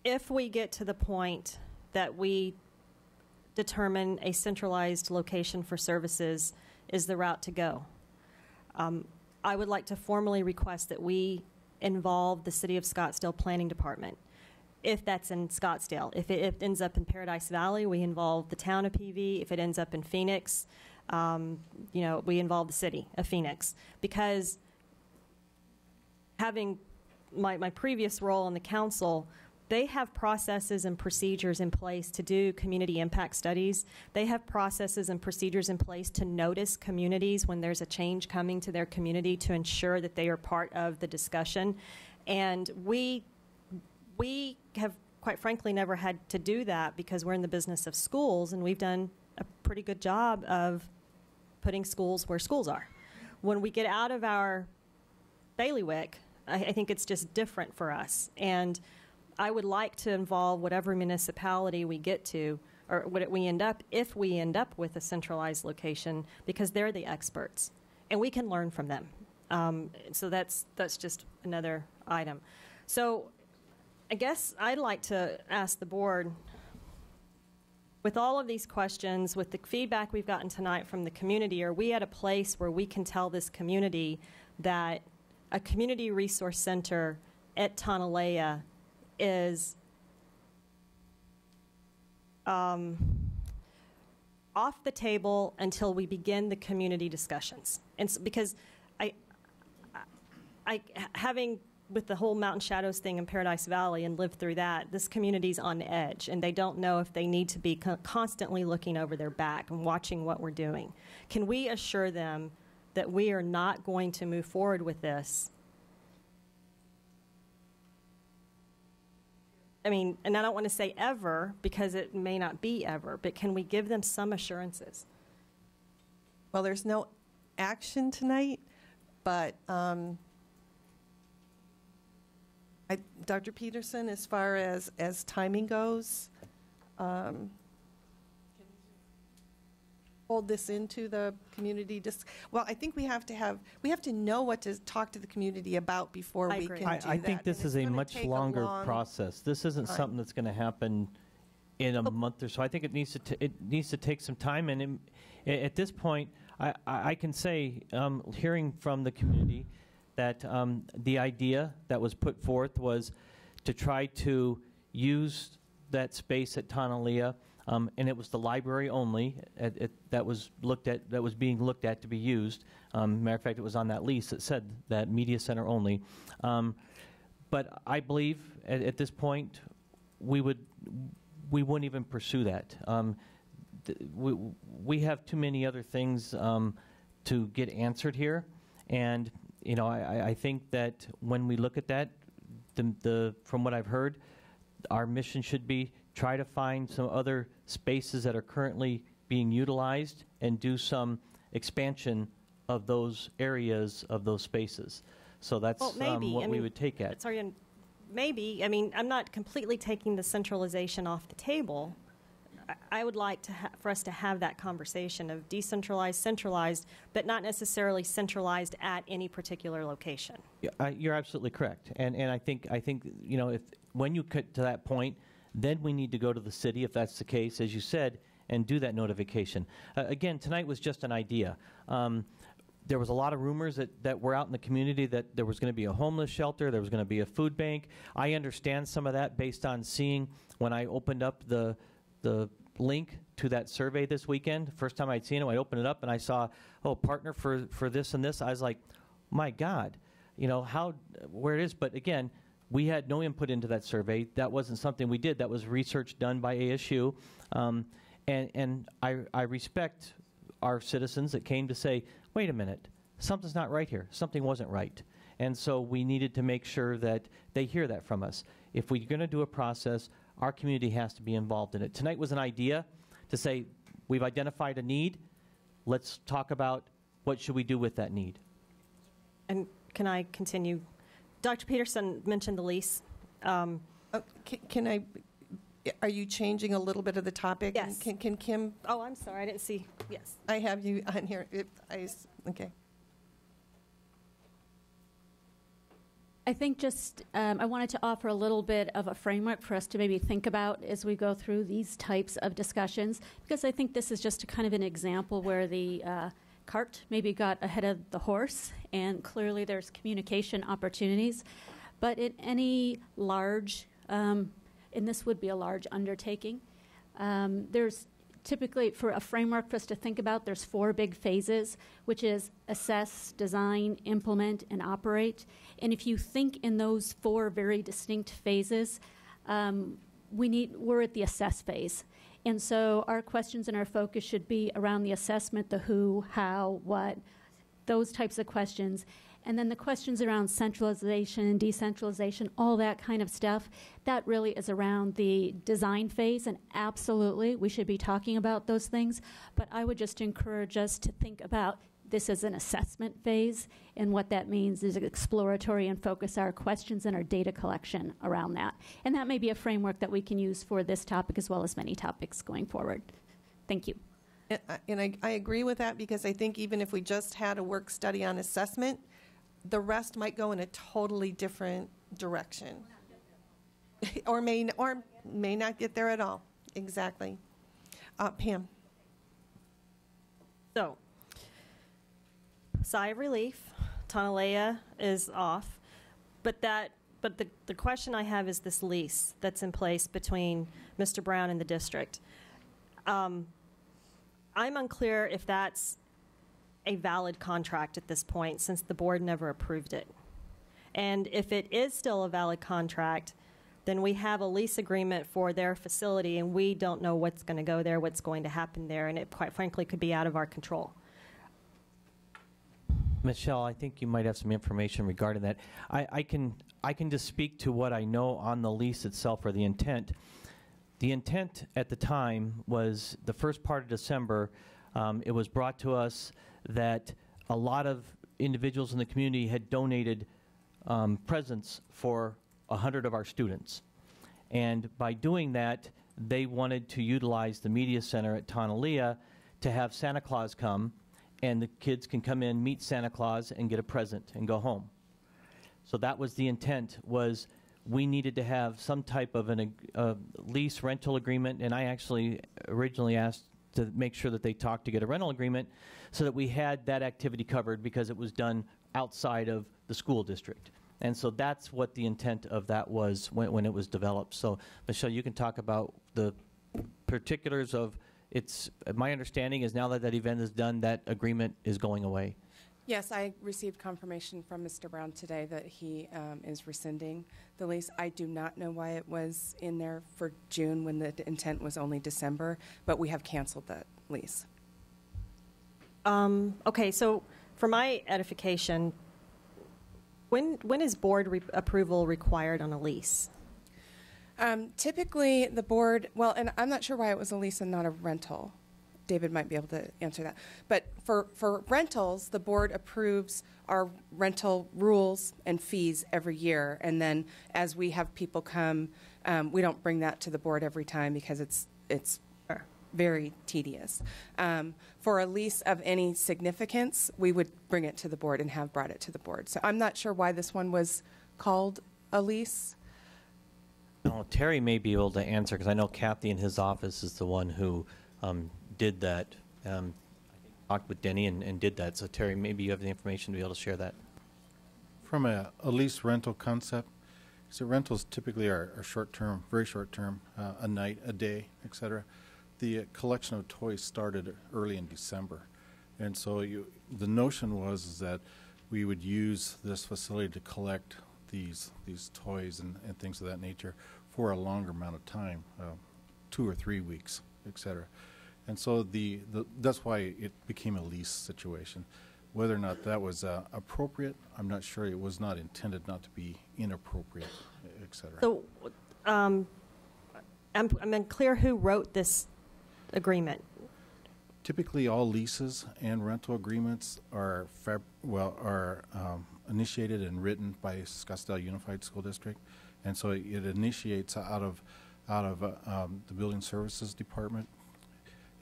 If we get to the point that we determine a centralized location for services is the route to go, I would like to formally request that we involve the City of Scottsdale Planning Department. If that's in Scottsdale. If it ends up in Paradise Valley, we involve the town of PV. If it ends up in Phoenix, we involve the city of Phoenix. Because having my previous role on the council, they have processes and procedures in place to do community impact studies. They have processes and procedures in place to notice communities when there's a change coming to their community to ensure that they are part of the discussion. And we have, quite frankly, never had to do that because we're in the business of schools, and we've done a pretty good job of putting schools where schools are. When we get out of our bailiwick, I think it's just different for us. And I would like to involve whatever municipality we get to or would we end up, if we end up with a centralized location, because they're the experts, and we can learn from them. So that's just another item. So I guess I'd like to ask the board, with all of these questions, with the feedback we've gotten tonight from the community, are we at a place where we can tell this community that a community resource center at Tonalea is off the table until we begin the community discussions? And because having with the whole Mountain Shadows thing in Paradise Valley and lived through that, this community's on edge, and they don't know if they need to be constantly looking over their back and watching what we're doing. Can we assure them that we are not going to move forward with this? I mean, and I don't want to say ever, because it may not be ever, but can we give them some assurances? Well, there's no action tonight, but Dr. Peterson, as far as timing goes, hold this into the community. Well, I think we have to know what to talk to the community about before we can do that. I think this is a much longer process. This isn't something that's going to happen in a month or so. I think it needs to take some time. And at this point, I can say, hearing from the community, that the idea that was put forth was to try to use that space at Tonalea, and it was the library only that was being looked at to be used. Matter of fact, it was on that lease that said that media center only. But I believe at this point we wouldn't even pursue that. We have too many other things to get answered here, and I think that when we look at that, from what I've heard, our mission should be try to find some other spaces that are currently being utilized and do some expansion of those areas of those spaces. So that's what we would take at. Sorry, maybe. I mean, I'm not completely taking the centralization off the table. I would like for us to have that conversation of decentralized, centralized, but not necessarily centralized at any particular location. Yeah, you're absolutely correct, and I think if when you get to that point, then we need to go to the city, if that's the case, as you said, and do that notification. Again, tonight was just an idea. There was a lot of rumors that were out in the community that there was going to be a homeless shelter, there was going to be a food bank. I understand some of that based on seeing when I opened up the link to that survey this weekend. First time I'd seen it, I opened it up and I saw, partner for this and this. I was like, my God, where it is. But again, we had no input into that survey. That wasn't something we did. That was research done by ASU. And I respect our citizens that came to say, wait a minute, something's not right here. Something wasn't right. And so we needed to make sure that they hear that from us. If we're going to do a process, our community has to be involved in it. Tonight was an idea to say, we've identified a need. Let's talk about what should we do with that need. And can I continue? Dr. Peterson mentioned the lease. Can I? Are you changing a little bit of the topic? Yes. Can Kim? Oh, I'm sorry. I didn't see. Yes. I have you on here. Okay. I think just I wanted to offer a little bit of a framework for us to maybe think about as we go through these types of discussions, because I think this is just kind of an example where the cart maybe got ahead of the horse, and clearly there's communication opportunities. But in any large, and this would be a large undertaking, there's typically, for a framework for us to think about, there's 4 big phases, which is assess, design, implement, and operate. And if you think in those 4 very distinct phases, we're at the assess phase. And so our questions and our focus should be around the assessment, the who, how, what, those types of questions. And then the questions around centralization and decentralization, all that kind of stuff, that really is around the design phase. And absolutely, we should be talking about those things. But I would just encourage us to think about this is an assessment phase, and what that means is exploratory and focus our questions and our data collection around that. And that may be a framework that we can use for this topic as well as many topics going forward. Thank you. And I agree with that, because I think even if we just had a work study on assessment, the rest might go in a totally different direction. or may not get there at all. Exactly. Pam. So, sigh of relief, Tonalea is off, but the question I have is this lease that's in place between Mr. Brown and the district. I'm unclear if that's a valid contract at this point, since the board never approved it. And if it is still a valid contract, then we have a lease agreement for their facility, and we don't know what's going to go there, what's going to happen there, and it quite frankly could be out of our control. Michelle, I think you might have some information regarding that. I can just speak to what I know on the lease itself, or the intent. The intent at the time was the first part of December. It was brought to us that a lot of individuals in the community had donated presents for 100 of our students. And by doing that, they wanted to utilize the media center at Tonalea to have Santa Claus come, and the kids can come in, meet Santa Claus, and get a present and go home. So that was the intent, was we needed to have some type of a lease rental agreement, and I actually originally asked to make sure that they talked to get a rental agreement so that we had that activity covered, because it was done outside of the school district. And so that's what the intent of that was when it was developed. So, Michelle, you can talk about the particulars of it's. My understanding is now that that event is done, that agreement is going away. Yes, I received confirmation from Mr. Brown today that he is rescinding the lease. I do not know why it was in there for June when the intent was only December, but we have canceled that lease. Okay, so for my edification, when is board approval required on a lease? Typically, the board, well, and I'm not sure why it was a lease and not a rental. David might be able to answer that. But for rentals, the board approves our rental rules and fees every year. And then as we have people come, we don't bring that to the board every time, because it's very tedious. For a lease of any significance, we would bring it to the board and have brought it to the board. So I'm not sure why this one was called a lease. No, Terry may be able to answer, because I know Kathy in his office is the one who did that. I talked with Denny and did that. So Terry, maybe you have the information to be able to share that. From a lease rental concept, so rentals typically are short-term, very short-term, a night, a day, etc. The collection of toys started early in December, and so the notion was that we would use this facility to collect these toys and things of that nature for a longer amount of time, 2 or 3 weeks, etc. And so that's why it became a lease situation. Whether or not that was appropriate, I'm not sure. It was not intended not to be inappropriate, etc. So I'm unclear who wrote this agreement. Typically, all leases and rental agreements are initiated and written by Scottsdale Unified School District, and so it initiates out of the Building Services Department,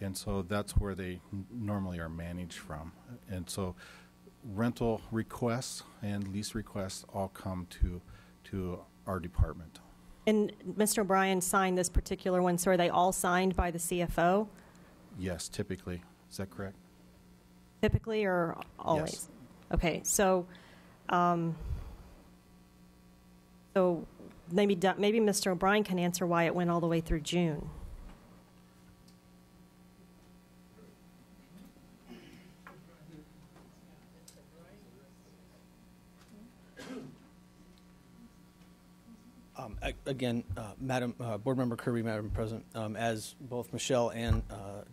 and so that's where they normally are managed from. And so rental requests and lease requests all come to our department. And Mr. O'Brien signed this particular one, so are they all signed by the CFO? Yes, typically. Is that correct? Typically, or always? Yes. Okay, so so maybe Mr. O'Brien can answer why it went all the way through June. Again, Madam Board Member Kirby, Madam President, as both Michelle and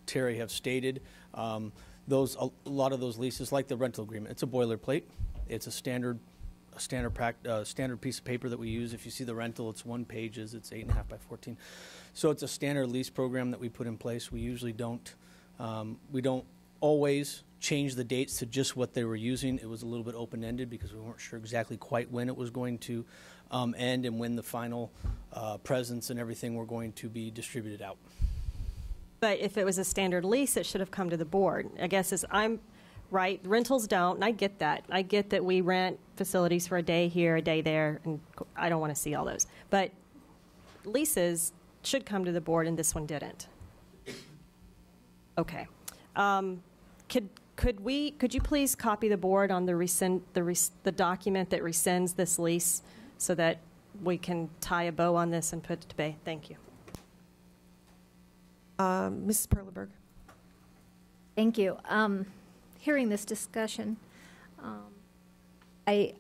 Terry have stated, a lot of those leases, like the rental agreement, it's a boilerplate. It's a standard piece of paper that we use. If you see the rental, it's 1 page. It's 8.5 by 14. So it's a standard lease program that we put in place. We usually don't always change the dates to just what they were using. It was a little bit open-ended because we weren't sure exactly quite when it was going to end and when the final presents and everything were going to be distributed out. But if it was a standard lease, it should have come to the board. I guess I'm right. Rentals don't, and I get that. I get that we rent facilities for a day here, a day there, and I don't want to see all those. But leases should come to the board, and this one didn't. Okay. Could you please copy the board on the document that rescinds this lease so that we can tie a bow on this and put it to bed? Thank you. Mrs. Perleberg. Thank you. Hearing this discussion, I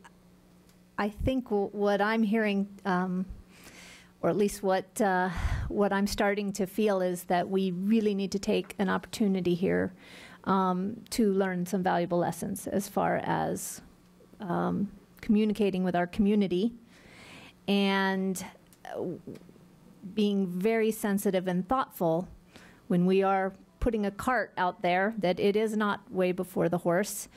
think what I'm hearing, or at least what I'm starting to feel, is that we really need to take an opportunity here to learn some valuable lessons as far as communicating with our community and being very sensitive and thoughtful when we are putting a cart out there, that it is not way before the horse.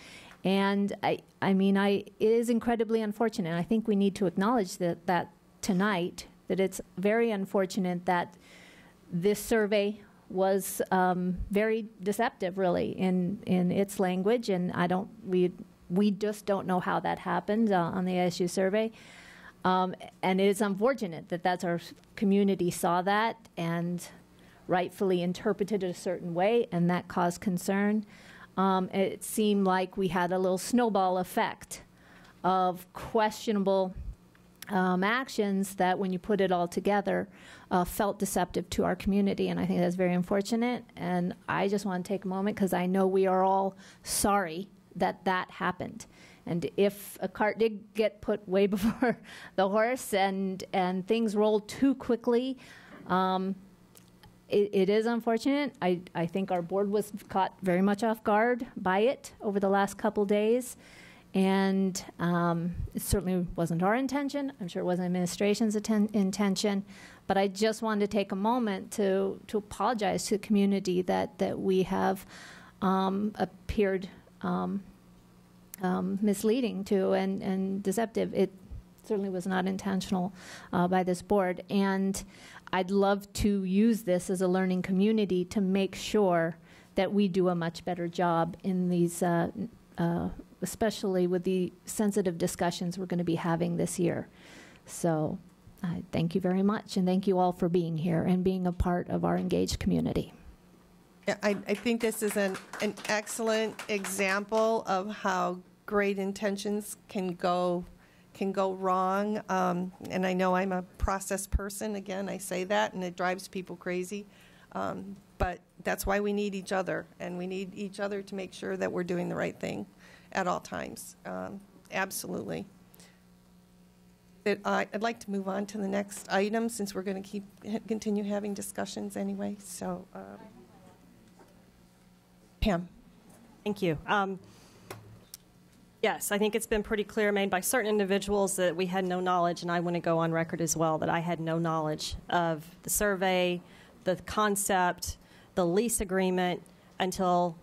And I mean, it is incredibly unfortunate. I think we need to acknowledge that tonight, that it's very unfortunate that this survey was very deceptive, really, in its language, and we just don't know how that happened on the ASU survey. And it is unfortunate that that's our community saw that and rightfully interpreted it a certain way, and that caused concern. It seemed like we had a little snowball effect of questionable actions that, when you put it all together, felt deceptive to our community, and I think that's very unfortunate. And I just want to take a moment, because I know we are all sorry that that happened. And if a cart did get put way before the horse and things rolled too quickly, it is unfortunate. I think our board was caught very much off guard by it over the last couple days. And it certainly wasn't our intention. I'm sure it wasn't administration's intention. But I just wanted to take a moment to apologize to the community that we have appeared misleading to and deceptive. It certainly was not intentional by this board. And I'd love to use this as a learning community to make sure that we do a much better job in these, especially with the sensitive discussions we're going to be having this year. So thank you very much, and thank you all for being here and being a part of our engaged community. Yeah, I think this is an excellent example of how great intentions can go wrong. And I know I'm a process person. Again, I say that, and it drives people crazy. But that's why we need each other, and we need each other to make sure that we're doing the right thing at all times. Absolutely. I'd like to move on to the next item, since we're going to continue having discussions anyway. So, Pam. Thank you. Yes, I think it's been pretty clear made by certain individuals that we had no knowledge, and I want to go on record as well that I had no knowledge of the survey, the concept, the lease agreement until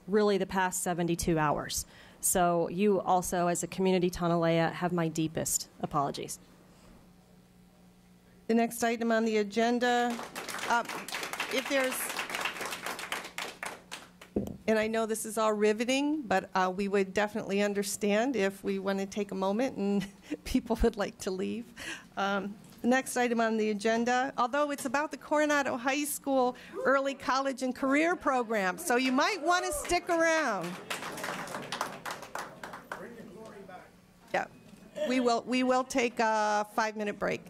really the past 72 hours. So you also, as a community Tonalea, have my deepest apologies. The next item on the agenda, if there's, and I know this is all riveting, but we would definitely understand if we want to take a moment and people would like to leave. The next item on the agenda, although it's about the Coronado High School Early College and Career Program, so you might want to stick around. Yeah, we will take a 5-minute break.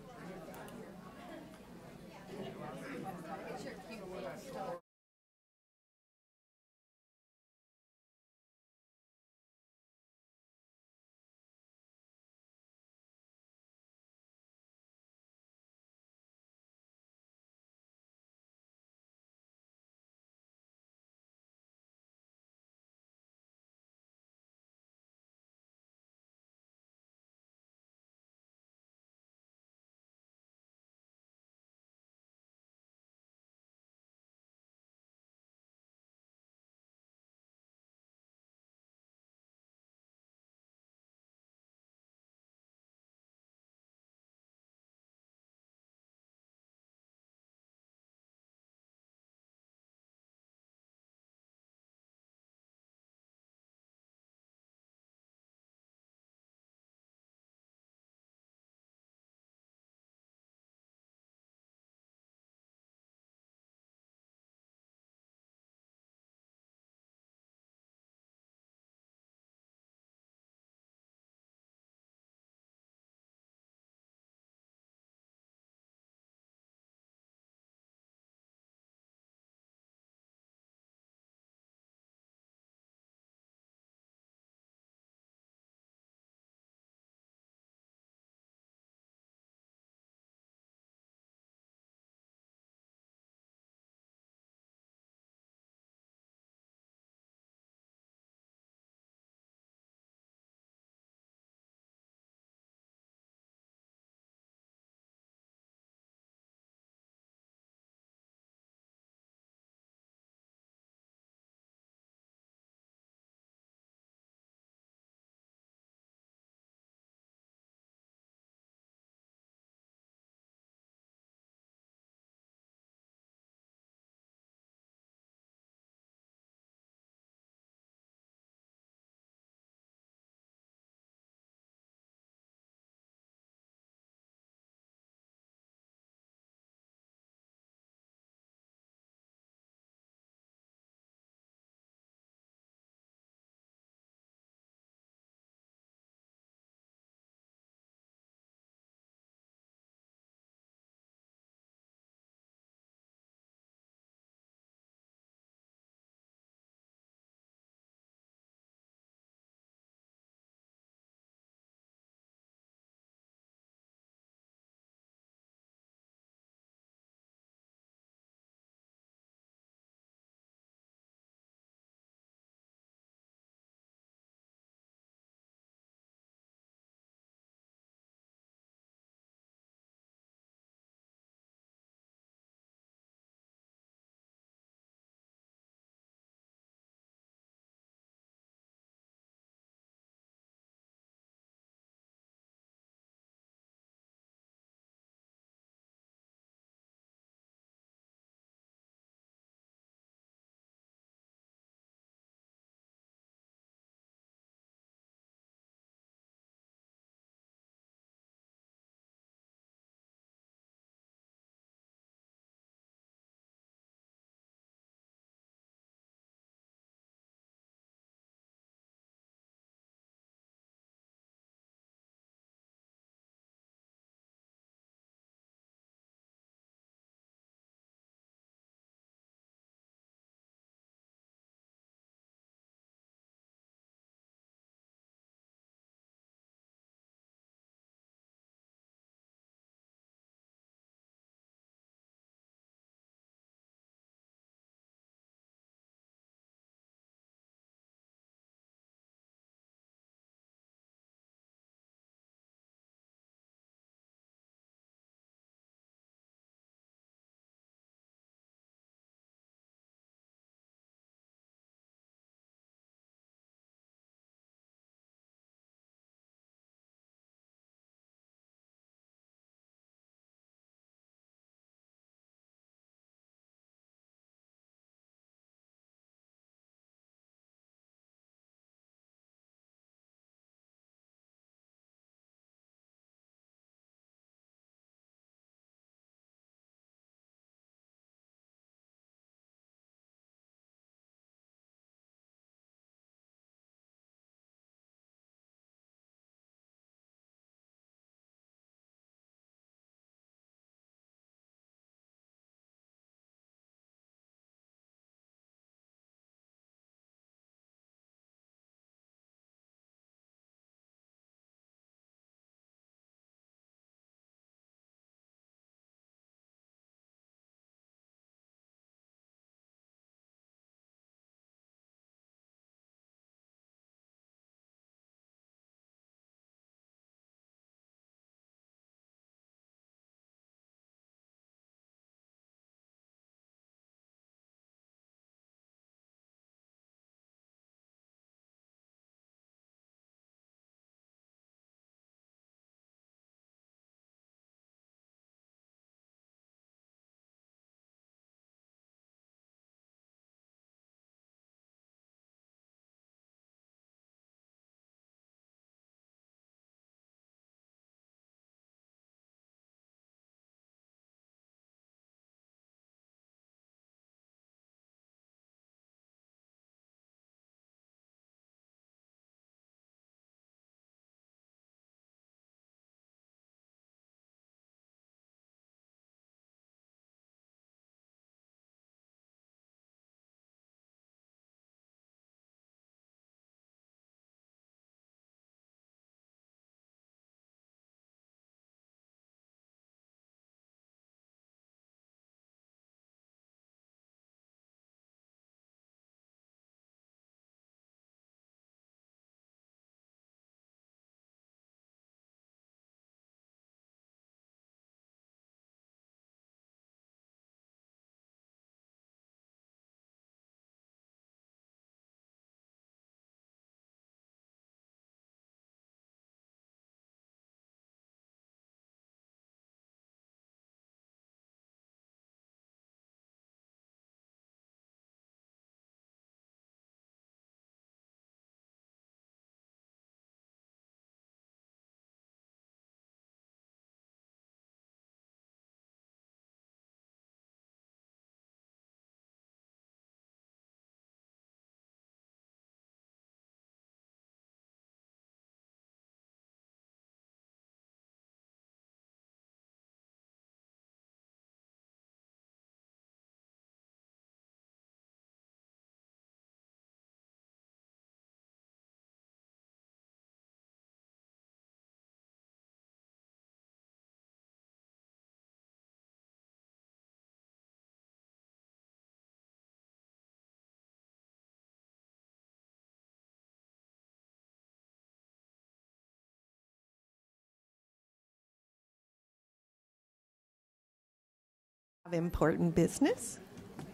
Important business. Do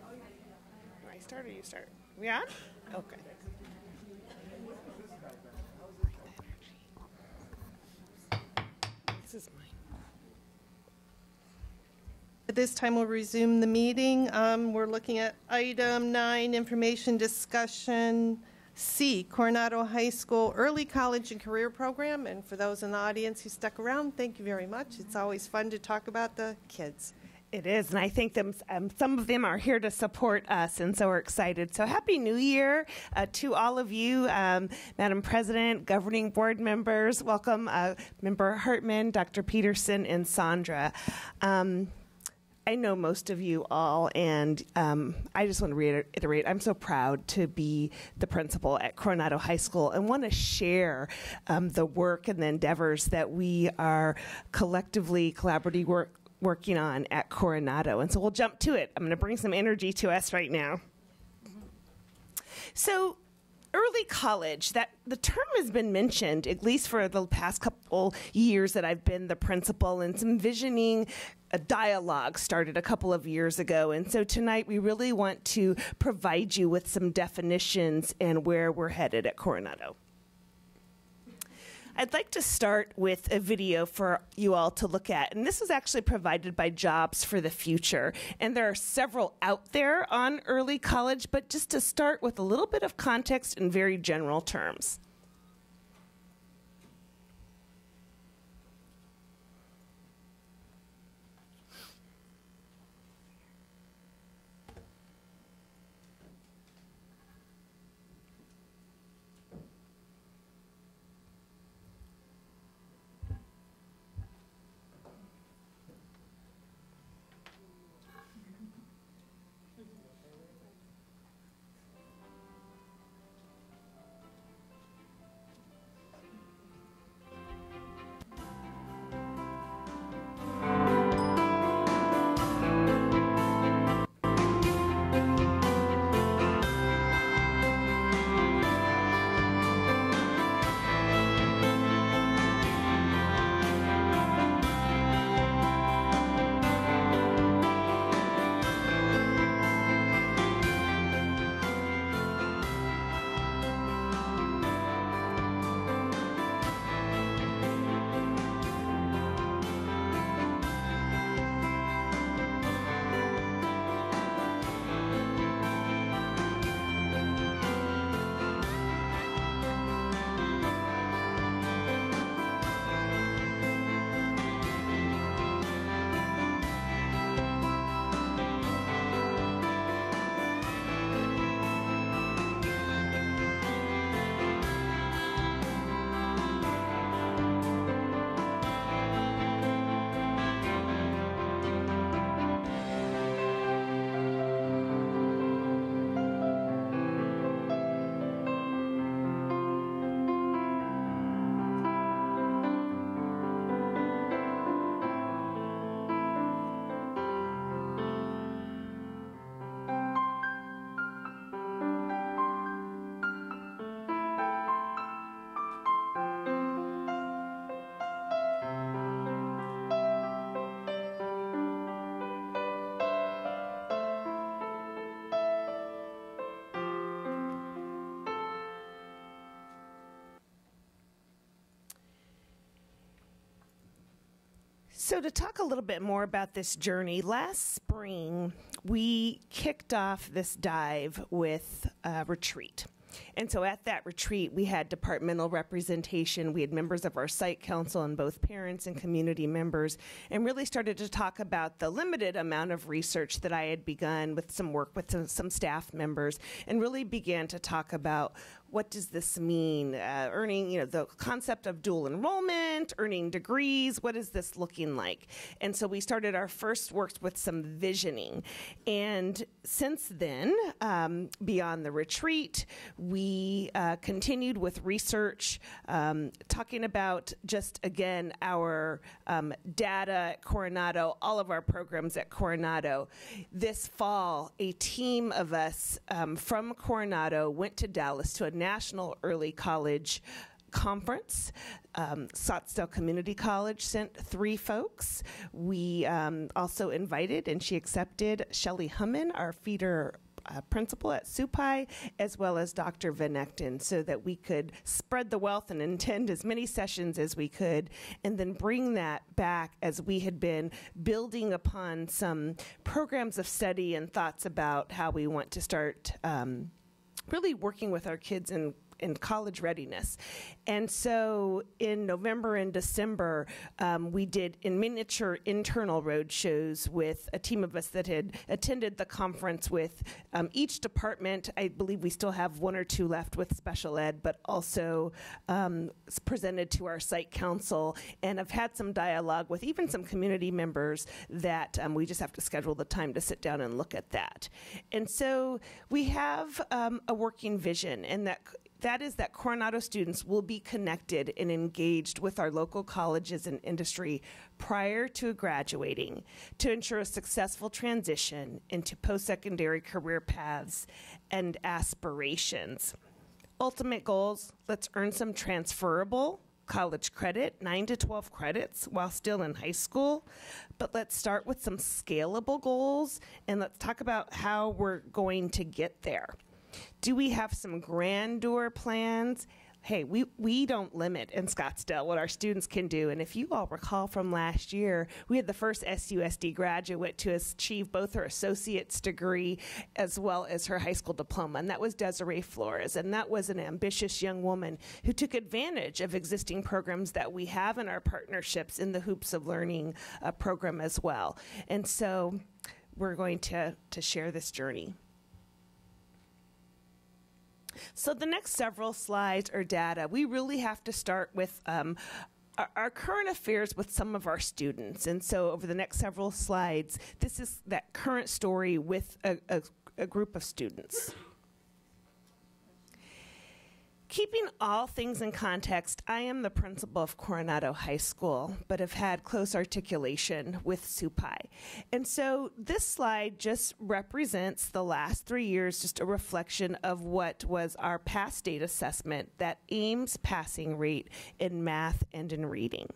I start or you start? We on? Okay. This is mine. At this time, we'll resume the meeting. We're looking at item 9, information discussion C, Coronado High School Early College and Career Program. And for those in the audience who stuck around, thank you very much. It's always fun to talk about the kids. It is, and I think some of them are here to support us, and so we're excited. So Happy New Year to all of you, Madam President, governing board members. Welcome, Member Hartman, Dr. Peterson, and Sandra. I know most of you all, and I just want to reiterate, I'm so proud to be the principal at Coronado High School and want to share the work and the endeavors that we are collaboratively working on at Coronado. And so we'll jump to it. I'm going to bring some energy to us right now. So early college, that the term has been mentioned, at least for the past couple years that I've been the principal, and some visioning a dialogue started a couple of years ago. And so tonight we really want to provide you with some definitions and where we're headed at Coronado. I'd like to start with a video for you all to look at, and this was actually provided by Jobs for the Future, and there are several out there on early college, but just to start with a little bit of context in very general terms. So to talk a little bit more about this journey, last spring we kicked off this dive with a retreat. And so at that retreat, we had departmental representation. We had members of our site council and both parents and community members, and really started to talk about the limited amount of research that I had begun with some work with some staff members, and really began to talk about what does this mean? Earning, the concept of dual enrollment, earning degrees, what is this looking like? And so we started our first works with some visioning. And since then, beyond the retreat, we continued with research, talking about just, again, our data at Coronado, all of our programs at Coronado. This fall, a team of us from Coronado went to Dallas to a national early college conference Scottsdale Community College sent 3 folks. We also invited, and she accepted, Shelley Hummin, our feeder principal at SUPI, as well as Dr. Venectin, so that we could spread the wealth and attend as many sessions as we could, and then bring that back as we had been building upon some programs of study and thoughts about how we want to start really working with our kids in college readiness. And so in November and December, we did in miniature internal road shows with a team of us that had attended the conference with each department. I believe we still have 1 or 2 left with special ed, but also presented to our site council, and have had some dialogue with even some community members that we just have to schedule the time to sit down and look at that. And so we have a working vision, and that is that Coronado students will be connected and engaged with our local colleges and industry prior to graduating to ensure a successful transition into post-secondary career paths and aspirations. Ultimate goals: let's earn some transferable college credit, 9 to 12 credits while still in high school. But let's start with some scalable goals, and let's talk about how we're going to get there. Do we have some grandeur plans? Hey, we don't limit in Scottsdale what our students can do. And if you all recall from last year, we had the first SUSD graduate to achieve both her associate's degree as well as her high school diploma, and that was Desiree Flores. And that was an ambitious young woman who took advantage of existing programs that we have in our partnerships in the Hoops of Learning program as well. And so we're going to share this journey. So the next several slides are data. We really have to start with our current affairs with some of our students. And so over the next several slides, this is that current story with a group of students. Keeping all things in context, I am the principal of Coronado High School, but have had close articulation with SUPI. And so this slide just represents the last 3 years, just a reflection of what was our past state assessment, that Ames passing rate in math and in reading.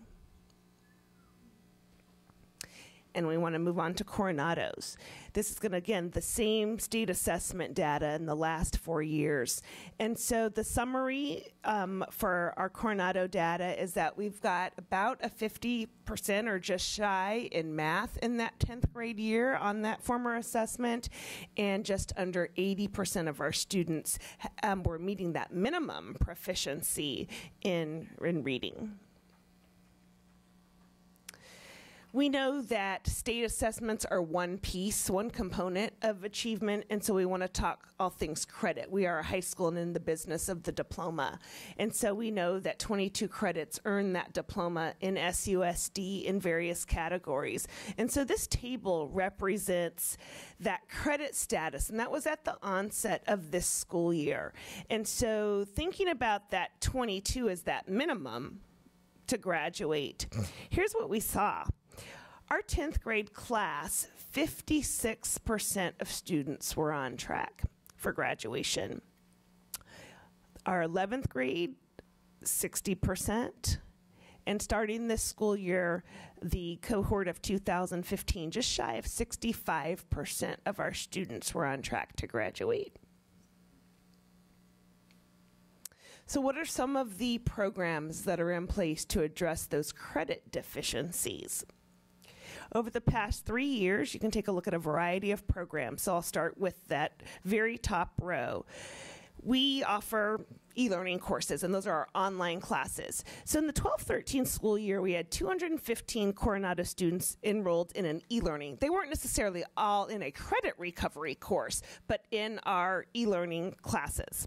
And we want to move on to Coronado's. This is going to, again, the same state assessment data in the last 4 years. And so the summary for our Coronado data is that we've got about a 50% or just shy in math in that 10th grade year on that former assessment, and just under 80% of our students were meeting that minimum proficiency in reading. We know that state assessments are one piece, one component of achievement, and so we want to talk all things credit. We are a high school and in the business of the diploma. And so we know that 22 credits earn that diploma in SUSD in various categories. And so this table represents that credit status, and that was at the onset of this school year. And so thinking about that 22 as that minimum to graduate, here's what we saw. Our 10th grade class, 56% of students were on track for graduation. Our 11th grade, 60%. And starting this school year, the cohort of 2015, just shy of 65% of our students were on track to graduate. So what are some of the programs that are in place to address those credit deficiencies? Over the past 3 years, you can take a look at a variety of programs. So I'll start with that very top row. We offer e-learning courses, and those are our online classes. So in the 12-13 school year, we had 215 Coronado students enrolled in an e-learning. They weren't necessarily all in a credit recovery course, but in our e-learning classes.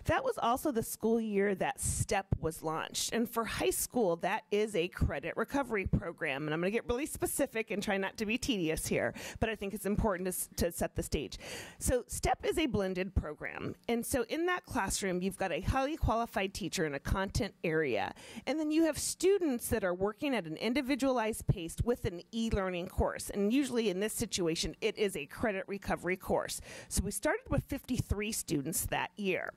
That was also the school year that STEP was launched. And for high school, that is a credit recovery program. And I'm going to get really specific and try not to be tedious here, but I think it's important to set the stage. So STEP is a blended program. And so in that classroom, you've got a highly qualified teacher in a content area. And then you have students that are working at an individualized pace with an e-learning course. And usually in this situation, it is a credit recovery course. So we started with 53 students that year.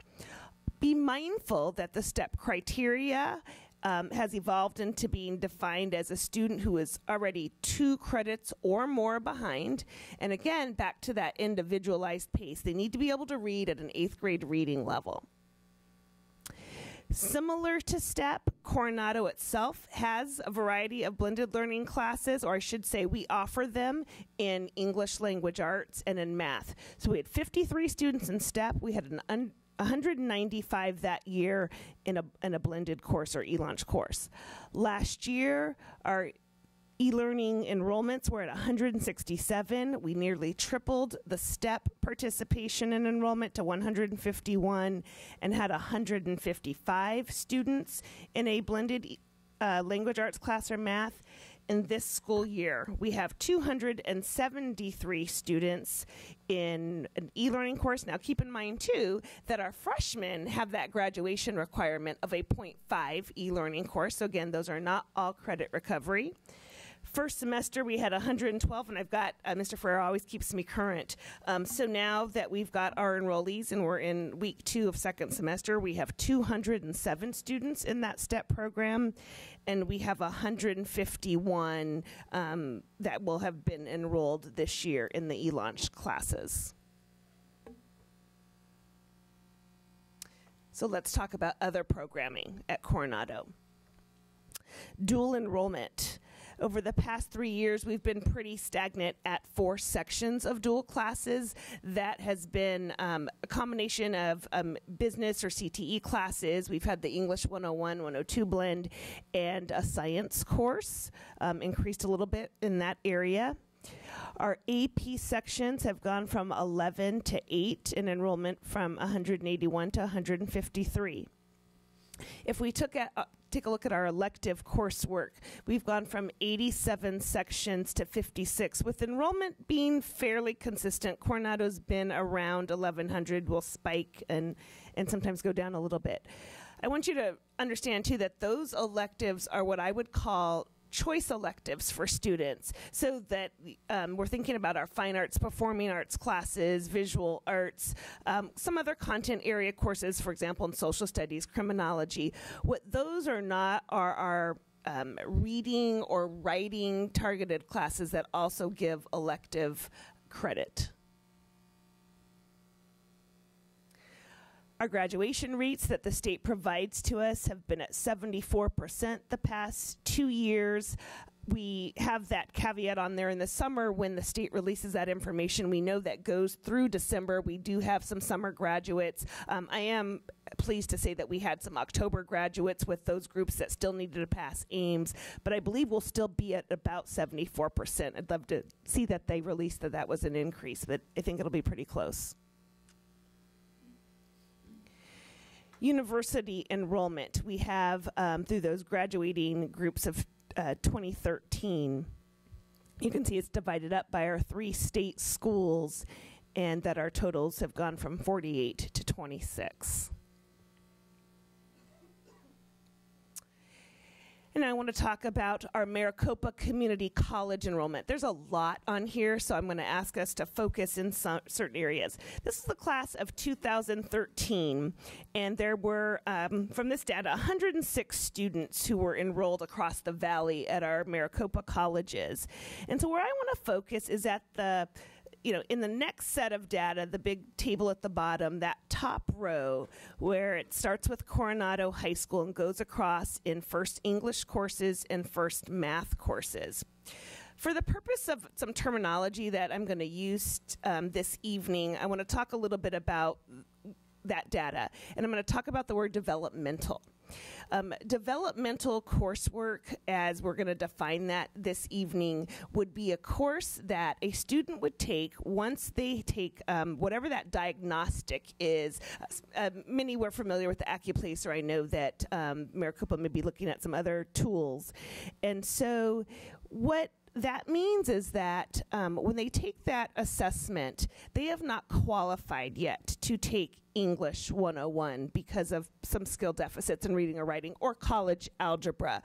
Be mindful that the STEP criteria has evolved into being defined as a student who is already 2 credits or more behind. And again, back to that individualized pace. They need to be able to read at an 8th grade reading level. Similar to STEP, Coronado itself has a variety of blended learning classes, or I should say we offer them in English language arts and in math. So we had 53 students in STEP. We had 195 that year in a blended course or e-launch course. Last year, our e-learning enrollments were at 167. We nearly tripled the STEP participation and enrollment to 151 and had 155 students in a blended language arts class or math. In this school year, we have 273 students in an e-learning course. Now, keep in mind, too, that our freshmen have that graduation requirement of a 0.5 e-learning course. So, again, those are not all credit recovery. First semester, we had 112, and I've got, Mr. Ferrer always keeps me current. So now that we've got our enrollees and we're in week 2 of second semester, we have 207 students in that STEP program, and we have 151 that will have been enrolled this year in the e-launch classes. So let's talk about other programming at Coronado. Dual enrollment. Over the past 3 years, we've been pretty stagnant at 4 sections of dual classes. That has been a combination of business or CTE classes. We've had the English 101, 102 blend, and a science course, increased a little bit in that area. Our AP sections have gone from 11 to 8 in enrollment, from 181 to 153. If we take a look at our elective coursework, we've gone from 87 sections to 56, with enrollment being fairly consistent. Coronado's been around 1,100, will spike and sometimes go down a little bit. I want you to understand, too, that those electives are what I would call choice electives for students, so that we're thinking about our fine arts, performing arts classes, visual arts, some other content area courses, for example, in social studies, criminology. What those are not are our reading or writing targeted classes that also give elective credit. Our graduation rates that the state provides to us have been at 74% the past 2 years. We have that caveat on there in the summer when the state releases that information. We know that goes through December. We do have some summer graduates. I am pleased to say that we had some October graduates with those groups that still needed to pass Ames, but I believe we'll still be at about 74%. I'd love to see that they released that was an increase, but I think it'll be pretty close. University enrollment. We have, through those graduating groups of 2013, you can see it's divided up by our 3 state schools, and that our totals have gone from 48 to 26. And I want to talk about our Maricopa Community College enrollment. There's a lot on here, so I'm going to ask us to focus in certain areas. This is the class of 2013, and there were, from this data, 106 students who were enrolled across the valley at our Maricopa colleges. And so where I want to focus is at the in the next set of data, the big table at the bottom, that top row, where it starts with Coronado High School and goes across in first English courses and first math courses. For the purpose of some terminology that I'm going to use this evening, I want to talk a little bit about that data, and I'm going to talk about the word developmental. Developmental coursework, as we're going to define that this evening, would be a course that a student would take once they take whatever that diagnostic is. Many were familiar with the Accuplacer. I know that Maricopa may be looking at some other tools. And so what that means is that when they take that assessment, they have not qualified yet to take English 101 because of some skill deficits in reading or writing, or college algebra.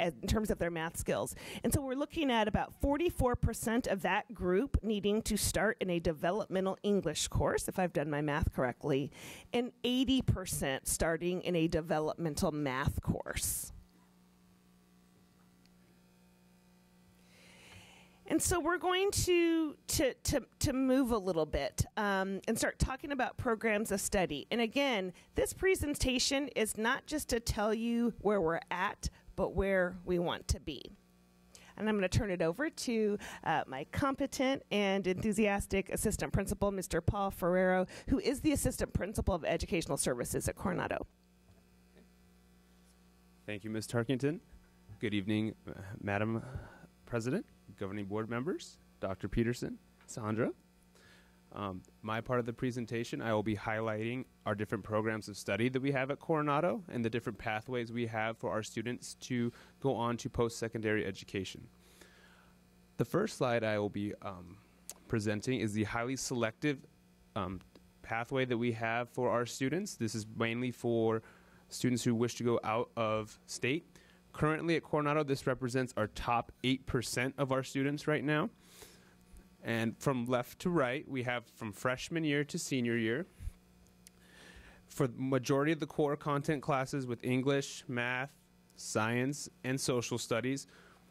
in terms of their math skills. And so we're looking at about 44% of that group needing to start in a developmental English course, if I've done my math correctly, and 80% starting in a developmental math course. And so we're going to move a little bit and start talking about programs of study. And again, this presentation is not just to tell you where we're at, but where we want to be. And I'm going to turn it over to my competent and enthusiastic assistant principal, Mr. Paul Ferrero, who is the assistant principal of educational services at Coronado. Thank you, Ms. Tarkington. Good evening, Madam President, governing board members, Dr. Peterson, Sandra. My part of the presentation, I will be highlighting our different programs of study that we have at Coronado and the different pathways we have for our students to go on to post-secondary education. The first slide I will be presenting is the highly selective pathway that we have for our students. This is mainly for students who wish to go out of state. Currently at Coronado, this represents our top 8% of our students right now. And from left to right, we have from freshman year to senior year. For the majority of the core content classes with English, math, science, and social studies,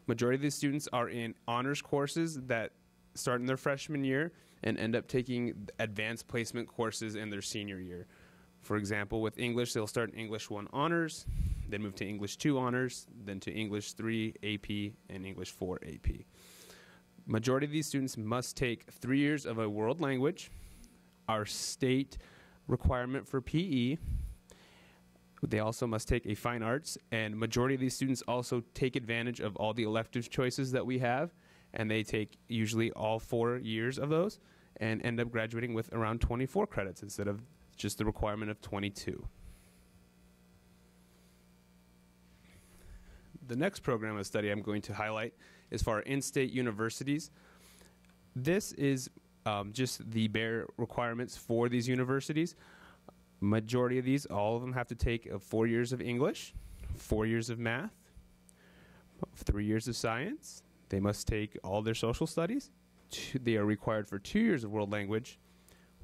majority of these students are in honors courses that start in their freshman year and end up taking advanced placement courses in their senior year. For example, with English, they'll start in English 1 honors, then move to English 2 honors, then to English 3 AP, and English 4 AP. Majority of these students must take 3 years of a world language, our state requirement for PE. They also must take a fine arts, and majority of these students also take advantage of all the elective choices that we have, and they take usually all 4 years of those and end up graduating with around 24 credits instead of just the requirement of 22. The next program of study I'm going to highlight is for our in-state universities. This is just the bare requirements for these universities. Majority of these, all of them have to take 4 years of English, 4 years of math, 3 years of science. They must take all their social studies. They are required for 2 years of world language,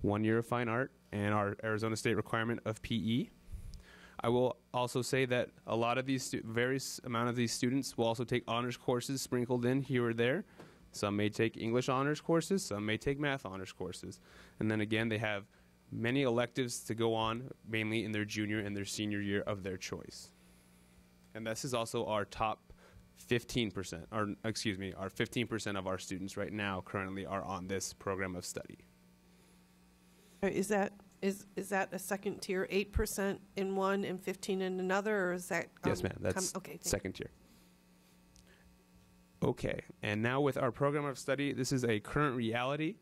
1 year of fine art, and our Arizona State requirement of PE. I will also say that a lot of these, various amount of these students will also take honors courses sprinkled in here or there. Some may take English honors courses, some may take math honors courses. And then again, they have many electives to go on, mainly in their junior and their senior year of their choice. And this is also our top 15%, or excuse me, our 15% of our students right now currently are on this program of study. Is that a second tier, 8% in one and 15 in another, or is that? Yes, ma'am. That's okay, second tier. Okay, and now with our program of study, this is a current reality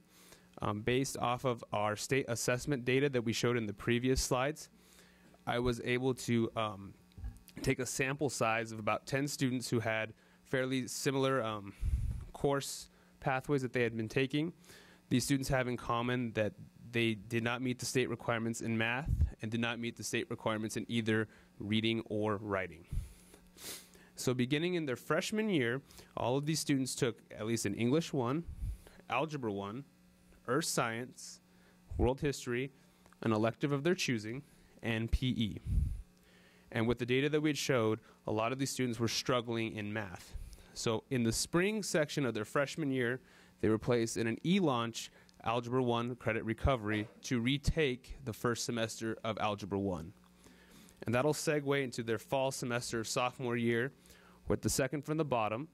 based off of our state assessment data that we showed in the previous slides. I was able to take a sample size of about 10 students who had fairly similar course pathways that they had been taking. These students have in common that they did not meet the state requirements in math and did not meet the state requirements in either reading or writing. So beginning in their freshman year, all of these students took at least an English 1, Algebra 1, Earth Science, World History, an elective of their choosing, and PE. And with the data that we had showed, a lot of these students were struggling in math. So in the spring section of their freshman year, they were placed in an e-launch Algebra 1 credit recovery to retake the first semester of Algebra 1. And that'll segue into their fall semester of sophomore year. With the second from the bottom,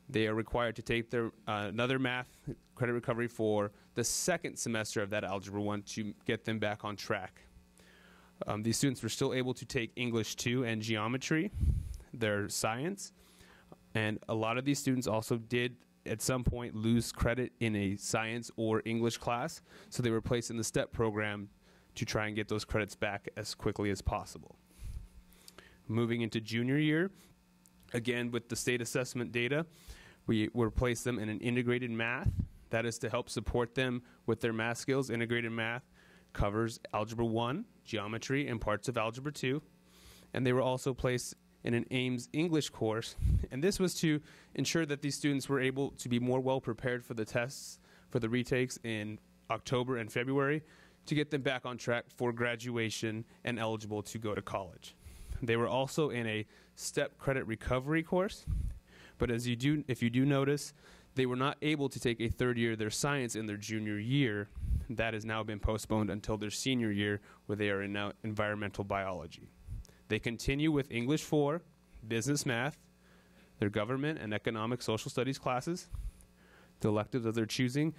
they are required to take their another math credit recovery for the second semester of that Algebra 1 to get them back on track. These students were still able to take English 2 and geometry, their science, and a lot of these students also did at some point lose credit in a science or English class, so they were placed in the STEP program to try and get those credits back as quickly as possible. Moving into junior year, again with the state assessment data, we placed them in an integrated math. That is to help support them with their math skills. Integrated math covers Algebra 1, geometry, and parts of Algebra 2. And they were also placed in an Ames English course, and this was to ensure that these students were able to be more well prepared for the tests, for the retakes in October and February, to get them back on track for graduation and eligible to go to college. They were also in a STEP credit recovery course, but if you do notice, they were not able to take a third year of their science in their junior year. That has now been postponed until their senior year, where they are in now environmental biology. They continue with English 4, business math, their government and economic social studies classes, the electives of their choosing.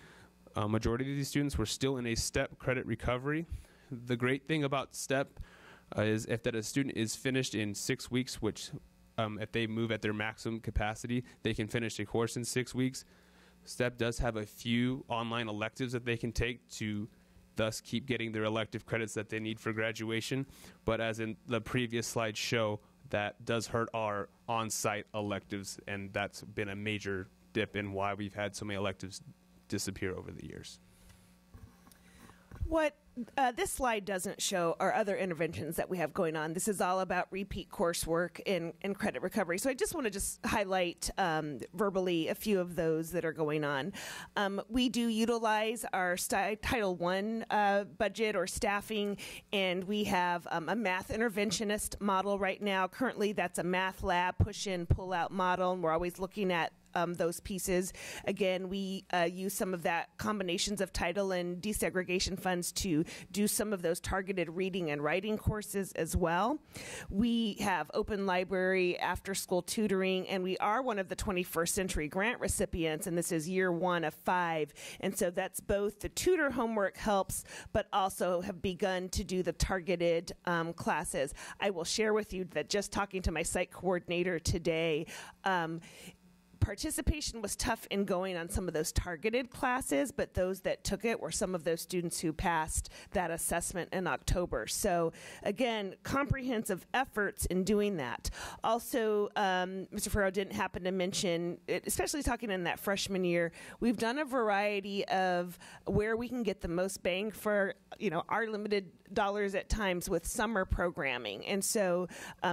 Majority of these students were still in a STEP credit recovery. The great thing about STEP is if that a student is finished in 6 weeks, which if they move at their maximum capacity, they can finish a course in 6 weeks. STEP does have a few online electives that they can take to thus keep getting their elective credits that they need for graduation. But as in the previous slide show, that does hurt our on-site electives, and that's been a major dip in why we've had so many electives disappear over the years. What this slide doesn't show are other interventions that we have going on. This is all about repeat coursework and credit recovery. So I just want to highlight verbally a few of those that are going on. We do utilize our Title I budget or staffing, and we have a math interventionist model right now. Currently, that's a math lab, push-in, pull-out model, and we're always looking at those pieces. Again, we use some of that combinations of title and desegregation funds to do some of those targeted reading and writing courses as well. We have open library, after-school tutoring, and we are one of the 21st Century Grant recipients, and this is year 1 of 5. And so that's both the tutor homework helps, but also have begun to do the targeted classes. I will share with you that just talking to my site coordinator today, participation was tough in going on some of those targeted classes, but those that took it were some of those students who passed that assessment in October. So again, comprehensive efforts in doing that. Also, Mr. Farrow didn't happen to mention, especially talking in that freshman year, we've done a variety of where we can get the most bang for our limited dollars at times with summer programming. And so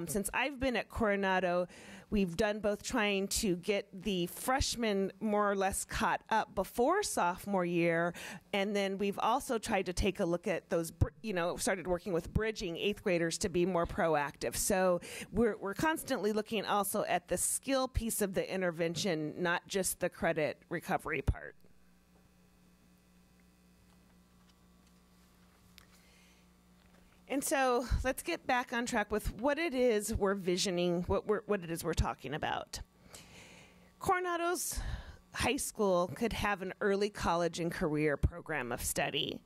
since I've been at Coronado, we've done both trying to get the freshmen more or less caught up before sophomore year, and then we've also tried to take a look at those, started working with bridging 8th graders to be more proactive. So we're constantly looking also at the skill piece of the intervention, not just the credit recovery part. And so let's get back on track with what it is we're visioning, what it is we're talking about. Coronado's high school could have an early college and career program of study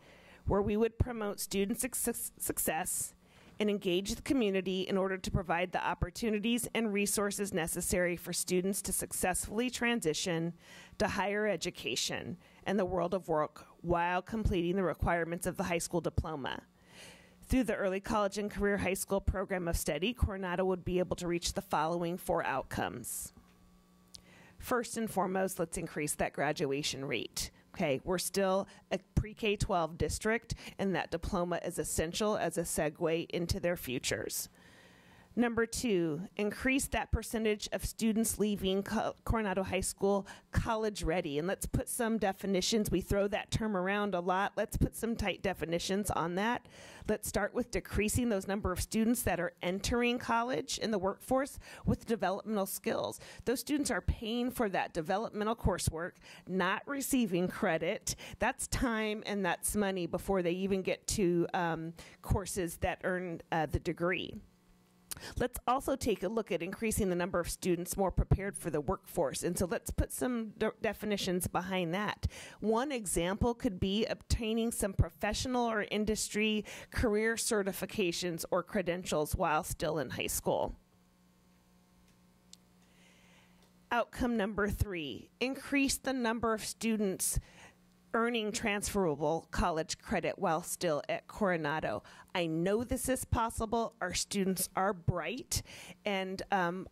where we would promote student success and engage the community in order to provide the opportunities and resources necessary for students to successfully transition to higher education and the world of work while completing the requirements of the high school diploma. Through the Early College and Career High School Program of Study, Coronado would be able to reach the following 4 outcomes. First and foremost, let's increase that graduation rate. Okay, we're still a pre-K-12 district, and that diploma is essential as a segue into their futures. Number 2, increase that percentage of students leaving Coronado High School college ready. And let's put some definitions. We throw that term around a lot. Let's put some tight definitions on that. Let's start with decreasing those number of students that are entering college in the workforce with developmental skills. Those students are paying for that developmental coursework, not receiving credit. That's time and that's money before they even get to courses that earn the degree. Let's also take a look at increasing the number of students more prepared for the workforce. And so let's put some definitions behind that. One example could be obtaining some professional or industry career certifications or credentials while still in high school. Outcome number 3, increase the number of students earning transferable college credit while still at Coronado. I know this is possible. Our students are bright, and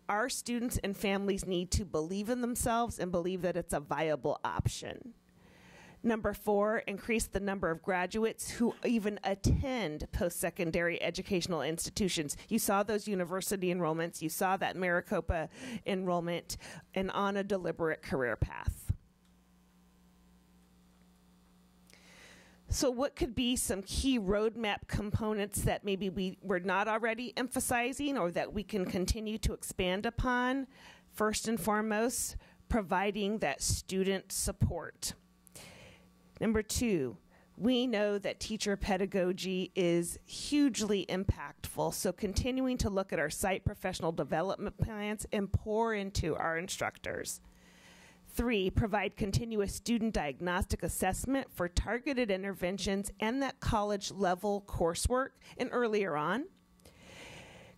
our students and families need to believe in themselves and believe that it's a viable option. Number 4, increase the number of graduates who even attend post-secondary educational institutions. You saw those university enrollments, you saw that Maricopa enrollment, and on a deliberate career path. So what could be some key roadmap components that maybe we're not already emphasizing or that we can continue to expand upon? First and foremost, providing that student support. Number 2, we know that teacher pedagogy is hugely impactful, so continuing to look at our site professional development plans and pour into our instructors. 3, provide continuous student diagnostic assessment for targeted interventions and that college level coursework and earlier on.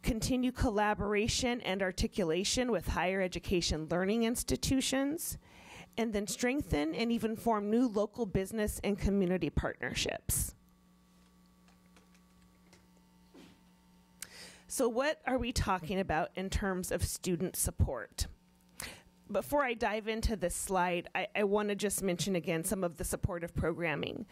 Continue collaboration and articulation with higher education learning institutions, and then strengthen and even form new local business and community partnerships. So what are we talking about in terms of student support? Before I dive into this slide, I want to just mention again some of the supportive programming.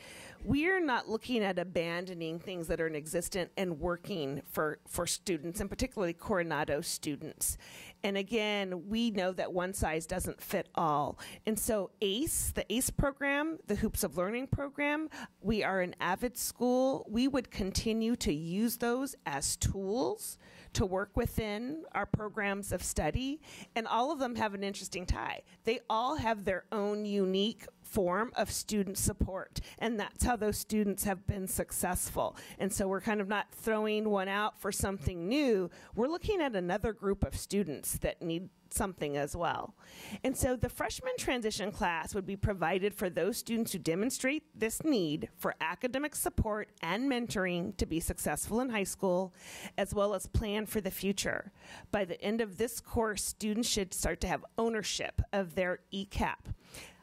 We are not looking at abandoning things that are inexistent and working for students, and particularly Coronado students. And again, we know that one size doesn't fit all. And so ACE, the ACE program, the Hoops of Learning program, we are an AVID school. We would continue to use those as tools to work within our programs of study, and all of them have an interesting tie. They all have their own unique form of student support, and that's how those students have been successful. And so we're kind of not throwing one out for something new. We're looking at another group of students that need something as well. And so the freshman transition class would be provided for those students who demonstrate this need for academic support and mentoring to be successful in high school, as well as plan for the future. By the end of this course, students should start to have ownership of their ECAP.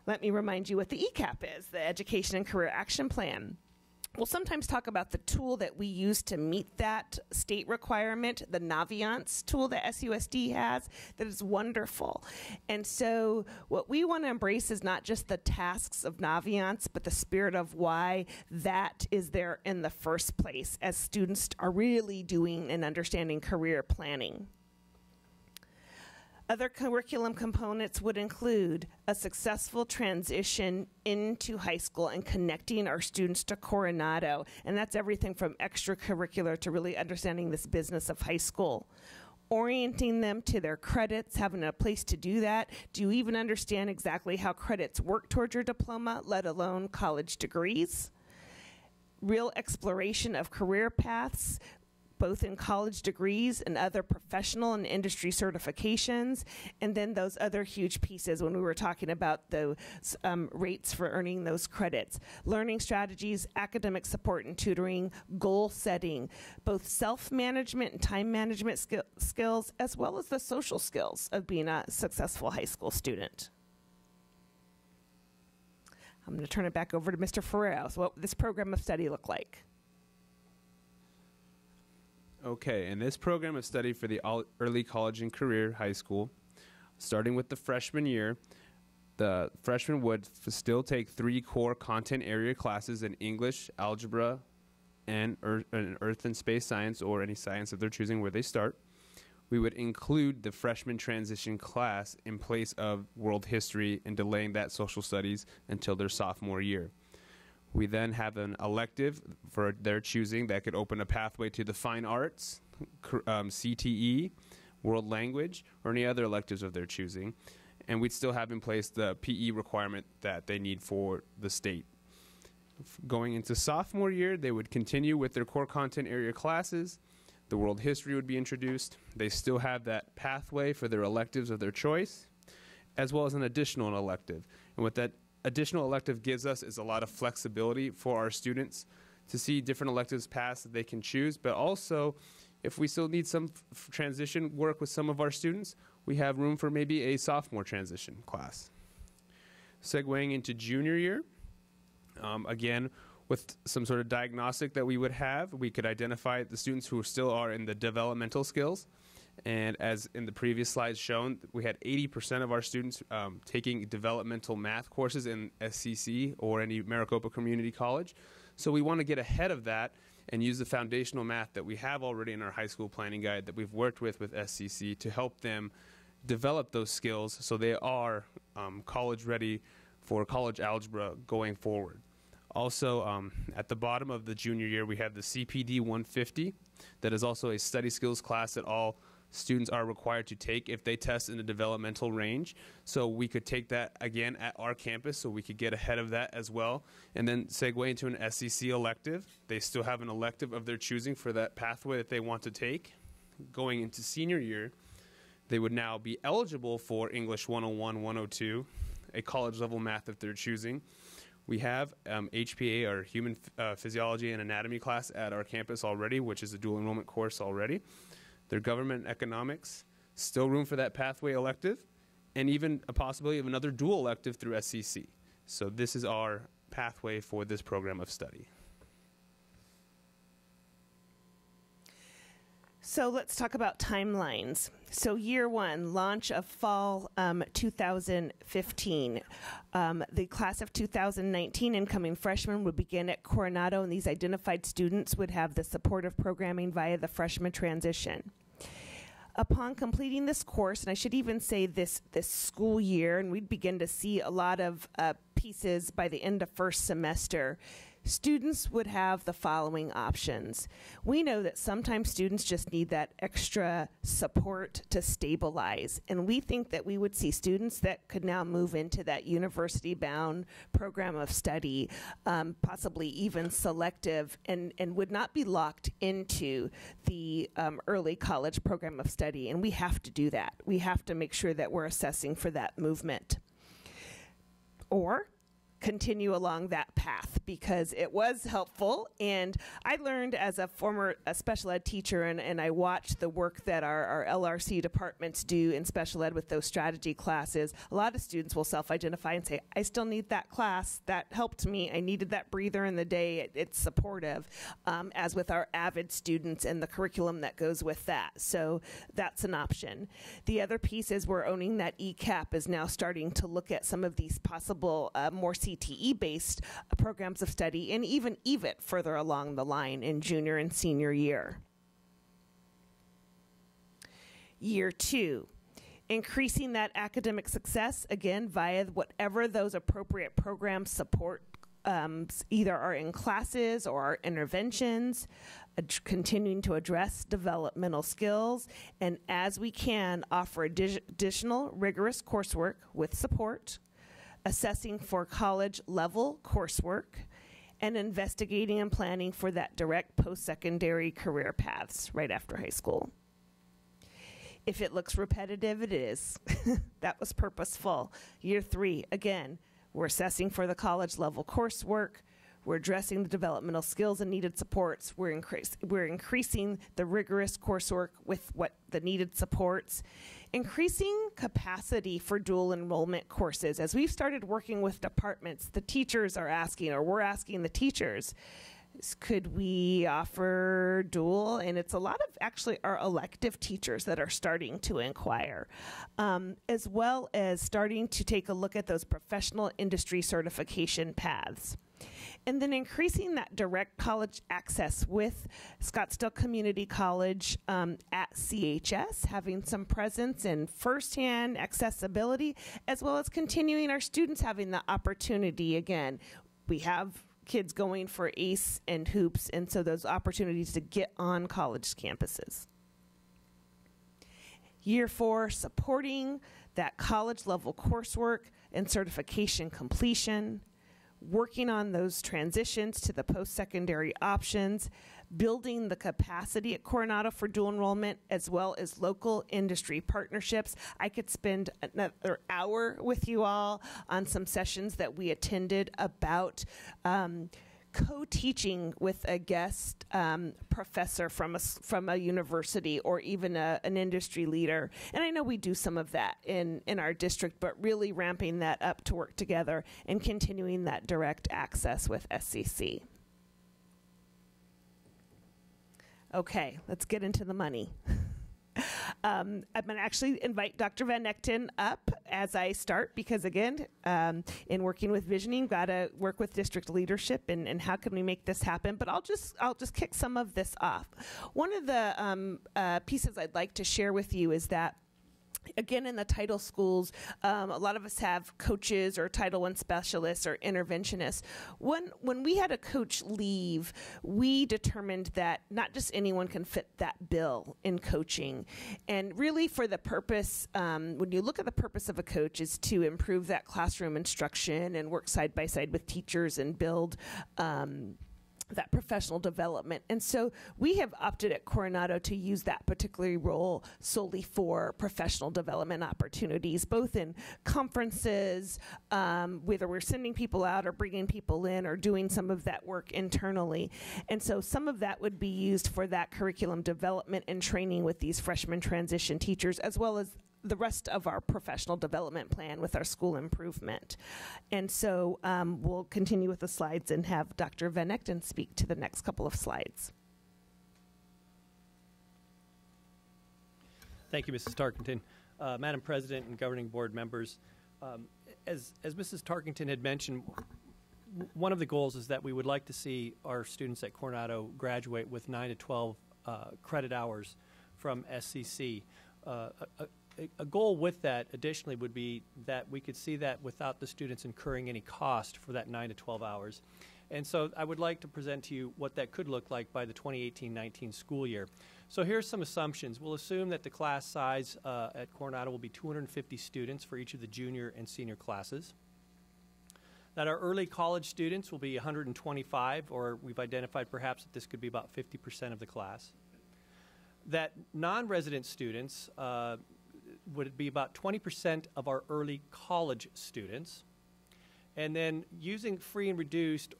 Let me remind you what the ECAP is, the Education and Career Action Plan. We'll sometimes talk about the tool that we use to meet that state requirement, the Naviance tool that SUSD has, that is wonderful. And so what we want to embrace is not just the tasks of Naviance, but the spirit of why that is there in the first place as students are really doing and understanding career planning. Other curriculum components would include a successful transition into high school and connecting our students to Coronado. And that's everything from extracurricular to really understanding this business of high school. Orienting them to their credits, having a place to do that. Do you even understand exactly how credits work towards your diploma, let alone college degrees? Real exploration of career paths, both in college degrees and other professional and industry certifications, and then those other huge pieces when we were talking about the rates for earning those credits. Learning strategies, academic support and tutoring, goal setting, both self-management and time management skills, as well as the social skills of being a successful high school student. I'm going to turn it back over to Mr. Ferrero. So what would this program of study look like? Okay, in this program of study for the early college and career high school, starting with the freshman year, the freshman would still take 3 core content area classes in English, algebra, and earth and space science, or any science that they're choosing where they start. We would include the freshman transition class in place of world history and delaying that social studies until their sophomore year. We then have an elective for their choosing that could open a pathway to the fine arts, CTE, world language, or any other electives of their choosing. And we'd still have in place the PE requirement that they need for the state. Going into sophomore year, they would continue with their core content area classes. The world history would be introduced. They still have that pathway for their electives of their choice, as well as an additional elective. And what that additional elective gives us is a lot of flexibility for our students to see different electives pass that they can choose, but also if we still need some transition work with some of our students, we have room for maybe a sophomore transition class. Segueing into junior year, again, with some sort of diagnostic that we would have, we could identify the students who still are in the developmental skills And as in the previous slides shown, we had 80% of our students taking developmental math courses in SCC or any Maricopa Community College. So we want to get ahead of that and use the foundational math that we have already in our high school planning guide that we've worked with SCC to help them develop those skills so they are college ready for college algebra going forward. Also, at the bottom of the junior year, we have the CPD 150. That is also a study skills class that all students are required to take if they test in the developmental range. So we could take that again at our campus so we could get ahead of that as well. And then segue into an SEC elective. They still have an elective of their choosing for that pathway that they want to take. Going into senior year, they would now be eligible for English 101, 102, a college level math if they're choosing. We have HPA, or Human Physiology and Anatomy class at our campus already, which is a dual enrollment course already. Their government economics, still room for that pathway elective, and even a possibility of another dual elective through SCC. So this is our pathway for this program of study. So let's talk about timelines. So year one, launch of fall 2015. The class of 2019 incoming freshmen would begin at Coronado, and these identified students would have the supportive programming via the freshman transition. Upon completing this course, and I should even say this school year, and we'd begin to see a lot of pieces by the end of first semester, students would have the following options. We know that sometimes students just need that extra support to stabilize, and we think that we would see students that could now move into that university-bound program of study, possibly even selective, and would not be locked into the early college program of study, and we have to do that. We have to make sure that we're assessing for that movement. Or continue along that path, because it was helpful, and I learned as a former special ed teacher, and I watched the work that our LRC departments do in special ed with those strategy classes. A lot of students will self-identify and say, I still need that class, that helped me, I needed that breather in the day, it's supportive, as with our AVID students and the curriculum that goes with that. So that's an option. The other piece is we're owning that ECAP is now starting to look at some of these possible more CTE-based programs of study, and even EVIT further along the line in junior and senior year. Year two, increasing that academic success, again, via whatever those appropriate programs support, either are in classes or our interventions, continuing to address developmental skills, and as we can, offer additional rigorous coursework with support, assessing for college-level coursework, and investigating and planning for that direct post-secondary career paths right after high school. If it looks repetitive, it is. That was purposeful. Year three, again, we're assessing for the college-level coursework, we're addressing the developmental skills and needed supports. We're increasing the rigorous coursework with what the needed supports. Increasing capacity for dual enrollment courses. As we've started working with departments, the teachers are asking, or we're asking the teachers, could we offer dual? And it's a lot of actually our elective teachers that are starting to inquire, as well as starting to take a look at those professional industry certification paths. And then increasing that direct college access with Scottsdale Community College at CHS, having some presence and firsthand accessibility, as well as continuing our students having the opportunity. Again, we have kids going for ACE and hoops, and so those opportunities to get on college campuses. Year four, supporting that college level coursework and certification completion, working on those transitions to the post-secondary options, building the capacity at Coronado for dual enrollment, as well as local industry partnerships. I could spend another hour with you all on some sessions that we attended about co-teaching with a guest professor from a university, or even an industry leader. And I know we do some of that in our district, but really ramping that up to work together and continuing that direct access with SCC. Okay, let's get into the money. I'm going to actually invite Dr. Van Nechten up as I start because, again, in working with visioning, got to work with district leadership and how can we make this happen. But I'll just kick some of this off. One of the pieces I'd like to share with you is that, again, in the title schools, a lot of us have coaches or Title I specialists or interventionists. When we had a coach leave, we determined that not just anyone can fit that bill in coaching. And really for the purpose, when you look at the purpose of a coach is to improve that classroom instruction and work side by side with teachers and build that professional development. And so we have opted at Coronado to use that particular role solely for professional development opportunities, both in conferences, whether we're sending people out or bringing people in or doing some of that work internally. And so some of that would be used for that curriculum development and training with these freshman transition teachers, as well as the rest of our professional development plan with our school improvement. And so we'll continue with the slides and have Dr. Van Nechten speak to the next couple of slides. Thank you, Mrs. Tarkenton. Madam President and governing board members, as Mrs. Tarkenton had mentioned, one of the goals is that we would like to see our students at Coronado graduate with 9 to 12 credit hours from SCC. A goal with that additionally would be that we could see that without the students incurring any cost for that 9 to 12 hours. And so I would like to present to you what that could look like by the 2018-19 school year. So here's some assumptions. We'll assume that the class size at Coronado will be 250 students for each of the junior and senior classes. That our early college students will be 125, or we've identified perhaps that this could be about 50% of the class. That non-resident students would be about 20% of our early college students. And then using free and reduced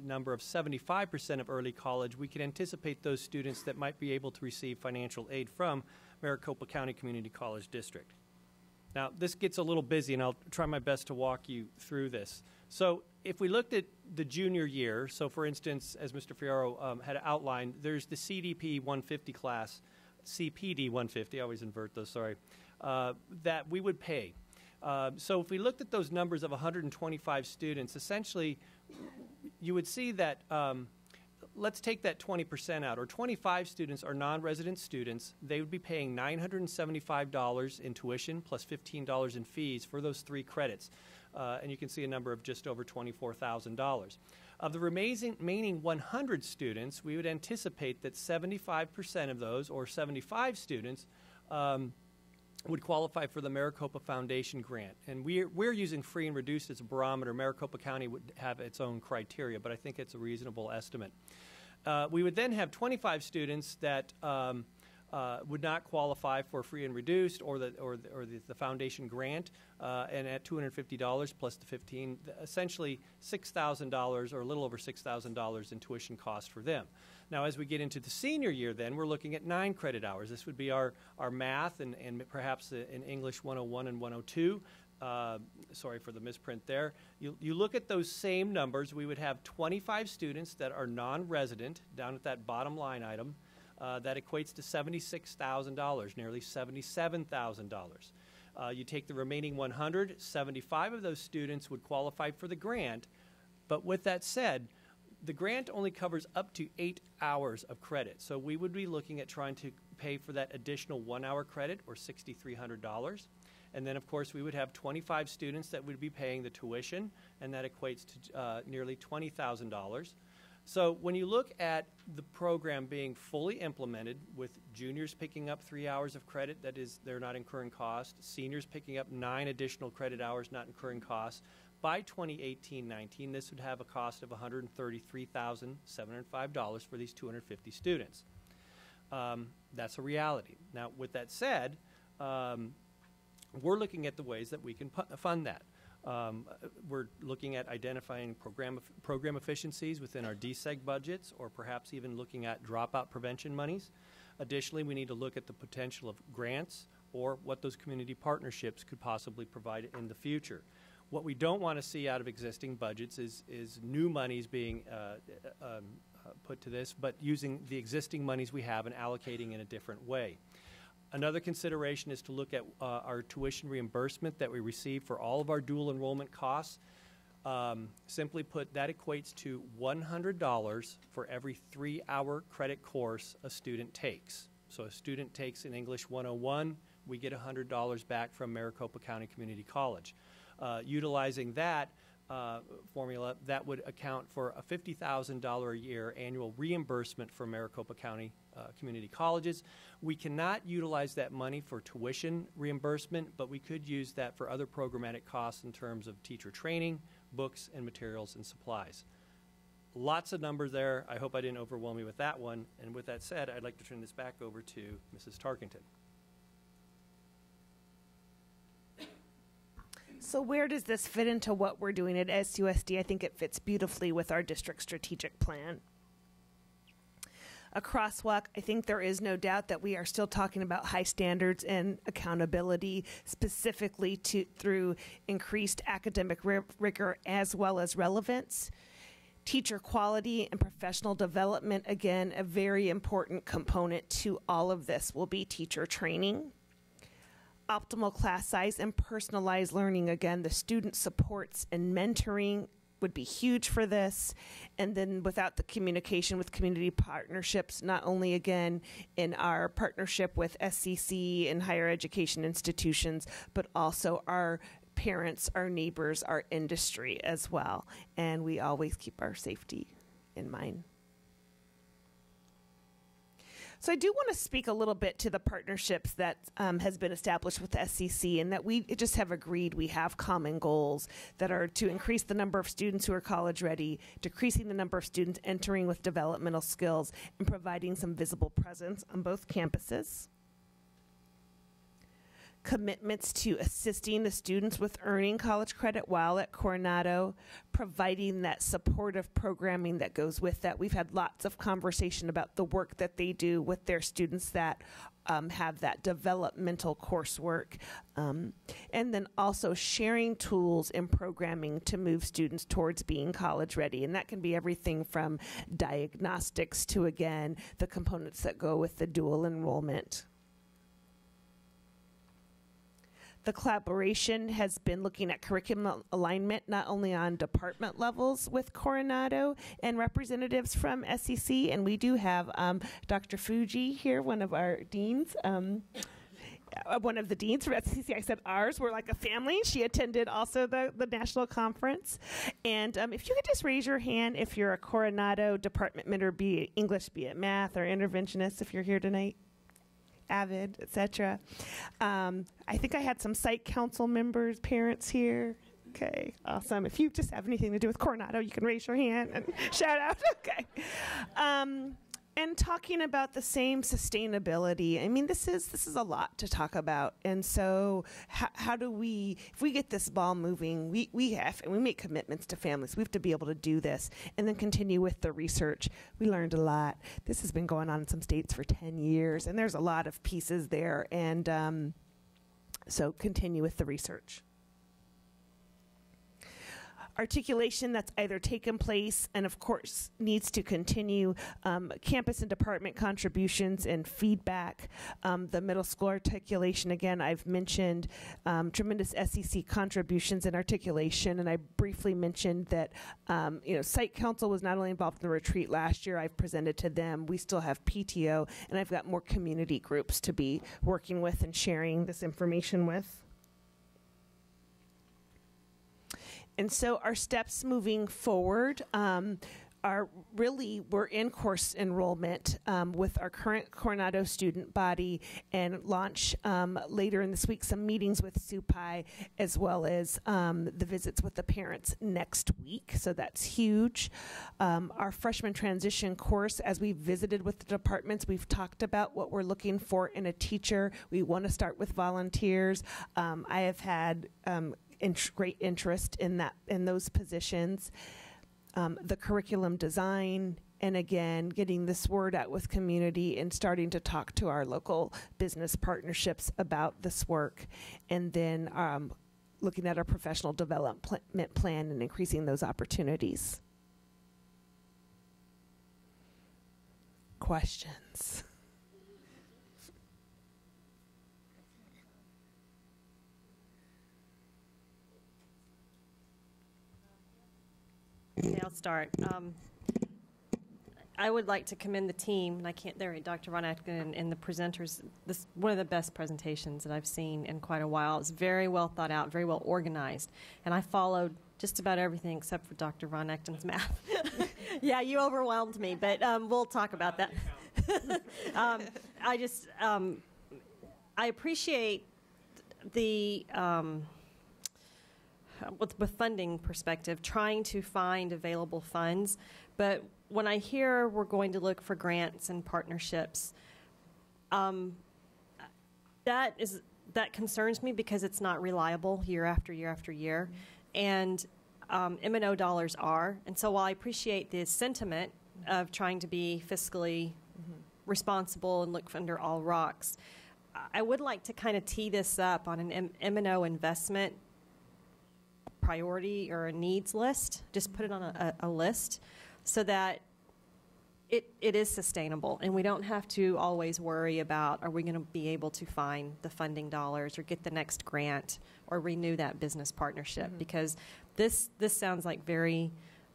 number of 75% of early college, we can anticipate those students that might be able to receive financial aid from Maricopa County Community College District. Now, this gets a little busy, and I'll try my best to walk you through this. So if we looked at the junior year, so for instance, as Mr. Fierro had outlined, there's the CDP 150 class, CPD 150, I always invert those, sorry, that we would pay. So if we looked at those numbers of 125 students, essentially you would see that, let's take that 20% out, or 25 students are non-resident students. They would be paying $975 in tuition plus $15 in fees for those 3 credits. And you can see a number of just over $24,000. Of the remaining 100 students, we would anticipate that 75% of those, or 75 students, would qualify for the Maricopa Foundation grant. And we're using free and reduced as a barometer. Maricopa County would have its own criteria, but I think it's a reasonable estimate. We would then have 25 students that would not qualify for free and reduced or the foundation grant, and at $250 plus the $15, essentially $6,000 or a little over $6,000 in tuition cost for them. Now, as we get into the senior year, then we're looking at 9 credit hours. This would be our math and perhaps in English 101 and 102. Sorry for the misprint there. You look at those same numbers. We would have 25 students that are non-resident down at that bottom line item. That equates to $76,000, nearly $77,000. You take the remaining 100, 75 of those students would qualify for the grant. But with that said, the grant only covers up to 8 hours of credit. So we would be looking at trying to pay for that additional 1 hour credit, or $6,300. And then, of course, we would have 25 students that would be paying the tuition, and that equates to nearly $20,000. So when you look at the program being fully implemented, with juniors picking up 3 hours of credit, that is, they're not incurring cost, seniors picking up 9 additional credit hours, not incurring costs, by 2018-19, this would have a cost of $133,705 for these 250 students. That's a reality. Now, with that said, we're looking at the ways that we can fund that. We're looking at identifying program efficiencies within our DSEG budgets, or perhaps even looking at dropout prevention monies. Additionally, we need to look at the potential of grants or what those community partnerships could possibly provide in the future. What we don't want to see out of existing budgets is new monies being put to this, but using the existing monies we have and allocating in a different way. Another consideration is to look at our tuition reimbursement that we receive for all of our dual enrollment costs. Simply put, that equates to $100 for every 3-hour credit course a student takes. So a student takes an English 101, we get $100 back from Maricopa County Community College. Utilizing that formula, that would account for a $50,000 a year annual reimbursement from Maricopa County community colleges. We cannot utilize that money for tuition reimbursement, but we could use that for other programmatic costs in terms of teacher training, books, and materials and supplies. Lots of numbers there. I hope I didn't overwhelm you with that one. And with that said, I'd like to turn this back over to Mrs. Tarkington. So where does this fit into what we're doing at SUSD? I think it fits beautifully with our district strategic plan. A crosswalk, I think there is no doubt that we are still talking about high standards and accountability, specifically through increased academic rigor as well as relevance. Teacher quality and professional development, again, a very important component to all of this will be teacher training. Optimal class size and personalized learning, again, the student supports and mentoring would be huge for this. And then without the communication with community partnerships, not only again in our partnership with SCC and higher education institutions, but also our parents, our neighbors, our industry as well. And we always keep our safety in mind. So I do want to speak a little bit to the partnerships that has been established with SCC, and that we just have agreed we have common goals that are to increase the number of students who are college ready, decreasing the number of students entering with developmental skills, and providing some visible presence on both campuses. Commitments to assisting the students with earning college credit while at Coronado, providing that supportive programming that goes with that. We've had lots of conversation about the work that they do with their students that have that developmental coursework. And then also sharing tools and programming to move students towards being college ready. And that can be everything from diagnostics to, again, the components that go with the dual enrollment. The collaboration has been looking at curriculum alignment, not only on department levels with Coronado and representatives from SEC, and we do have Dr. Fuji here, one of our deans, one of the deans from SEC. I said ours, we're like a family. She attended also the national conference. And if you could just raise your hand if you're a Coronado department member, be it English, be it math, or interventionist, if you're here tonight. Avid, etc. I think I had some site council members, parents here. Okay, awesome. If you just have anything to do with Coronado, you can raise your hand and shout out. Okay. And talking about the same sustainability, I mean, this is a lot to talk about. And so how do we, if we get this ball moving, we have, and we make commitments to families, we have to be able to do this and then continue with the research. We learned a lot. This has been going on in some states for 10 years, and there's a lot of pieces there. And so continue with the research. Articulation that's either taken place and, of course, needs to continue. Campus and department contributions and feedback. The middle school articulation, again, I've mentioned tremendous SEC contributions and articulation, and I briefly mentioned that Site Council was not only involved in the retreat last year. I've presented to them. We still have PTO, and I've got more community groups to be working with and sharing this information with. And so our steps moving forward are really, we're in course enrollment with our current Coronado student body, and launch later in this week some meetings with SUPI, as well as the visits with the parents next week. So that's huge. Our freshman transition course, as we visited with the departments, we've talked about what we're looking for in a teacher. We want to start with volunteers. I have had great interest in those positions. The curriculum design, and again, getting this word out with community and starting to talk to our local business partnerships about this work. And then looking at our professional development plan and increasing those opportunities. Questions? start. I would like to commend the team, and I can't, there, Dr. Von Achten and the presenters. This one of the best presentations that I've seen in quite a while. It's very well thought out, very well organized, and I followed just about everything except for Dr. Von Achten's math. Yeah, you overwhelmed me, but we'll talk about that. I appreciate the, with funding perspective, trying to find available funds, but when I hear we're going to look for grants and partnerships, that concerns me because it's not reliable year after year after year, and M&O dollars are. And so while I appreciate the sentiment of trying to be fiscally responsible and look under all rocks, I would like to kind of tee this up on an M&O investment priority or a needs list. Just put it on a list, so that it is sustainable, and we don't have to always worry about, are we going to be able to find the funding dollars or get the next grant or renew that business partnership, because this sounds like very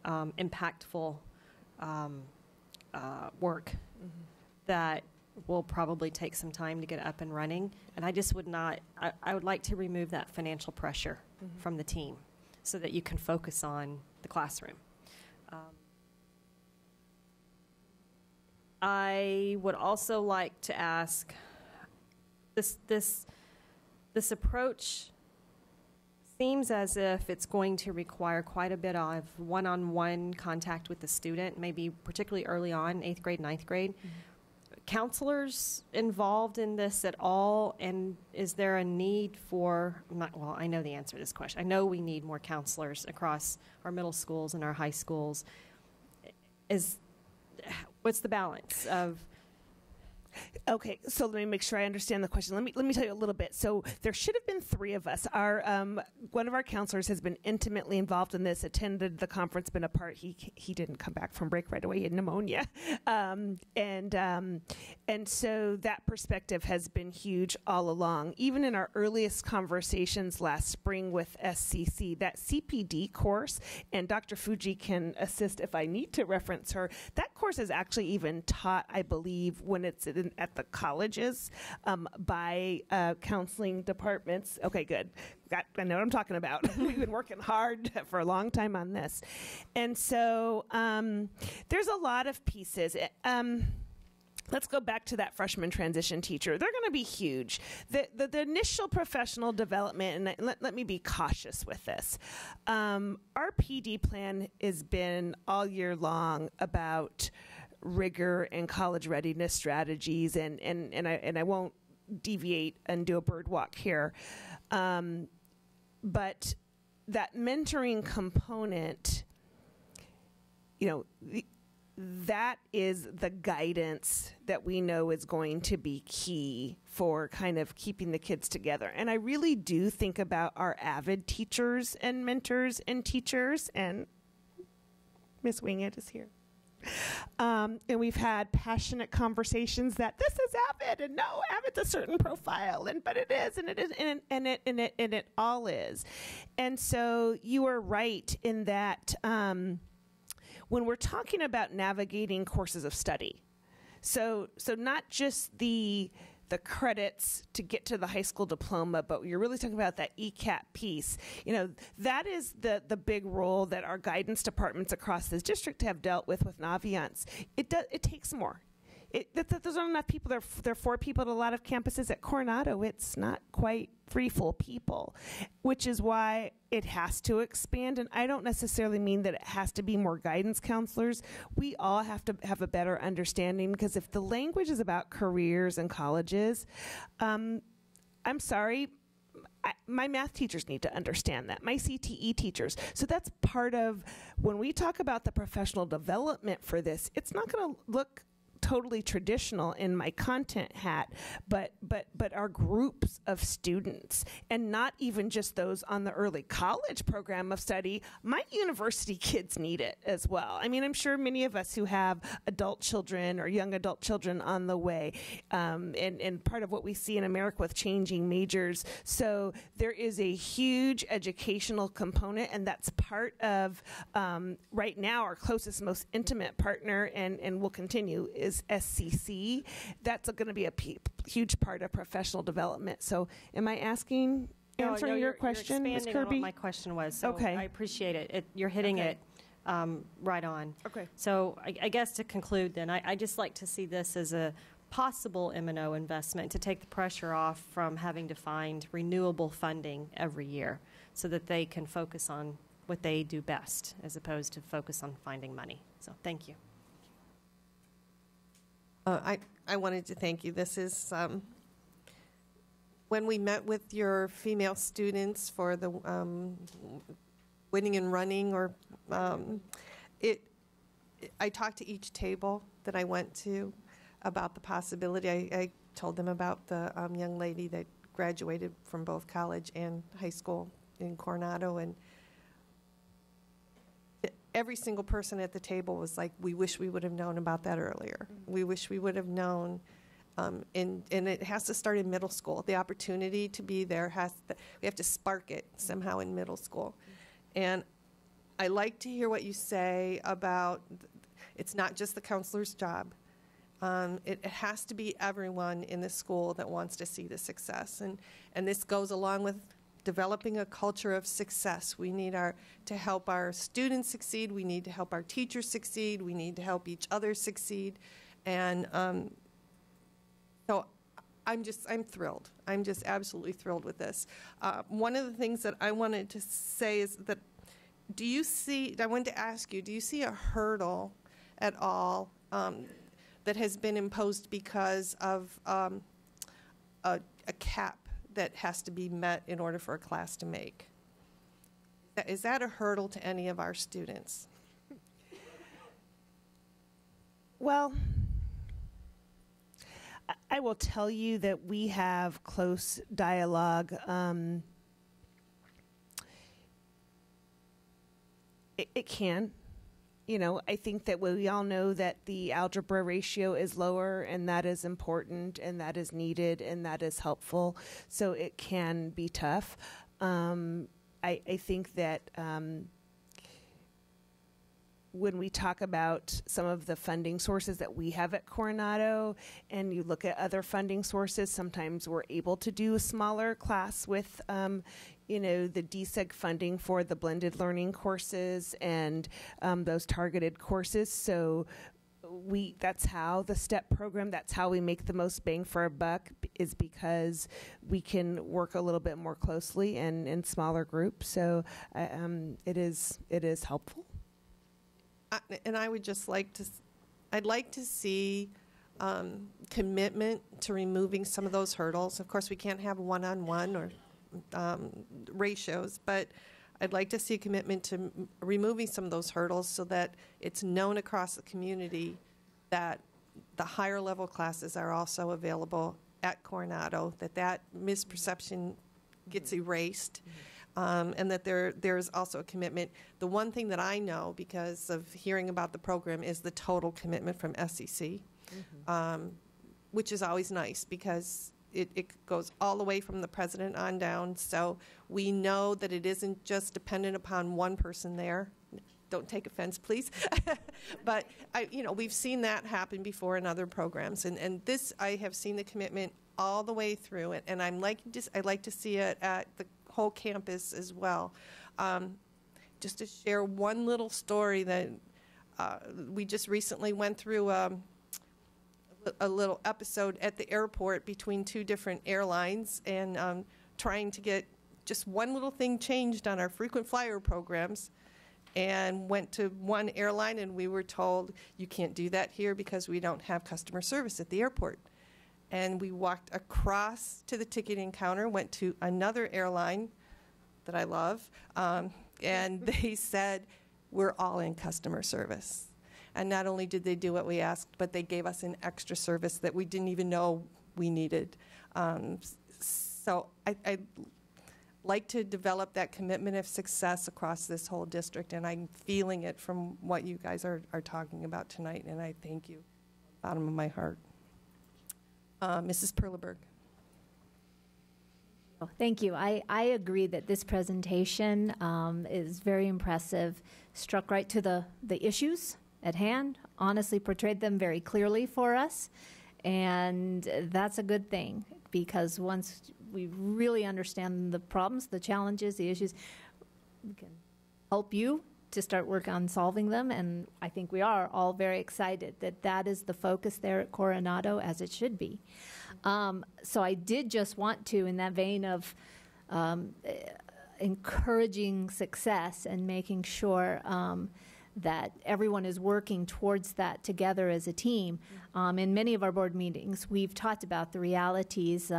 impactful work that will probably take some time to get up and running, and I just would not, I would like to remove that financial pressure from the team so that you can focus on the classroom. I would also like to ask, this approach seems as if it's going to require quite a bit of one-on-one contact with the student, maybe particularly early on, 8th grade, 9th grade. Counselors involved in this at all, and is there a need for, well, I know the answer to this question. I know we need more counselors across our middle schools and our high schools. What's the balance of? Okay, so let me make sure I understand the question. Let me tell you a little bit. So there should have been 3 of us. Our one of our counselors has been intimately involved in this. Attended the conference, been a part. He didn't come back from break right away. He had pneumonia, and so that perspective has been huge all along. Even in our earliest conversations last spring with SCC, that CPD course, and Dr. Fuji can assist if I need to reference her. That course is actually even taught, I believe, when it's at the colleges by counseling departments. Okay, good. I know what I'm talking about. We've been working hard for a long time on this. And so there's a lot of pieces. Let's go back to that freshman transition teacher. They're going to be huge. The initial professional development, and let me be cautious with this. Our PD plan has been all year long about rigor and college readiness strategies, and I won't deviate and do a bird walk here, but that mentoring component, that is the guidance that we know is going to be key for kind of keeping the kids together. And I really do think about our avid teachers and mentors and teachers, and Miss Wingett is here. And we've had passionate conversations that this is Avid, and no, Avid's a certain profile, but it is, and it is, and it all is. And so you are right in that when we're talking about navigating courses of study, so not just the credits to get to the high school diploma, but you're really talking about that ECAP piece. That is the big role that our guidance departments across this district have dealt with Naviance. It takes more. Those aren't enough people. There are 4 people at a lot of campuses. At Coronado, it's not quite 3 full people, which is why it has to expand. And I don't necessarily mean that it has to be more guidance counselors. We all have to have a better understanding, because if the language is about careers and colleges, I'm sorry, my math teachers need to understand that, my CTE teachers. So that's part of when we talk about the professional development for this, it's not going to look totally traditional in my content hat, but but our groups of students, and not even just those on the early college program of study. My university kids need it as well. I mean, I'm sure many of us who have adult children or young adult children on the way, and part of what we see in America with changing majors. So there is a huge educational component, and that's part of, right now, our closest, most intimate partner, and will continue, is SCC. That's going to be a huge part of professional development. So am I answering your question, Ms. You're expanding Kirby? on what my question was. So Okay. I appreciate it. You're hitting Okay. it right on. Okay. So I guess to conclude then, I just like to see this as a possible M&O investment to take the pressure off from having to find renewable funding every year so that they can focus on what they do best as opposed to focus on finding money. So thank you. I wanted to thank you. This is when we met with your female students for the winning and running, or I talked to each table that I went to about the possibility. I told them about the young lady that graduated from both college and high school in Coronado, and every single person at the table was like, we wish we would have known about that earlier. We wish we would have known. And it has to start in middle school. The opportunity to be there we have to spark it somehow in middle school. And I like to hear what you say about it's not just the counselor's job. It has to be everyone in the school that wants to see the success. And this goes along with developing a culture of success. We need to help our students succeed. We need to help our teachers succeed. We need to help each other succeed. And so I'm thrilled. I'm just absolutely thrilled with this. One of the things that I wanted to say is that I wanted to ask you, do you see a hurdle at all that has been imposed because of a cap that has to be met in order for a class to make? Is that a hurdle to any of our students? Well, I will tell you that we have close dialogue. It can. I think that we all know that the algebra ratio is lower, and that is important, and that is needed, and that is helpful. So it can be tough. I think that when we talk about some of the funding sources that we have at Coronado, and you look at other funding sources, sometimes we're able to do a smaller class with the DSEG funding for the blended learning courses and those targeted courses. So that's how the STEP program, that's how we make the most bang for our buck, is because we can work a little bit more closely and in smaller groups. So it is helpful. And I would just I'd like to see commitment to removing some of those hurdles. Of course, we can't have one-on-one or ratios, but I'd like to see a commitment to removing some of those hurdles so that it's known across the community that the higher level classes are also available at Coronado, that misperception gets erased, and that there's also a commitment. The one thing that I know because of hearing about the program is the total commitment from SEC, which is always nice because it goes all the way from the president on down. So we know that it isn't just dependent upon one person there. Don't take offense, please. But we've seen that happen before in other programs, and this I have seen the commitment all the way through it, and I'd like to see it at the whole campus as well. Just to share one little story that we just recently went through. A little episode at the airport between two different airlines, and trying to get just one little thing changed on our frequent flyer programs, and went to one airline and we were told, you can't do that here because we don't have customer service at the airport. And we walked across to the ticketing counter, went to another airline that I love, and they said, we're all in customer service. And not only did they do what we asked, but they gave us an extra service that we didn't even know we needed. So I'd like to develop that commitment of success across this whole district, and I'm feeling it from what you guys are talking about tonight, and I thank you, bottom of my heart. Mrs. Perleberg. Oh, thank you. I agree that this presentation is very impressive, struck right to the issues at hand, honestly portrayed them very clearly for us, and that's a good thing, because once we really understand the problems, the challenges, the issues, we can help you to start work on solving them, and I think we are all very excited that that is the focus there at Coronado, as it should be. So I did just want to, in that vein of encouraging success and making sure that everyone is working towards that together as a team. In many of our board meetings, we've talked about the realities,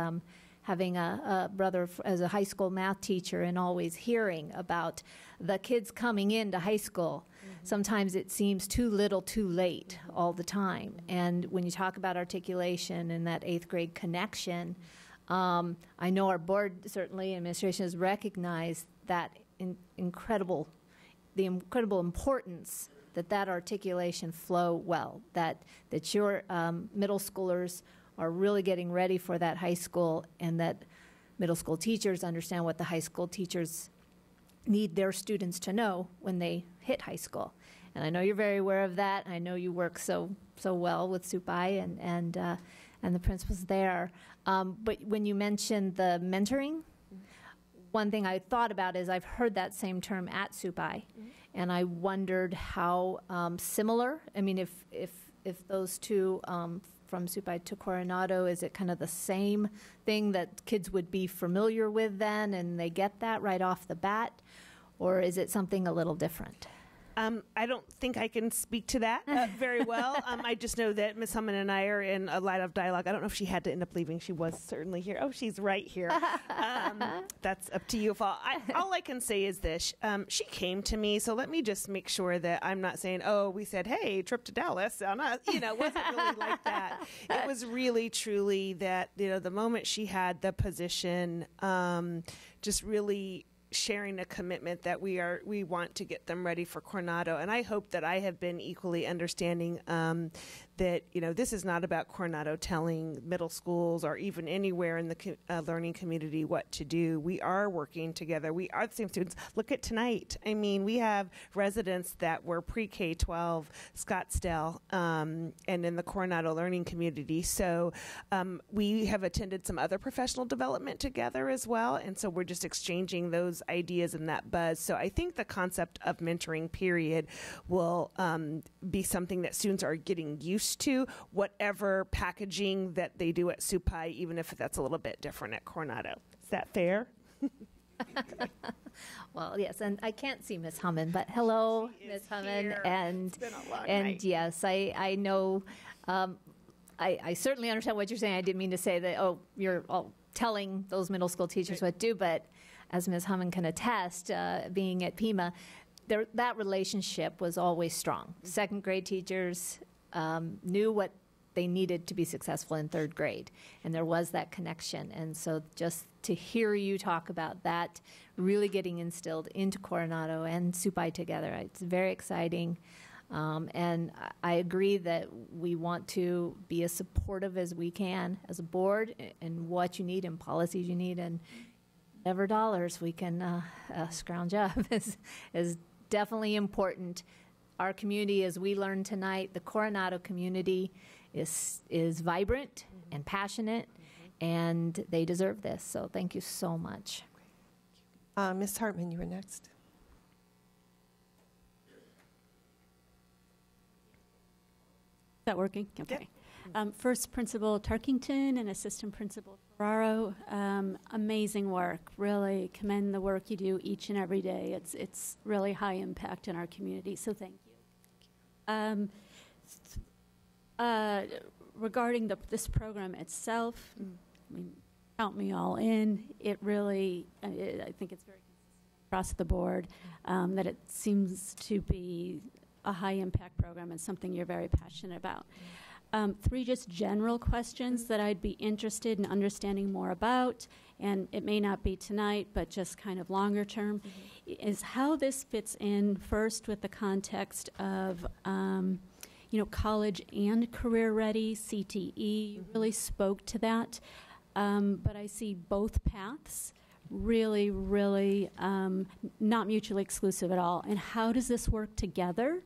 having a brother as a high school math teacher and always hearing about the kids coming into high school. Sometimes it seems too little too late all the time. And when you talk about articulation and that 8th grade connection, I know our board, certainly administration, has recognized that the incredible importance that articulation flow well, that your middle schoolers are really getting ready for that high school, and that middle school teachers understand what the high school teachers need their students to know when they hit high school. And I know you're very aware of that. I know you work so well with SUPI and the principals there. But when you mentioned the mentoring, one thing I thought about is I've heard that same term at SUPI, and I wondered how similar. I mean, if those two from SUPI to Coronado, is it kind of the same thing that kids would be familiar with then, and they get that right off the bat, or is it something a little different? I don't think I can speak to that very well. I just know that Ms. Hummon and I are in a line of dialogue. I don't know if she had to end up leaving. She was certainly here. Oh, she's right here. That's up to you. All I can say is this. She came to me, so let me just make sure that I'm not saying, oh, we said, hey, trip to Dallas. It wasn't really like that. It was really, truly that, the moment she had the position, just really sharing a commitment that we want to get them ready for Coronado. And I hope that I have been equally understanding that, this is not about Coronado telling middle schools or even anywhere in the learning community what to do. We are working together. We are the same students. Look at tonight. I mean, we have residents that were pre-K-12, Scottsdale, and in the Coronado learning community. So we have attended some other professional development together as well. And so we're just exchanging those ideas and that buzz. So I think the concept of mentoring, period, will be something that students are getting used to, whatever packaging that they do at SUPI, even if that's a little bit different at Coronado. Is that fair? Well, yes, and I can't see Ms. Hummon, but hello, Ms. Hummon, and night. Yes, I know. I certainly understand what you're saying. I didn't mean to say that. You're all telling those middle school teachers what to do, but as Ms. Hummon can attest, being at Pima, that relationship was always strong. Second grade teachers knew what they needed to be successful in third grade, and there was that connection. And so just to hear you talk about that really getting instilled into Coronado and SUPI together, it's very exciting. And I agree that we want to be as supportive as we can as a board and what you need and policies you need, and whatever dollars we can scrounge up is definitely important. Our community, as we learned tonight, the Coronado community is vibrant and passionate, and they deserve this. So thank you so much. Ms. Hartman, you were next. Is that working? Okay. First Principal Tarkington and Assistant Principal Ferraro, amazing work. Really commend the work you do each and every day. It's really high impact in our community, so thank you. Regarding this program itself, I mean, count me all in. It really, I think it's very consistent across the board that it seems to be a high impact program and something you're very passionate about. three just general questions that I'd be interested in understanding more about, and it may not be tonight, but just kind of longer term, is how this fits in first with the context of college and career ready, CTE. You really spoke to that, but I see both paths really, really not mutually exclusive at all. And how does this work together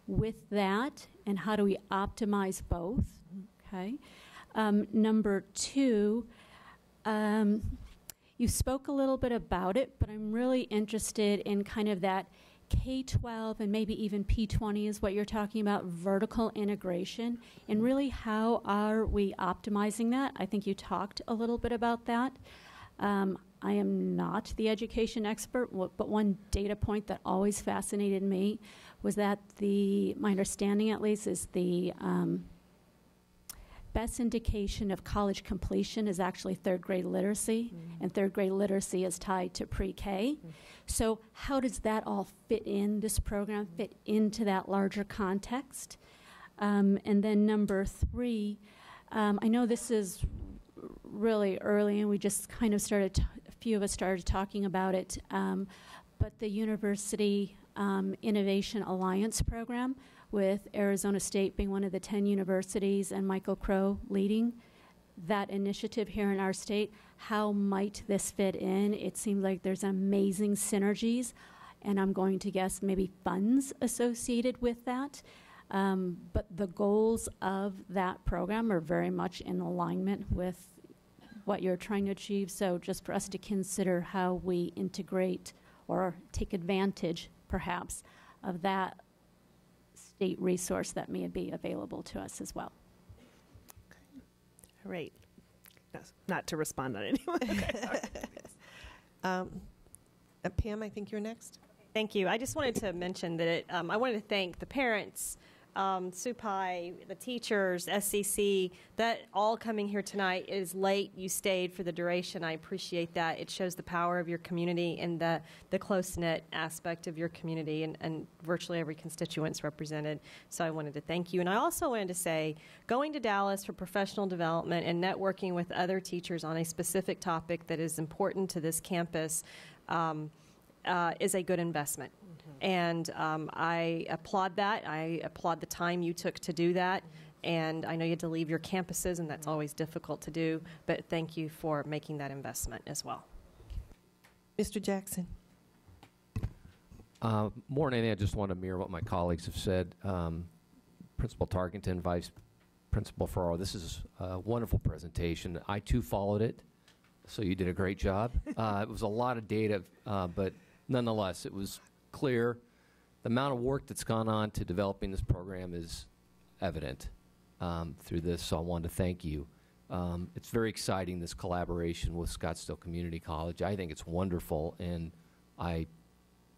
with that, and how do we optimize both? Okay. Number two, you spoke a little bit about it, but I'm really interested in kind of that K-12 and maybe even P-20 is what you're talking about, vertical integration, and really how are we optimizing that? I think you talked a little bit about that. I am not the education expert, but one data point that always fascinated me was that my understanding at least is the best indication of college completion is actually third grade literacy, and third grade literacy is tied to pre-K. So how does that all fit in, this program fit into that larger context? And then number three, I know this is really early and we just kind of started, a few of us started talking about it, but the University Innovation Alliance program, with Arizona State being one of the 10 universities and Michael Crow leading that initiative here in our state, how might this fit in? It seems like there's amazing synergies, and I'm going to guess maybe funds associated with that. But the goals of that program are very much in alignment with what you're trying to achieve. So just for us to consider how we integrate or take advantage, perhaps, of that state resource that may be available to us as well. Right. Not to respond on anyone. Pam, I think you're next. Thank you. I just wanted to mention that I wanted to thank the parents, SUPI, the teachers, SCC, that all coming here tonight is late. You stayed for the duration. I appreciate that. It shows the power of your community and the close-knit aspect of your community, and virtually every constituent's represented. So I wanted to thank you. And I also wanted to say, going to Dallas for professional development and networking with other teachers on a specific topic that is important to this campus is a good investment. And I applaud that. I applaud the time you took to do that. And I know you had to leave your campuses, and that's always difficult to do. But thank you for making that investment as well. Mr. Jackson. More than anything, I just want to mirror what my colleagues have said. Principal Tarkington, Vice Principal Ferraro, this is a wonderful presentation. I, too, followed it, so you did a great job. It was a lot of data, but nonetheless, it was clear. The amount of work that's gone on to developing this program is evident through this, so I wanted to thank you. It's very exciting, this collaboration with Scottsdale Community College. I think it's wonderful, and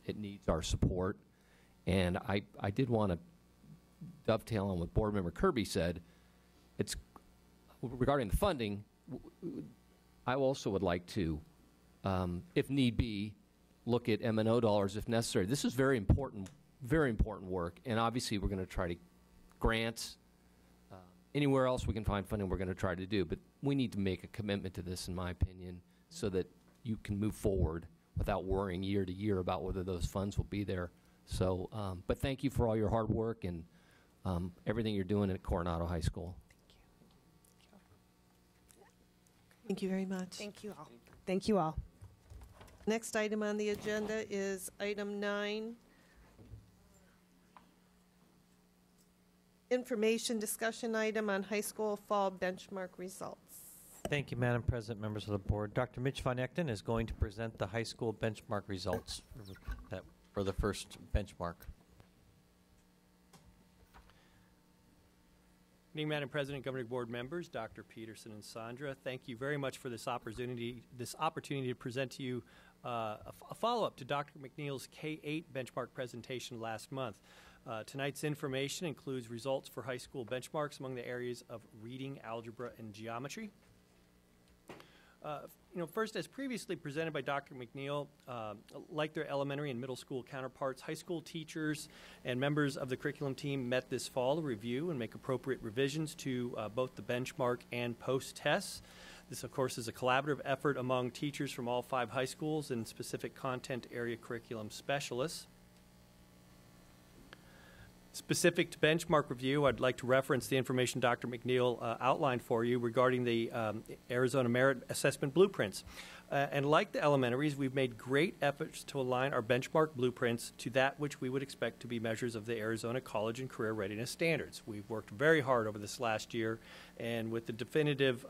it needs our support. And I did want to dovetail on what Board Member Kirby said. It's regarding the funding, I also would like to, if need be, look at M&O dollars if necessary. This is very important work, and obviously we're going to try to grants, anywhere else we can find funding we're going to try to do, but we need to make a commitment to this, in my opinion, so that you can move forward without worrying year to year about whether those funds will be there. So, but thank you for all your hard work and everything you're doing at Coronado High School. Thank you very much. Thank you all. Thank you all. Next item on the agenda is item 9. Information discussion item on high school fall benchmark results. Thank you, Madam President, members of the board. Dr. Mitch Von Echten is going to present the high school benchmark results for the first benchmark. Good evening, Madam President, Governing Board members, Dr. Peterson and Sandra. Thank you very much for this opportunity to present to you a follow-up to Dr. McNeil's K-8 benchmark presentation last month. Tonight's information includes results for high school benchmarks among the areas of reading, algebra, and geometry. First, as previously presented by Dr. McNeil, like their elementary and middle school counterparts, high school teachers and members of the curriculum team met this fall to review and make appropriate revisions to both the benchmark and post-tests. This, of course, is a collaborative effort among teachers from all 5 high schools and specific content area curriculum specialists. Specific to benchmark review, I'd like to reference the information Dr. McNeil outlined for you regarding the Arizona Merit Assessment blueprints. And like the elementaries, we've made great efforts to align our benchmark blueprints to that which we would expect to be measures of the Arizona College and Career Readiness Standards. We've worked very hard over this last year, and with the definitive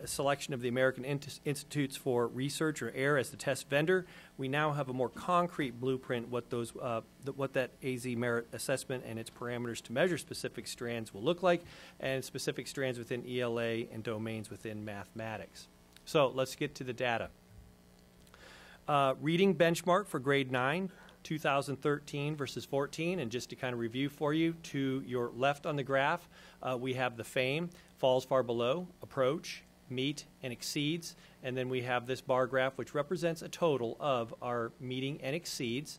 selection of the American Institutes for Research, or AIR, as the test vendor, we now have a more concrete blueprint what that AZ Merit Assessment and its parameters to measure specific strands will look like, and specific strands within ELA and domains within mathematics. So let's get to the data. Reading benchmark for grade 9, 2013 versus 14, and just to kind of review for you, to your left on the graph, we have the FAME, falls far below, approach, meet, and exceeds, and then we have this bar graph which represents a total of our meeting and exceeds.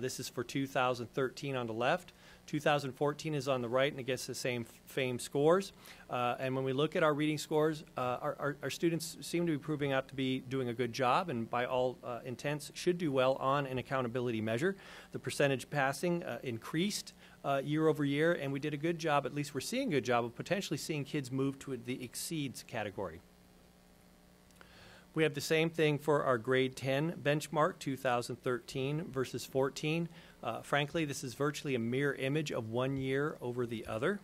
This is for 2013 on the left. 2014 is on the right, and it gets the same FAME scores. And when we look at our reading scores, our students seem to be proving out to be doing a good job, and by all intents should do well on an accountability measure. The percentage passing increased year over year, and we did a good job, at least we're seeing a good job, of potentially seeing kids move to the exceeds category. We have the same thing for our grade 10 benchmark, 2013 versus 14. Frankly, this is virtually a mirror image of one year over the other.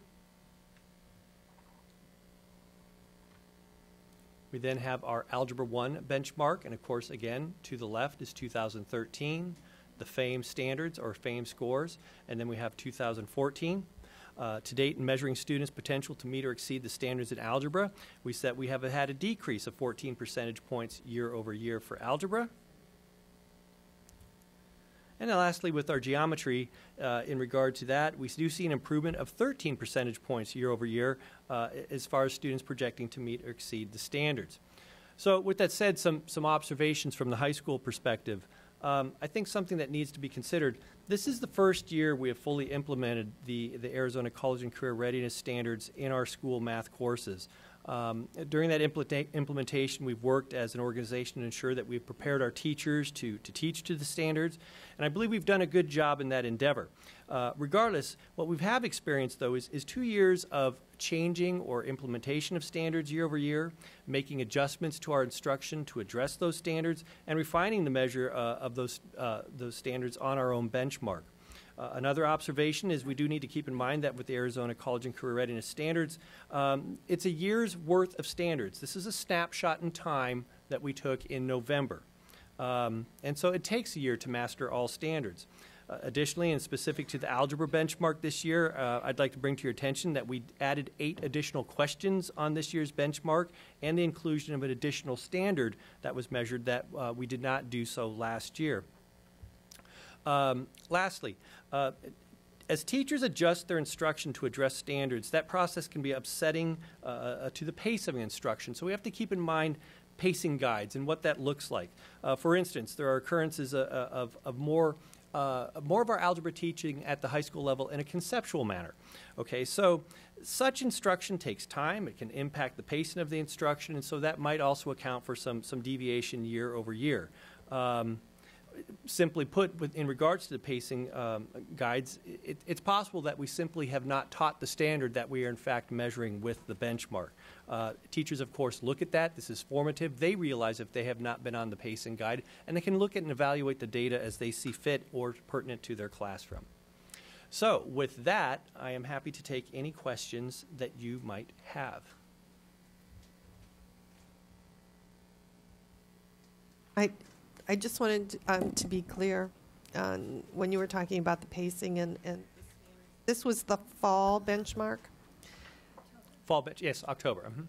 We then have our Algebra 1 benchmark, and of course, again, to the left is 2013, the FAME standards or FAME scores, and then we have 2014. To date, in measuring students' potential to meet or exceed the standards in algebra, we said we have had a decrease of 14 percentage points year over year for algebra. And then lastly, with our geometry, in regard to that, we do see an improvement of 13 percentage points year over year as far as students projecting to meet or exceed the standards. So with that said, some observations from the high school perspective. I think something that needs to be considered, this is the first year we have fully implemented the Arizona College and Career Readiness Standards in our school math courses. During that implementation, we've worked as an organization to ensure that we've prepared our teachers to teach to the standards, and I believe we've done a good job in that endeavor. Regardless, what we have experienced, though, is 2 years of changing or implementation of standards year over year, making adjustments to our instruction to address those standards, and refining the measure of those standards on our own benchmark. Another observation is we do need to keep in mind that with the Arizona College and Career Readiness Standards, it's a year's worth of standards. This is a snapshot in time that we took in November. And so it takes a year to master all standards. Additionally, and specific to the algebra benchmark this year, I'd like to bring to your attention that we added 8 additional questions on this year's benchmark and the inclusion of an additional standard that was measured that we did not do so last year. Lastly, as teachers adjust their instruction to address standards, that process can be upsetting to the pace of instruction. So we have to keep in mind pacing guides and what that looks like. For instance, there are occurrences of more of our algebra teaching at the high school level in a conceptual manner. Okay, so such instruction takes time. It can impact the pacing of the instruction, and so that might also account for some deviation year over year. Simply put, in regards to the pacing guides, it's possible that we simply have not taught the standard that we are in fact measuring with the benchmark. Teachers, of course, look at that. This is formative. They realize if they have not been on the pacing guide, and they can look at and evaluate the data as they see fit or pertinent to their classroom. So with that, I am happy to take any questions that you might have. I just wanted to be clear when you were talking about the pacing and this was the fall benchmark? Fall bench, yes, October. Mm-hmm.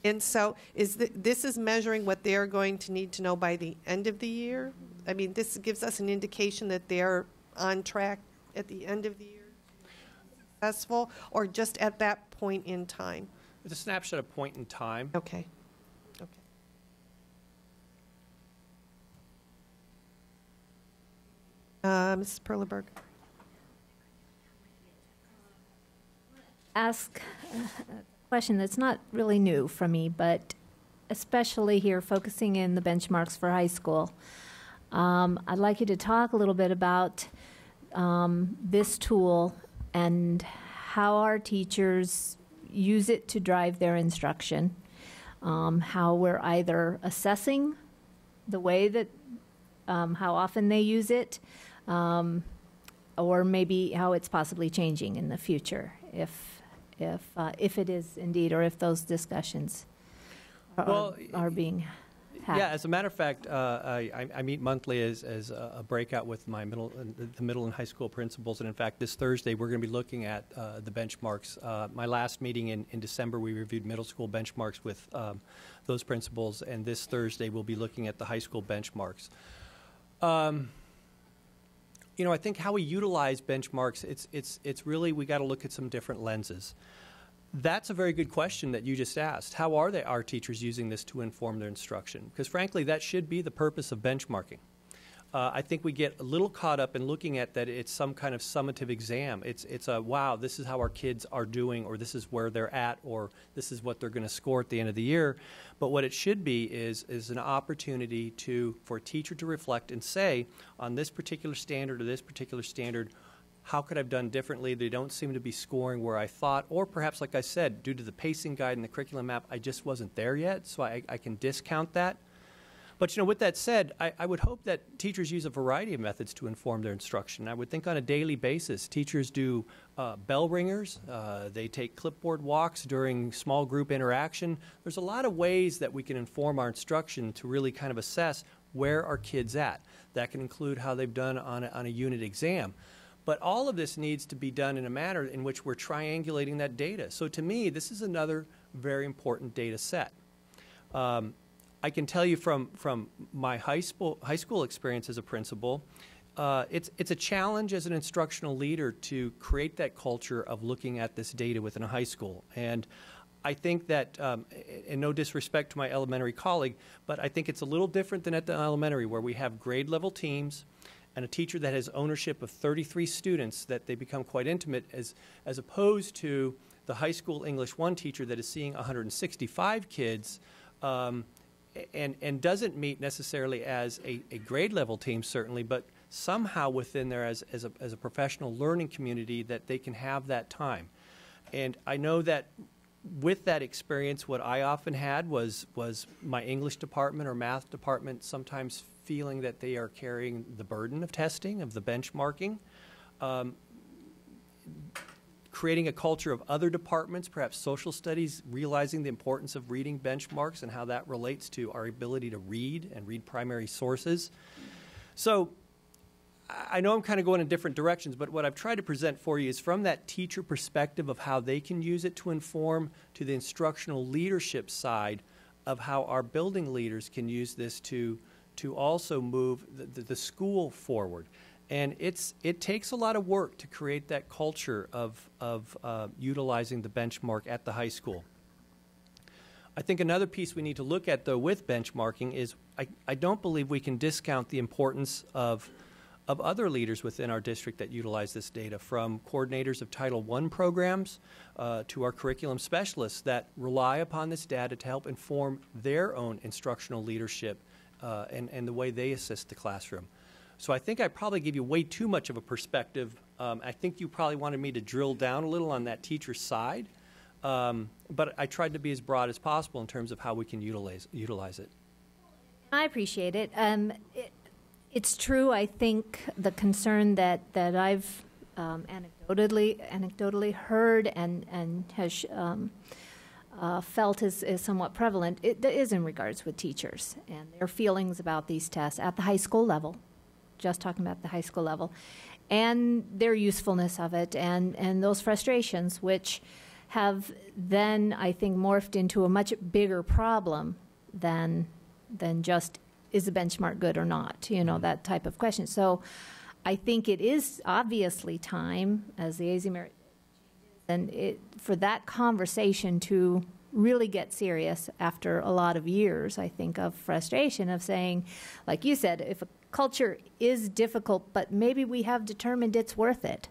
And so this is measuring what they're going to need to know by the end of the year? I mean, this gives us an indication that they're on track at the end of the year, successful, or just at that point in time? It's a snapshot of point in time. Okay. Mrs. Perleberg. Ask a question that's not really new for me, but especially here focusing in the benchmarks for high school. I'd like you to talk a little bit about this tool and how our teachers use it to drive their instruction, how we're either assessing the way that, how often they use it, or maybe how it's possibly changing in the future, if it is indeed, or if those discussions are being had. Yeah, as a matter of fact, I meet monthly as a breakout with my the middle and high school principals, and in fact, this Thursday we're going to be looking at the benchmarks. My last meeting in December, we reviewed middle school benchmarks with those principals, and this Thursday we'll be looking at the high school benchmarks. You know, I think how we utilize benchmarks, it's really, we got to look at some different lenses. That's a very good question that you just asked. How are our teachers using this to inform their instruction? Because frankly, that should be the purpose of benchmarking. I think we get a little caught up in looking at that it's some kind of summative exam. It's a, wow, this is how our kids are doing, or this is where they're at, or this is what they're going to score at the end of the year. But what it should be is an opportunity for a teacher to reflect and say, on this particular standard or this particular standard, how could I have done differently? They don't seem to be scoring where I thought, or perhaps, like I said, due to the pacing guide and the curriculum map, I just wasn't there yet, so I can discount that. But, you know, with that said, I would hope that teachers use a variety of methods to inform their instruction. I would think on a daily basis, teachers do bell ringers, they take clipboard walks during small group interaction. There's a lot of ways that we can inform our instruction to really kind of assess where our kids at. That can include how they've done on a unit exam. But all of this needs to be done in a manner in which we're triangulating that data. So to me, this is another very important data set. I can tell you from my high school experience as a principal, it's a challenge as an instructional leader to create that culture of looking at this data within a high school. And I think that, and no disrespect to my elementary colleague, but I think it's a little different than at the elementary, where we have grade level teams and a teacher that has ownership of 33 students that they become quite intimate, as opposed to the high school English 1 teacher that is seeing 165 kids and doesn't meet necessarily as a grade level team, certainly, but somehow within there as a professional learning community that they can have that time. And I know that with that experience, what I often had was my English department or math department sometimes feeling that they are carrying the burden of testing, of the benchmarking, creating a culture of other departments, perhaps social studies, realizing the importance of reading benchmarks and how that relates to our ability to read and read primary sources. So I know I'm kind of going in different directions, but what I've tried to present for you is from that teacher perspective of how they can use it to inform, to the instructional leadership side of how our building leaders can use this to also move the school forward. And it takes a lot of work to create that culture of utilizing the benchmark at the high school. I think another piece we need to look at, though, with benchmarking is I don't believe we can discount the importance of other leaders within our district that utilize this data, from coordinators of Title I programs to our curriculum specialists that rely upon this data to help inform their own instructional leadership and the way they assist the classroom. So I think I probably gave you way too much of a perspective. I think you probably wanted me to drill down a little on that teacher side, but I tried to be as broad as possible in terms of how we can utilize it. I appreciate it. It's true. I think the concern that I've anecdotally heard and has felt is somewhat prevalent. It is in regards with teachers and their feelings about these tests at the high school level. Just talking about the high school level, and their usefulness of it, and those frustrations, which have then, I think, morphed into a much bigger problem than just, is the benchmark good or not, you know, that type of question. So I think it is obviously time, as the AZ merit, and for that conversation to really get serious after a lot of years, I think, of frustration of saying, like you said, if a culture is difficult, but maybe we have determined it's worth it,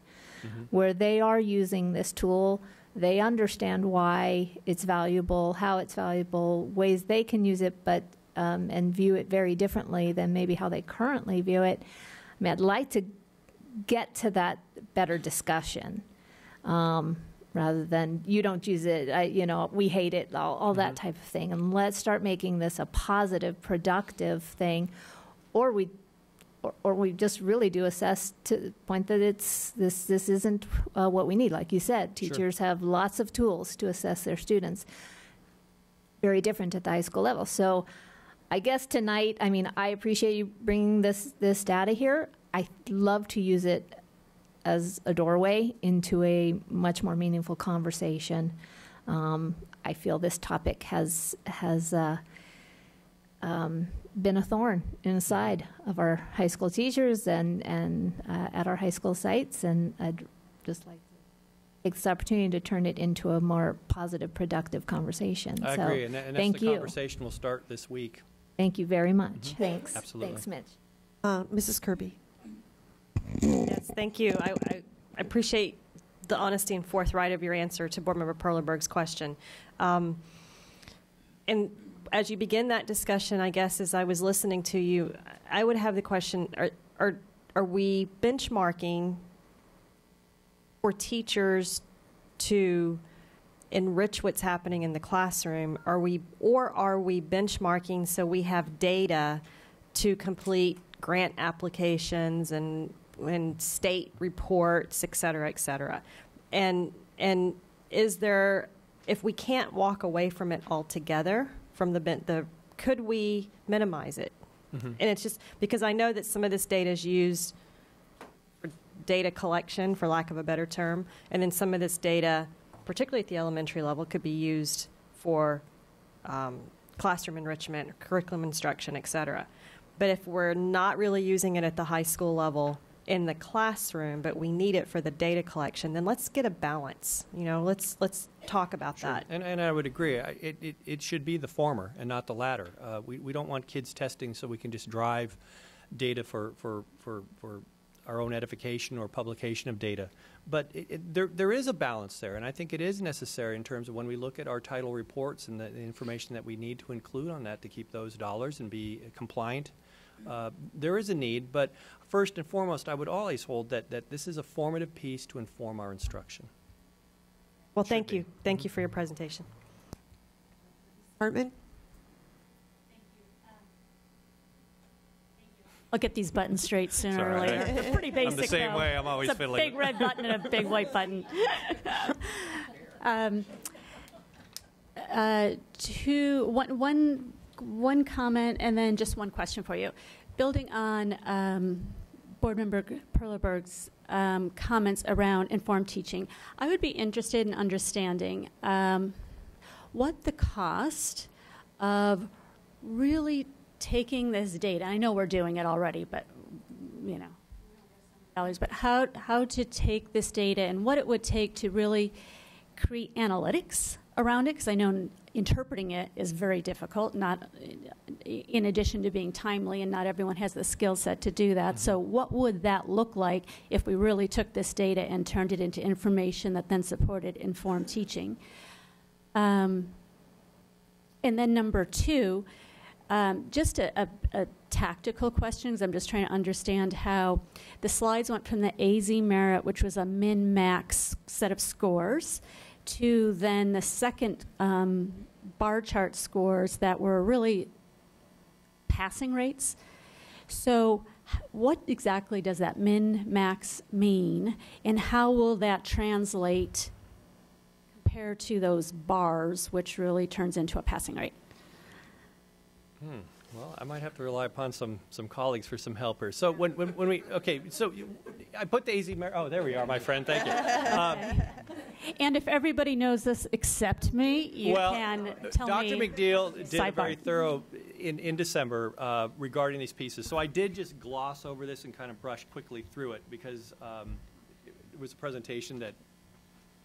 where they are using this tool, they understand why it's valuable, how it's valuable, ways they can use it, but and view it very differently than maybe how they currently view it. I mean, I'd like to get to that better discussion. Rather than you don't use it, we hate it, all that type of thing. And let's start making this a positive, productive thing, or we just really do assess to the point that this isn't what we need. Like you said, teachers have lots of tools to assess their students. Very different at the high school level. So I guess tonight, I mean, I appreciate you bringing this data here. I'd love to use it as a doorway into a much more meaningful conversation. I feel this topic has been a thorn in the side of our high school teachers and at our high school sites, and I'd just like to take this opportunity to turn it into a more positive, productive conversation. I agree, and that's thank the you. conversation will start this week. Thank you very much. Thanks. Absolutely. Thanks, Mitch. Mrs. Kirby. Yes, thank you. I appreciate the honesty and forthright of your answer to Board Member Perleberg's question. And as you begin that discussion, I guess as I was listening to you, I would have the question, are we benchmarking for teachers to enrich what's happening in the classroom? Are we benchmarking so we have data to complete grant applications and state reports, et cetera, et cetera? And is there, if we can't walk away from it altogether, from could we minimize it? And it's just because I know that some of this data is used for data collection, for lack of a better term, and then some of this data, particularly at the elementary level, could be used for classroom enrichment, curriculum instruction, et cetera. But if we're not really using it at the high school level in the classroom, but we need it for the data collection, then let's get a balance. Let's talk about that. And I would agree. It should be the former and not the latter. We don't want kids testing so we can just drive data for our own edification or publication of data. But there is a balance there, and I think it is necessary in terms of when we look at our title reports and the information that we need to include on that to keep those dollars and be compliant. There is a need, but first and foremost, I would always hold that this is a formative piece to inform our instruction. Well, thank you. Thank you for your presentation. Hartman? I'll get these buttons straight sooner or later. They're pretty basic. I'm the same though. way. I'm always it's fiddling. A big red button and a big white button. One comment and then just one question for you. Building on Board Member Perleberg's comments around informed teaching, I would be interested in understanding what the cost of really taking this data. I know we're doing it already, but but how to take this data and what it would take to really create analytics around it, because I know interpreting it is very difficult, not in addition to being timely, and not everyone has the skill set to do that. So what would that look like if we really took this data and turned it into information that then supported informed teaching? And then number two, just a tactical question, because I'm just trying to understand how the slides went from the AZ merit, which was a min-max set of scores, to then the second bar chart scores that were really passing rates. So what exactly does that min-max mean, and how will that translate compared to those bars, which really turns into a passing rate? Well, I might have to rely upon some colleagues for some helpers. So I put the AZ merit. Oh, there we are, my friend. Thank you. And if everybody knows this except me, you can tell me. Dr. McDeal did a very thorough in December regarding these pieces. So I did just gloss over this and kind of brush quickly through it because it was a presentation that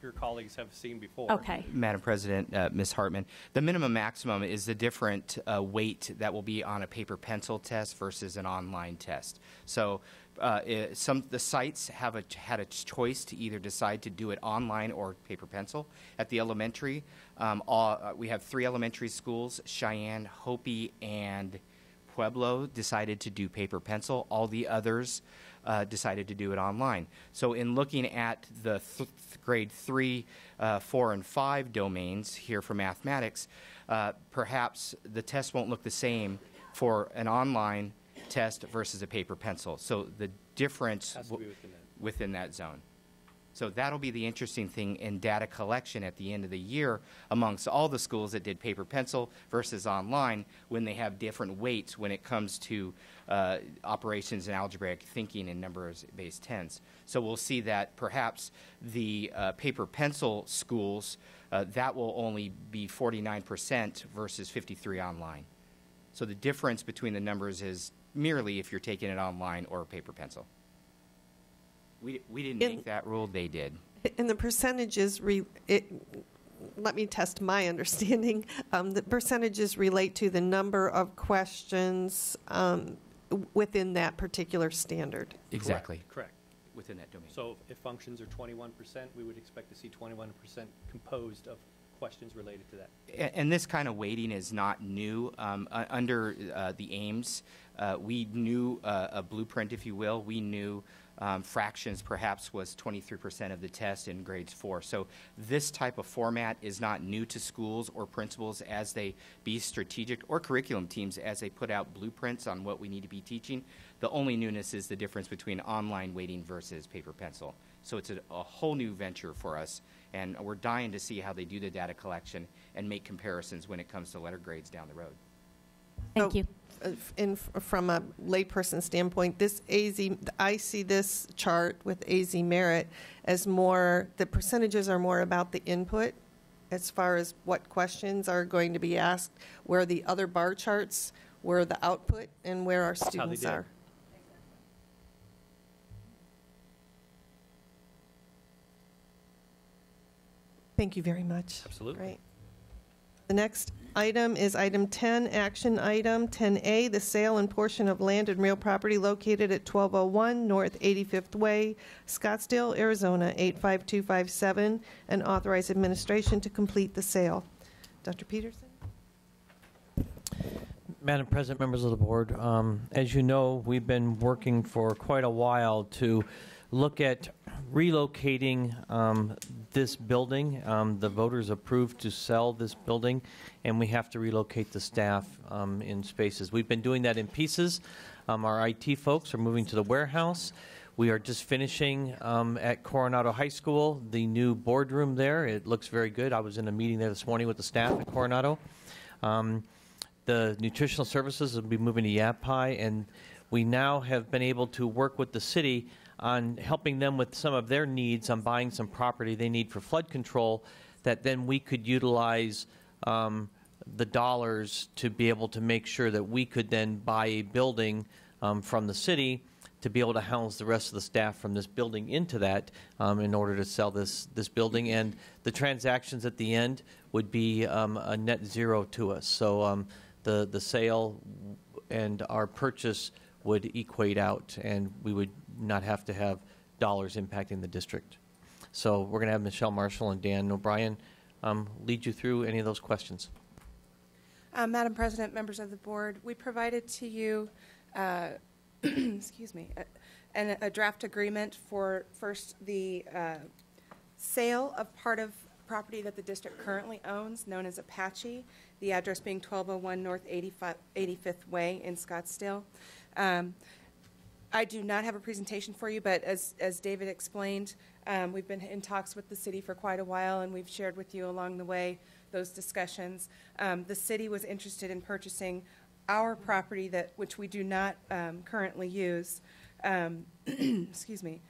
your colleagues have seen before. Okay. Madam President, Ms. Hartman, the minimum maximum is the different weight that will be on a paper pencil test versus an online test. So the sites have had a choice to either decide to do it online or paper pencil. At the elementary, we have 3 elementary schools, Cheyenne, Hopi, and Pueblo decided to do paper pencil. All the others decided to do it online. So in looking at the grade 3, 4, and 5 domains here for mathematics, perhaps the test won't look the same for an online test versus a paper pencil. So the difference Has to be within that zone. So that'll be the interesting thing in data collection at the end of the year amongst all the schools that did paper pencil versus online, when they have different weights when it comes to operations and algebraic thinking in numbers-based tens. So we'll see that perhaps the paper pencil schools, that will only be 49% versus 53% online. So the difference between the numbers is merely if you're taking it online or paper pencil. We didn't make that rule, they did. And the percentages, let me test my understanding. The percentages relate to the number of questions within that particular standard. Exactly. Correct. Within that domain. So if functions are 21%, we would expect to see 21% composed of questions related to that. And this kind of weighting is not new. Under the Ames, we knew a blueprint, if you will. We knew fractions perhaps was 23% of the test in grades 4. So this type of format is not new to schools or principals as they be strategic, or curriculum teams as they put out blueprints on what we need to be teaching. The only newness is the difference between online weighting versus paper pencil. So it's a whole new venture for us, and we're dying to see how they do the data collection and make comparisons when it comes to letter grades down the road. Thank you. From a layperson standpoint, I see this chart with AZ Merit as more, the percentages are more about the input as far as what questions are going to be asked, where the other bar charts, where the output, and where our students are. Thank you very much. Absolutely. Right. The next item is item 10, action item 10A, the sale and portion of land and real property located at 1201 North 85th Way, Scottsdale, Arizona 85257, and authorize administration to complete the sale. Dr. Peterson? Madam President, members of the board, as you know, we've been working for quite a while to look at relocating this building. The voters approved to sell this building, and we have to relocate the staff in spaces. We've been doing that in pieces. Our IT folks are moving to the warehouse. We are just finishing at Coronado High School, the new boardroom there. It looks very good. I was in a meeting there this morning with the staff at Coronado. The nutritional services will be moving to Yavapai, and we now have been able to work with the city on helping them with some of their needs on buying some property they need for flood control, that then we could utilize the dollars to be able to make sure that we could then buy a building from the city to be able to house the rest of the staff from this building into that in order to sell this building. And the transactions at the end would be a net zero to us. So the sale and our purchase would equate out, and we would not have to have dollars impacting the district. So we're going to have Michelle Marshall and Dan O'Brien lead you through any of those questions. Madam President, members of the board, we provided to you excuse me, a draft agreement for first the sale of part of property that the district currently owns, known as Apache, the address being 1201 North 85th Way in Scottsdale. I do not have a presentation for you, but as David explained, we've been in talks with the city for quite a while, and we've shared with you along the way those discussions. The city was interested in purchasing our property, which we do not currently use. Excuse me.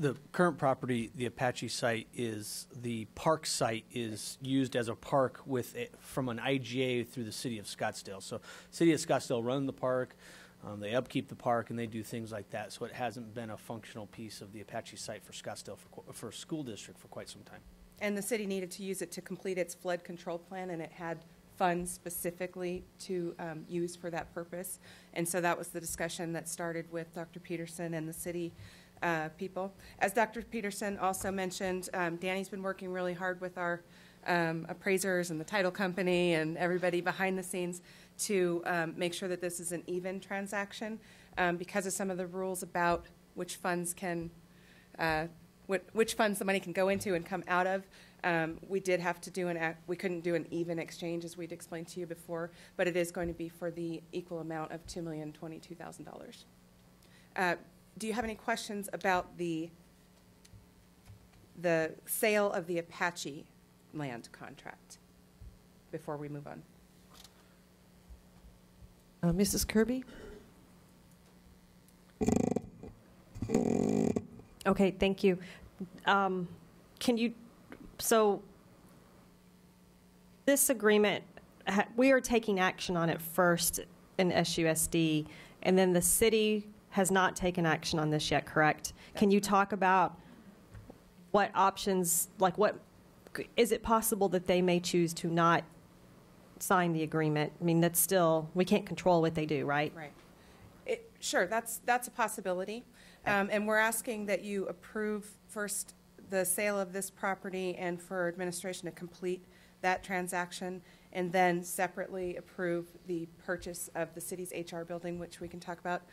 The current property, the Apache site, is the park site is used as a park from an IGA through the city of Scottsdale. So city of Scottsdale run the park. They upkeep the park and they do things like that. So it hasn't been a functional piece of the Apache site for Scottsdale for school district for quite some time. And the city needed to use it to complete its flood control plan, and it had funds specifically to use for that purpose. And so that was the discussion that started with Dr. Peterson and the city people. As Dr. Peterson also mentioned, Danny's been working really hard with our appraisers and the title company and everybody behind the scenes to make sure that this is an even transaction because of some of the rules about which funds can which funds the money can go into and come out of. We did have to we couldn't do an even exchange as we'd explained to you before, but it is going to be for the equal amount of $2,022,000. Do you have any questions about the sale of the Apache land contract before we move on? Mrs. Kirby? Okay, thank you. So this agreement, we are taking action on it first in SUSD, and then the city has not taken action on this yet, correct? Can you talk about what options, is it possible that they may choose to not sign the agreement? I mean, that's still, we can't control what they do, right? Right. Sure, that's a possibility. And we're asking that you approve first the sale of this property and for administration to complete that transaction, and then separately approve the purchase of the city's HR building, which we can talk about.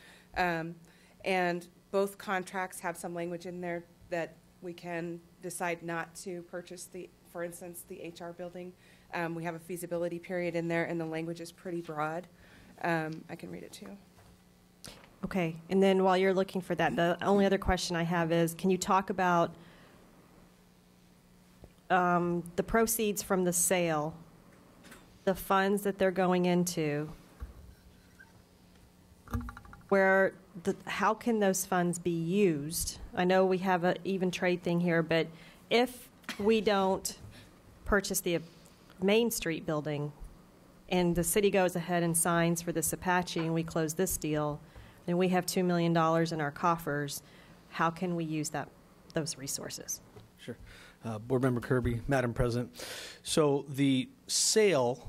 And both contracts have some language in there that we can decide not to purchase for instance, the HR building. We have a feasibility period in there, and the language is pretty broad. I can read it to you. Okay, and then while you're looking for that, the only other question I have is, can you talk about the proceeds from the sale, the funds that they're going into, how can those funds be used? I know we have an even trade thing here, but if we don't purchase the Main Street building and the city goes ahead and signs for this Apache and we close this deal, then we have $2 million in our coffers. How can we use those resources? Sure. Board Member Kirby, Madam President. So the sale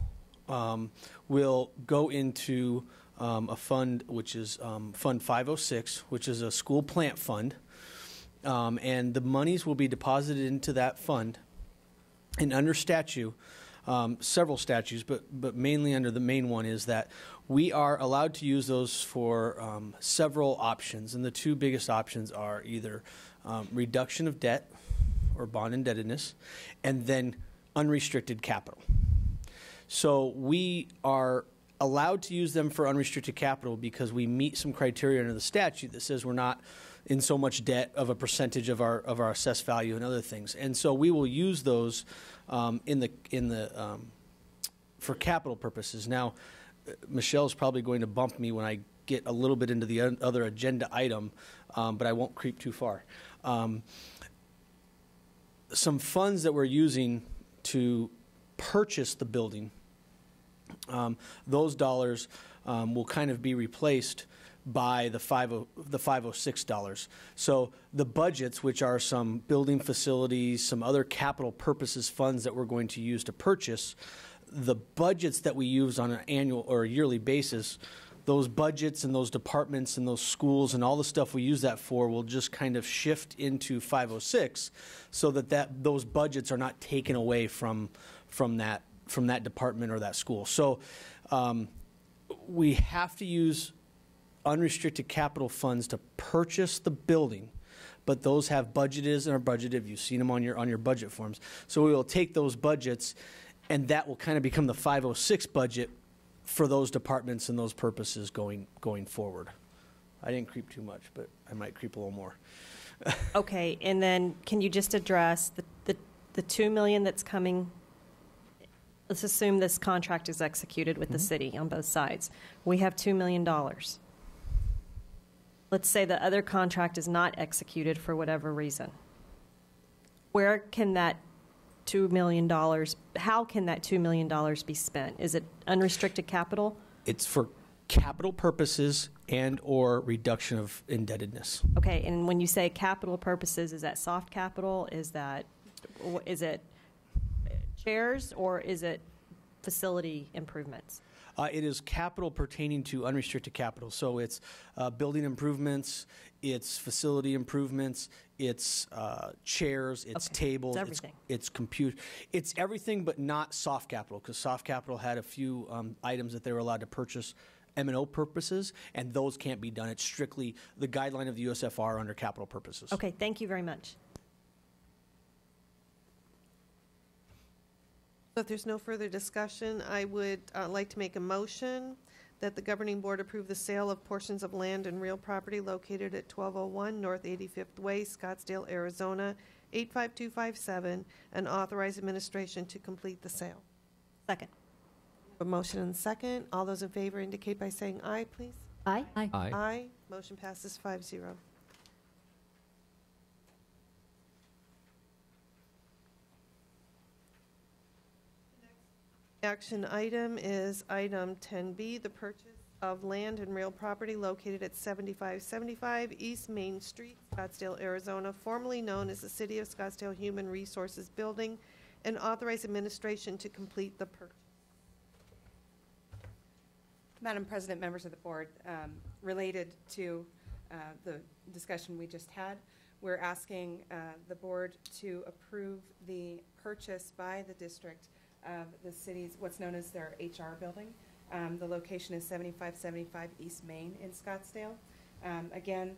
will go into a fund which is Fund 506, which is a school plant fund. And the monies will be deposited into that fund. And under statute, several statutes, but mainly under the main one is that we are allowed to use those for several options. And the two biggest options are either reduction of debt or bond indebtedness, and then unrestricted capital. So we are allowed to use them for unrestricted capital because we meet some criteria under the statute that says we're not in so much debt of a percentage of our assessed value and other things. And so we will use those for capital purposes. Now, Michelle's probably going to bump me when I get a little bit into the other agenda item, but I won't creep too far. Some funds that we're using to purchase the building, those dollars will kind of be replaced by the 506 dollars. So the budgets, which are some building facilities, some other capital purposes funds that we're going to use to purchase, the budgets that we use on an annual or a yearly basis, those budgets and those departments and those schools and all the stuff we use that for will just kind of shift into 506 so that those budgets are not taken away from that department or that school. So we have to use unrestricted capital funds to purchase the building, but those have budgeted and are budgeted. You've seen them on your budget forms. So we will take those budgets, and that will kind of become the 506 budget for those departments and those purposes going forward. I didn't creep too much, but I might creep a little more. Okay, and then can you just address the $2 million that's coming? Let's assume this contract is executed with the city on both sides. We have $2 million. Let's say the other contract is not executed for whatever reason. Where can that $2 million, how can that $2 million be spent? Is it unrestricted capital? It's for capital purposes and or reduction of indebtedness. Okay, and when you say capital purposes, is that soft capital? Is it chairs, or is it facility improvements? It is capital pertaining to unrestricted capital. So it's building improvements, it's facility improvements, it's chairs, it's tables, it's everything. It's computer. It's everything but not soft capital, because soft capital had a few items that they were allowed to purchase M&O purposes, and those can't be done. It's strictly the guideline of the USFR under capital purposes. Okay, thank you very much. So if there's no further discussion, I would like to make a motion that the governing board approve the sale of portions of land and real property located at 1201 North 85th Way, Scottsdale, Arizona, 85257, and authorize administration to complete the sale. Second. A motion and a second. All those in favor indicate by saying aye, please. Aye. Aye. Aye. Motion passes 5-0. Action item is item 10B, the purchase of land and real property located at 7575 East Main Street, Scottsdale, Arizona, formerly known as the City of Scottsdale Human Resources Building, and authorize administration to complete the purchase. Madam President, members of the board, related to the discussion we just had, we're asking the board to approve the purchase by the district of the city's, what's known as their HR building. The location is 7575 East Main in Scottsdale. Again,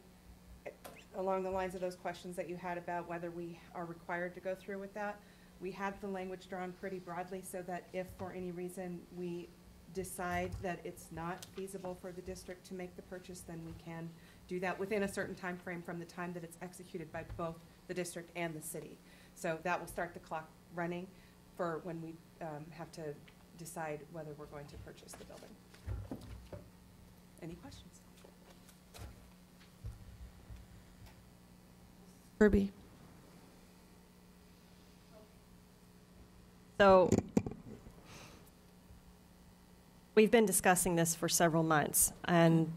along the lines of those questions that you had about whether we are required to go through with that, we had the language drawn pretty broadly so that if for any reason we decide that it's not feasible for the district to make the purchase, then we can do that within a certain time frame from the time that it's executed by both the district and the city. So that will start the clock running for when we have to decide whether we're going to purchase the building. Any questions? Kirby. So we've been discussing this for several months, and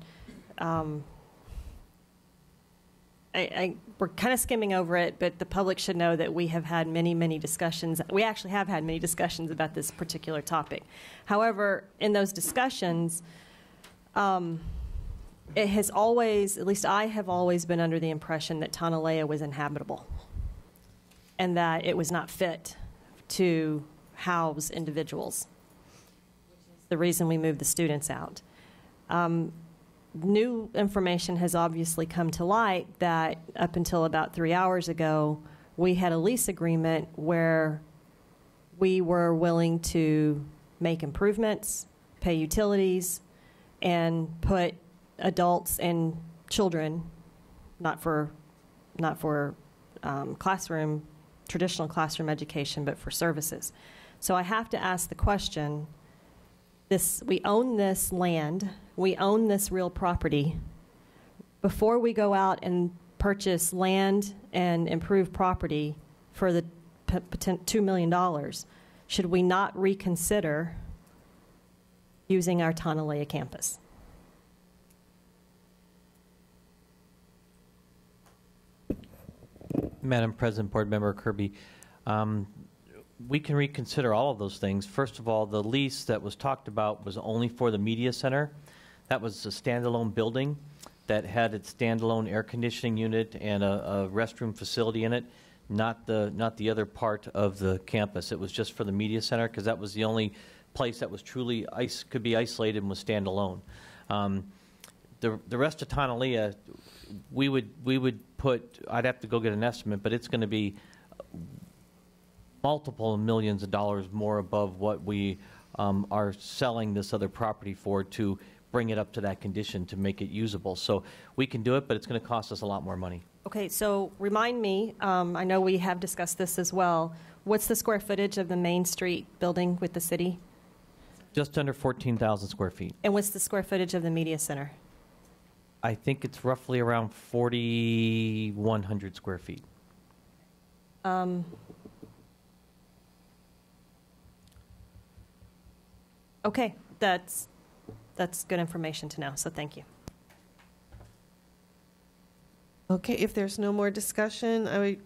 we're kind of skimming over it, but the public should know that we have had many, many discussions. We actually have had many discussions about this particular topic. However, in those discussions, it has always, at least I have always been under the impression that Tonalea was inhabitable and that it was not fit to house individuals. The reason we moved the students out. New information has obviously come to light that up until about 3 hours ago, we had a lease agreement where we were willing to make improvements, pay utilities, and put adults and children, not for traditional classroom education, but for services. So I have to ask the question, we own this land, we own this real property. Before we go out and purchase land and improve property for the $2 million, should we not reconsider using our Tonalea campus? Madam President, Board Member Kirby, we can reconsider all of those things. First of all, the lease that was talked about was only for the media center. That was a standalone building that had its standalone air conditioning unit and a restroom facility in it, not the other part of the campus. It was just for the media center because that was the only place that was truly could be isolated and was standalone. The rest of Tonalea, we would put, I'd have to go get an estimate, but it's going to be multiple millions of dollars more above what we are selling this other property for to bring it up to that condition to make it usable. So we can do it, but it's going to cost us a lot more money. Okay, so remind me, I know we have discussed this as well, what's the square footage of the Main Street building with the city? Just under 14,000 square feet. And what's the square footage of the media center? I think it's roughly around 4,100 square feet. Okay, that's that's good information to know, so thank you. Okay, if there's no more discussion, I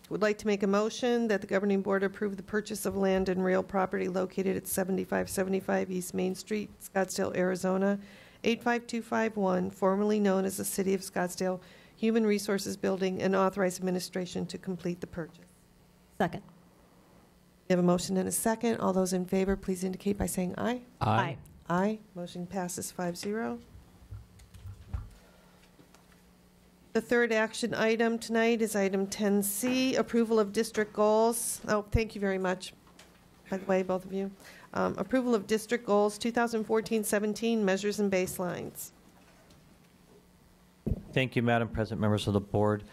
would like to make a motion that the governing board approve the purchase of land and real property located at 7575 East Main Street, Scottsdale, Arizona, 85251, formerly known as the City of Scottsdale Human Resources Building, and authorize administration to complete the purchase. Second. We have a motion and a second. All those in favor, please indicate by saying aye. Aye. Aye. Motion passes 5-0. The third action item tonight is item 10C, approval of district goals. Oh, thank you very much, by the way, both of you. Approval of district goals 2014-17, measures and baselines. Thank you, Madam President, members of the board.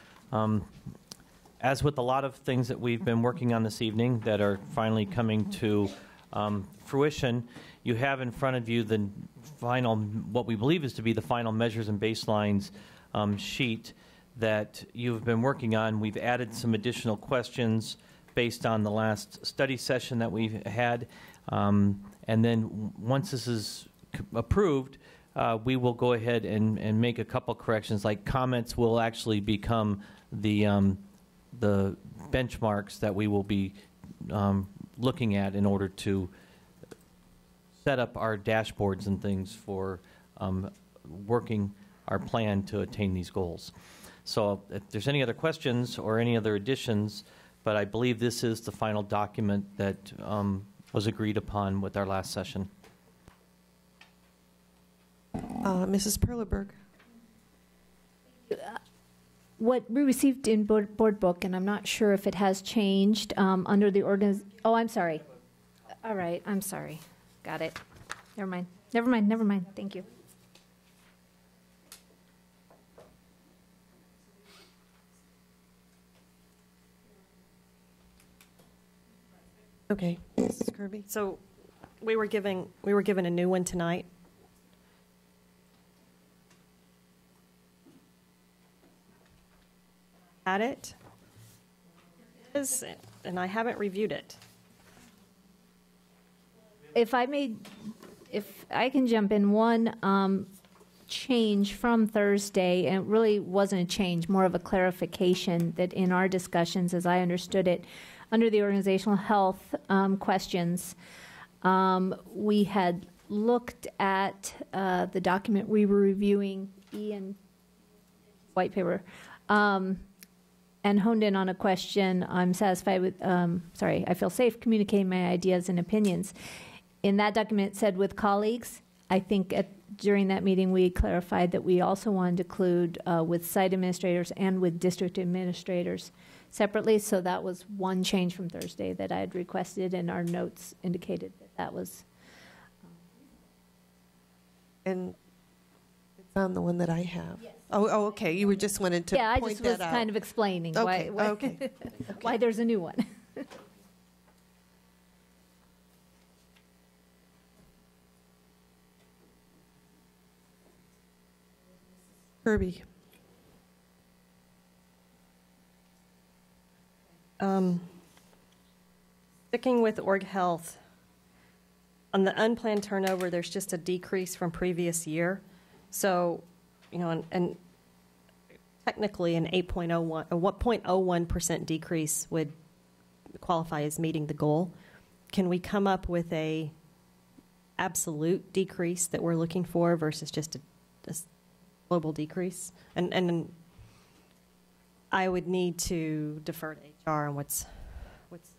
As with a lot of things that we've been working on this evening that are finally coming to fruition, you have in front of you the final, what we believe is to be the final measures and baselines sheet that you've been working on. We've added some additional questions based on the last study session that we've had. And then once this is approved, we will go ahead and make a couple corrections, like comments will actually become the benchmarks that we will be looking at in order to set up our dashboards and things for working our plan to attain these goals. So if there's any other questions or any other additions, but I believe this is the final document that was agreed upon with our last session. Mrs. Perleberg. What we received in board book, and I'm not sure if it has changed, under the oh, I'm sorry. All right, I'm sorry. Got it. Never mind. Never mind. Never mind. Thank you. Okay, Mrs. Kirby. So we were given a new one tonight. Had it, and I haven't reviewed it. If I can jump in, one change from Thursday, and it really wasn't a change, more of a clarification, that in our discussions, as I understood it, under the organizational health questions, we had looked at the document we were reviewing, Ian white paper, and honed in on a question. I'm satisfied with, I feel safe communicating my ideas and opinions. In that document, it said with colleagues. I think during that meeting, we clarified that we also wanted to include with site administrators and with district administrators separately. So that was one change from Thursday that I had requested, and our notes indicated that was. And it's on the one that I have. Yes. Oh, okay. You were just wanted to point that out. Yeah, I just was kind of explaining why there's a new one. Kirby. Sticking with org health, on the unplanned turnover, there's just a decrease from previous year. So, and technically an 1.01% decrease would qualify as meeting the goal. Can we come up with a absolute decrease that we're looking for versus just a global decrease? And I would need to defer to HR on what's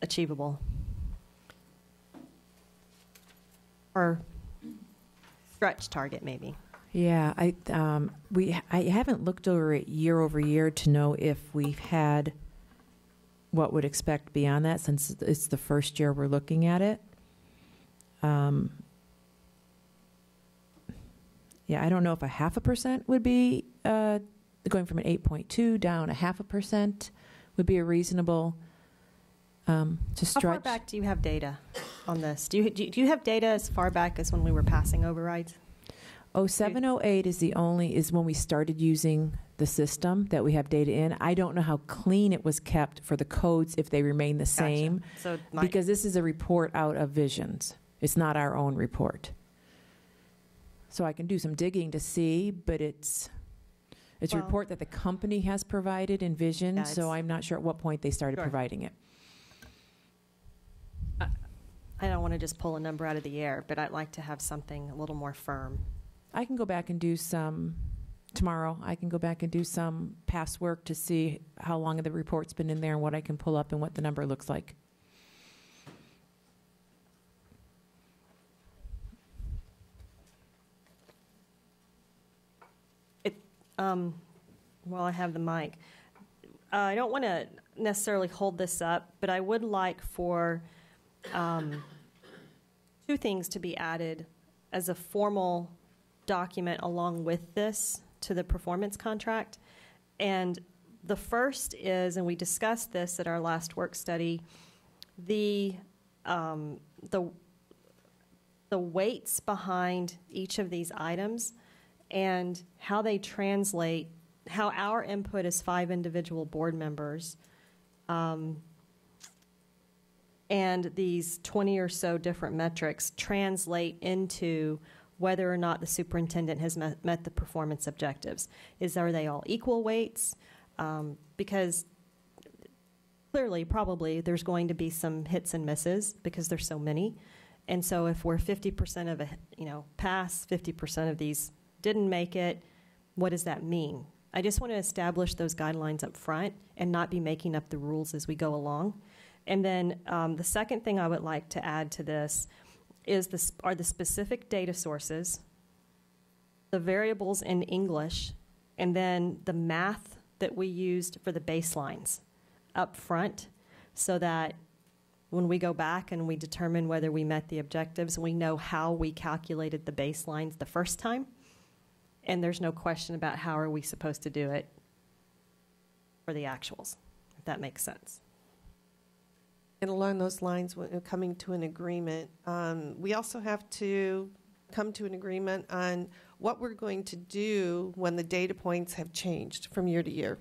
achievable. Or stretch target, maybe. Yeah, I haven't looked over it year over year to know if we've had what would expect beyond that, since it's the first year we're looking at it. Yeah, I don't know if 0.5% would be going from an 8.2 down 0.5% would be a reasonable to stretch. How far back do you have data on this? Do you have data as far back as when we were passing overrides? 0708 is when we started using the system that we have data in. I don't know how clean it was kept for the codes if they remain the same, so because this is a report out of Visions. It's not our own report. So I can do some digging to see, but it's a report that the company has provided, Envision, Yeah, so I'm not sure at what point they started providing it. I don't want to just pull a number out of the air, but I'd like to have something a little more firm. I can go back and do some, tomorrow, I can go back and do some past work to see how long the report's been in there and what I can pull up and what the number looks like. While I have the mic, I don't want to necessarily hold this up, but I would like for two things to be added as a formal document along with this to the performance contract. And the first is, and we discussed this at our last work study, the weights behind each of these items and how they translate, how our input as 5 individual board members and these 20 or so different metrics translate into whether or not the superintendent has met the performance objectives. Are they all equal weights? Because clearly, probably, there's going to be some hits and misses because there's so many. And so if we're 50% of pass, 50% of these didn't make it, what does that mean? I just want to establish those guidelines up front and not be making up the rules as we go along. And then the second thing I would like to add to this are the specific data sources, the variables in English, and then the math that we used for the baselines up front, so that when we go back and we determine whether we met the objectives, we know how we calculated the baselines the first time, and there's no question about how are we supposed to do it for the actuals, if that makes sense. And along those lines, when coming to an agreement, we also have to come to an agreement on what we're going to do when the data points have changed from year to year.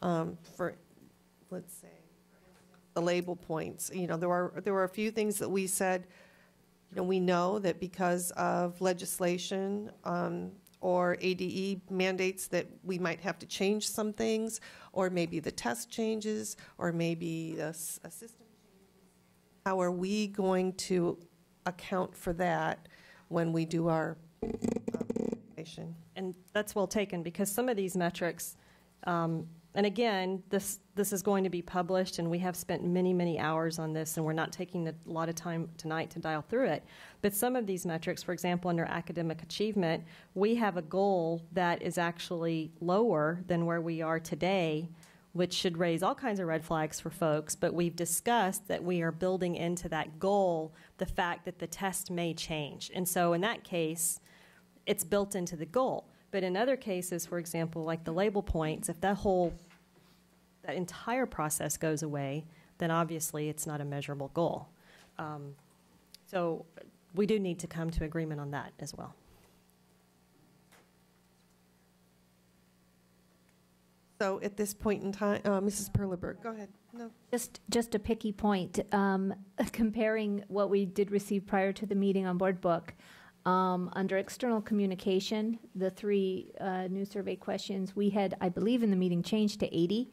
For, let's say, the label points, there were a few things that we said, we know that because of legislation or ADE mandates that we might have to change some things, or maybe the test changes, or maybe a system. How are we going to account for that when we do our evaluation? And that's well taken, because some of these metrics, and again, this is going to be published, and we have spent many, many hours on this, and we're not taking a lot of time tonight to dial through it. But some of these metrics, for example, under academic achievement, we have a goal that is actually lower than where we are today, which should raise all kinds of red flags for folks. But we've discussed that we are building into that goal the fact that the test may change. And so in that case, it's built into the goal. But in other cases, for example, like the label points, if that entire process goes away, then obviously it's not a measurable goal. So we do need to come to agreement on that as well. So at this point in time, Mrs. Perleberg, go ahead. No. Just a picky point, comparing what we did receive prior to the meeting on Board Book. Under external communication, the 3 new survey questions, we had, I believe in the meeting, changed to 80.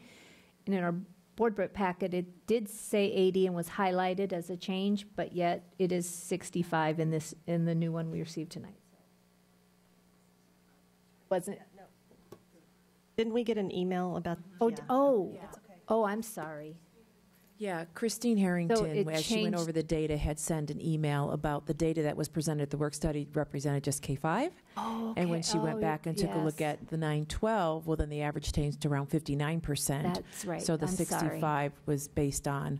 And in our Board Book packet, it did say 80 and was highlighted as a change, but yet it is 65 in the new one we received tonight. Wasn't it? Didn't we get an email about? Oh, I'm sorry. Yeah, Christine Harrington, So as she went over the data, had sent an email about the data that was presented at the work study represented just K-5. Oh, okay. And when she went back and took a look at the 912, well, then the average changed to around 59%. That's right. So the I'm 65 sorry. was based on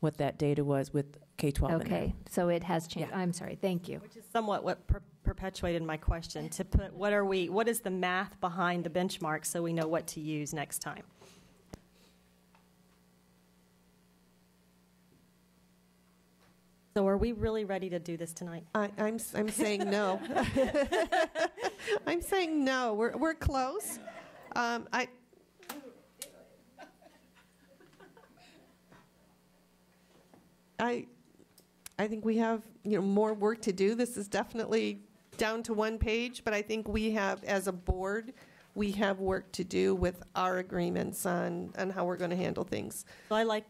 what that data was with K-12. Okay, so it has changed. Yeah. I'm sorry. Thank you. Which is somewhat what perpetuated my question, to put what is the math behind the benchmark so we know what to use next time. So are we really ready to do this tonight? I'm saying no. I'm saying no. We're close. I think we have more work to do. This is definitely down to one page, but I think we have, as a board, we have work to do with our agreements on how we're going to handle things. So I like,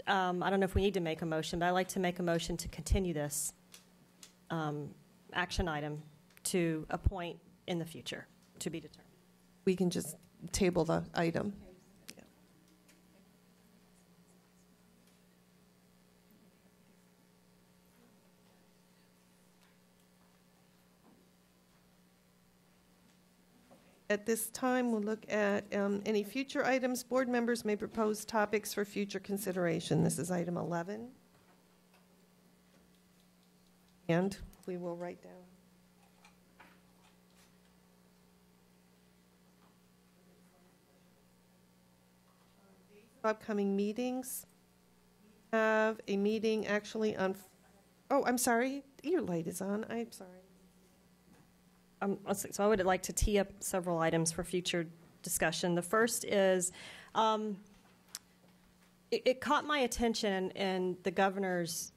I don't know if we need to make a motion, but I'd like to make a motion to continue this action item to a point in the future to be determined. We can just table the item. At this time, we'll look at any future items. Board members may propose topics for future consideration. This is item 11. And we will write down. Upcoming meetings. We have a meeting actually on, oh, I'm sorry, your light is on. I'm sorry. So I would like to tee up several items for future discussion. The first is, it caught my attention in the governor's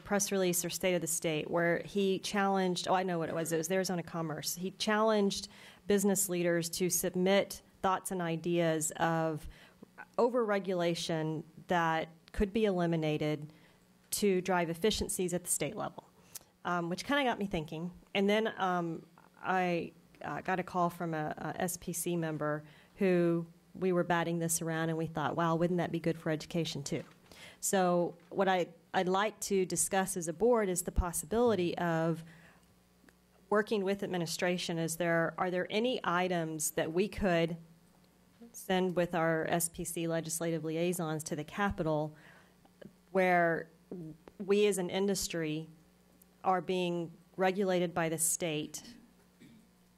press release or State of the State, where he challenged, I know what it was the Arizona Commerce. He challenged business leaders to submit thoughts and ideas of over-regulation that could be eliminated to drive efficiencies at the state level. Which kind of got me thinking. And then I got a call from a SPC member who we were batting this around, and we thought, wow, wouldn't that be good for education too? So what I'd like to discuss as a board is the possibility of working with administration. Are there any items that we could send with our SPC legislative liaisons to the Capitol where we as an industry are being regulated by the state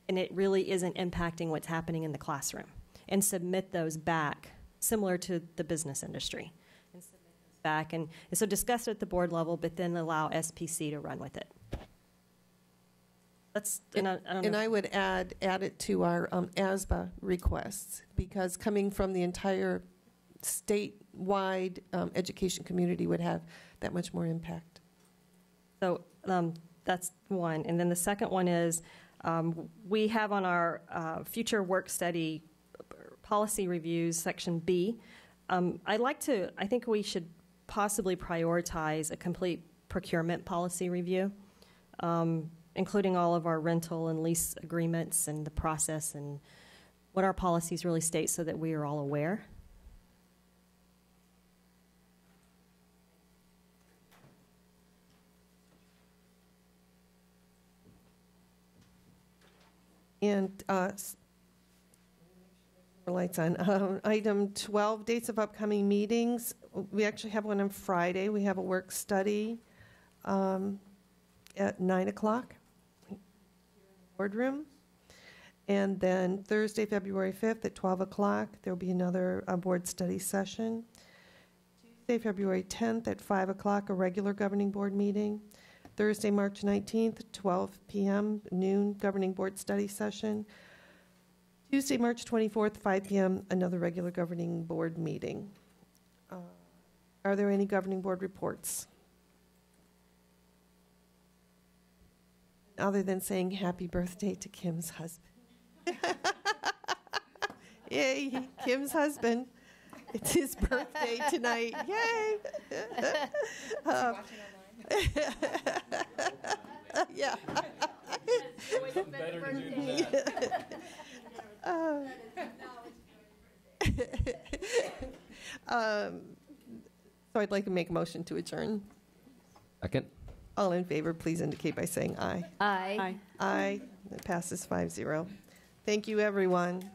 and it really isn't impacting what's happening in the classroom, and submit those back, similar to the business industry, and submit those back, and so discuss it at the board level, but then allow SPC to run with it. I would add it to our ASBA requests, because coming from the entire statewide education community would have that much more impact. So that's one. And then the second one is we have on our future work study policy reviews, section B. I think we should possibly prioritize a complete procurement policy review, including all of our rental and lease agreements and the process and what our policies really state, so that we are all aware. And lights on. Item 12, dates of upcoming meetings. We actually have one on Friday. We have a work study at 9 o'clock, boardroom. And then Thursday, February 5th at 12 o'clock, there will be another board study session. Tuesday, February 10th at 5 o'clock, a regular governing board meeting. Thursday, March 19th, 12 p.m., noon, governing board study session. Tuesday, March 24th, 5 p.m., another regular governing board meeting. Are there any governing board reports? Other than saying happy birthday to Kim's husband. Yay, Kim's husband. It's his birthday tonight. Yay. Yeah. Better to do that. So I'd like to make a motion to adjourn. Second. All in favor, please indicate by saying aye. Aye. Aye. It passes 5-0. Thank you, everyone.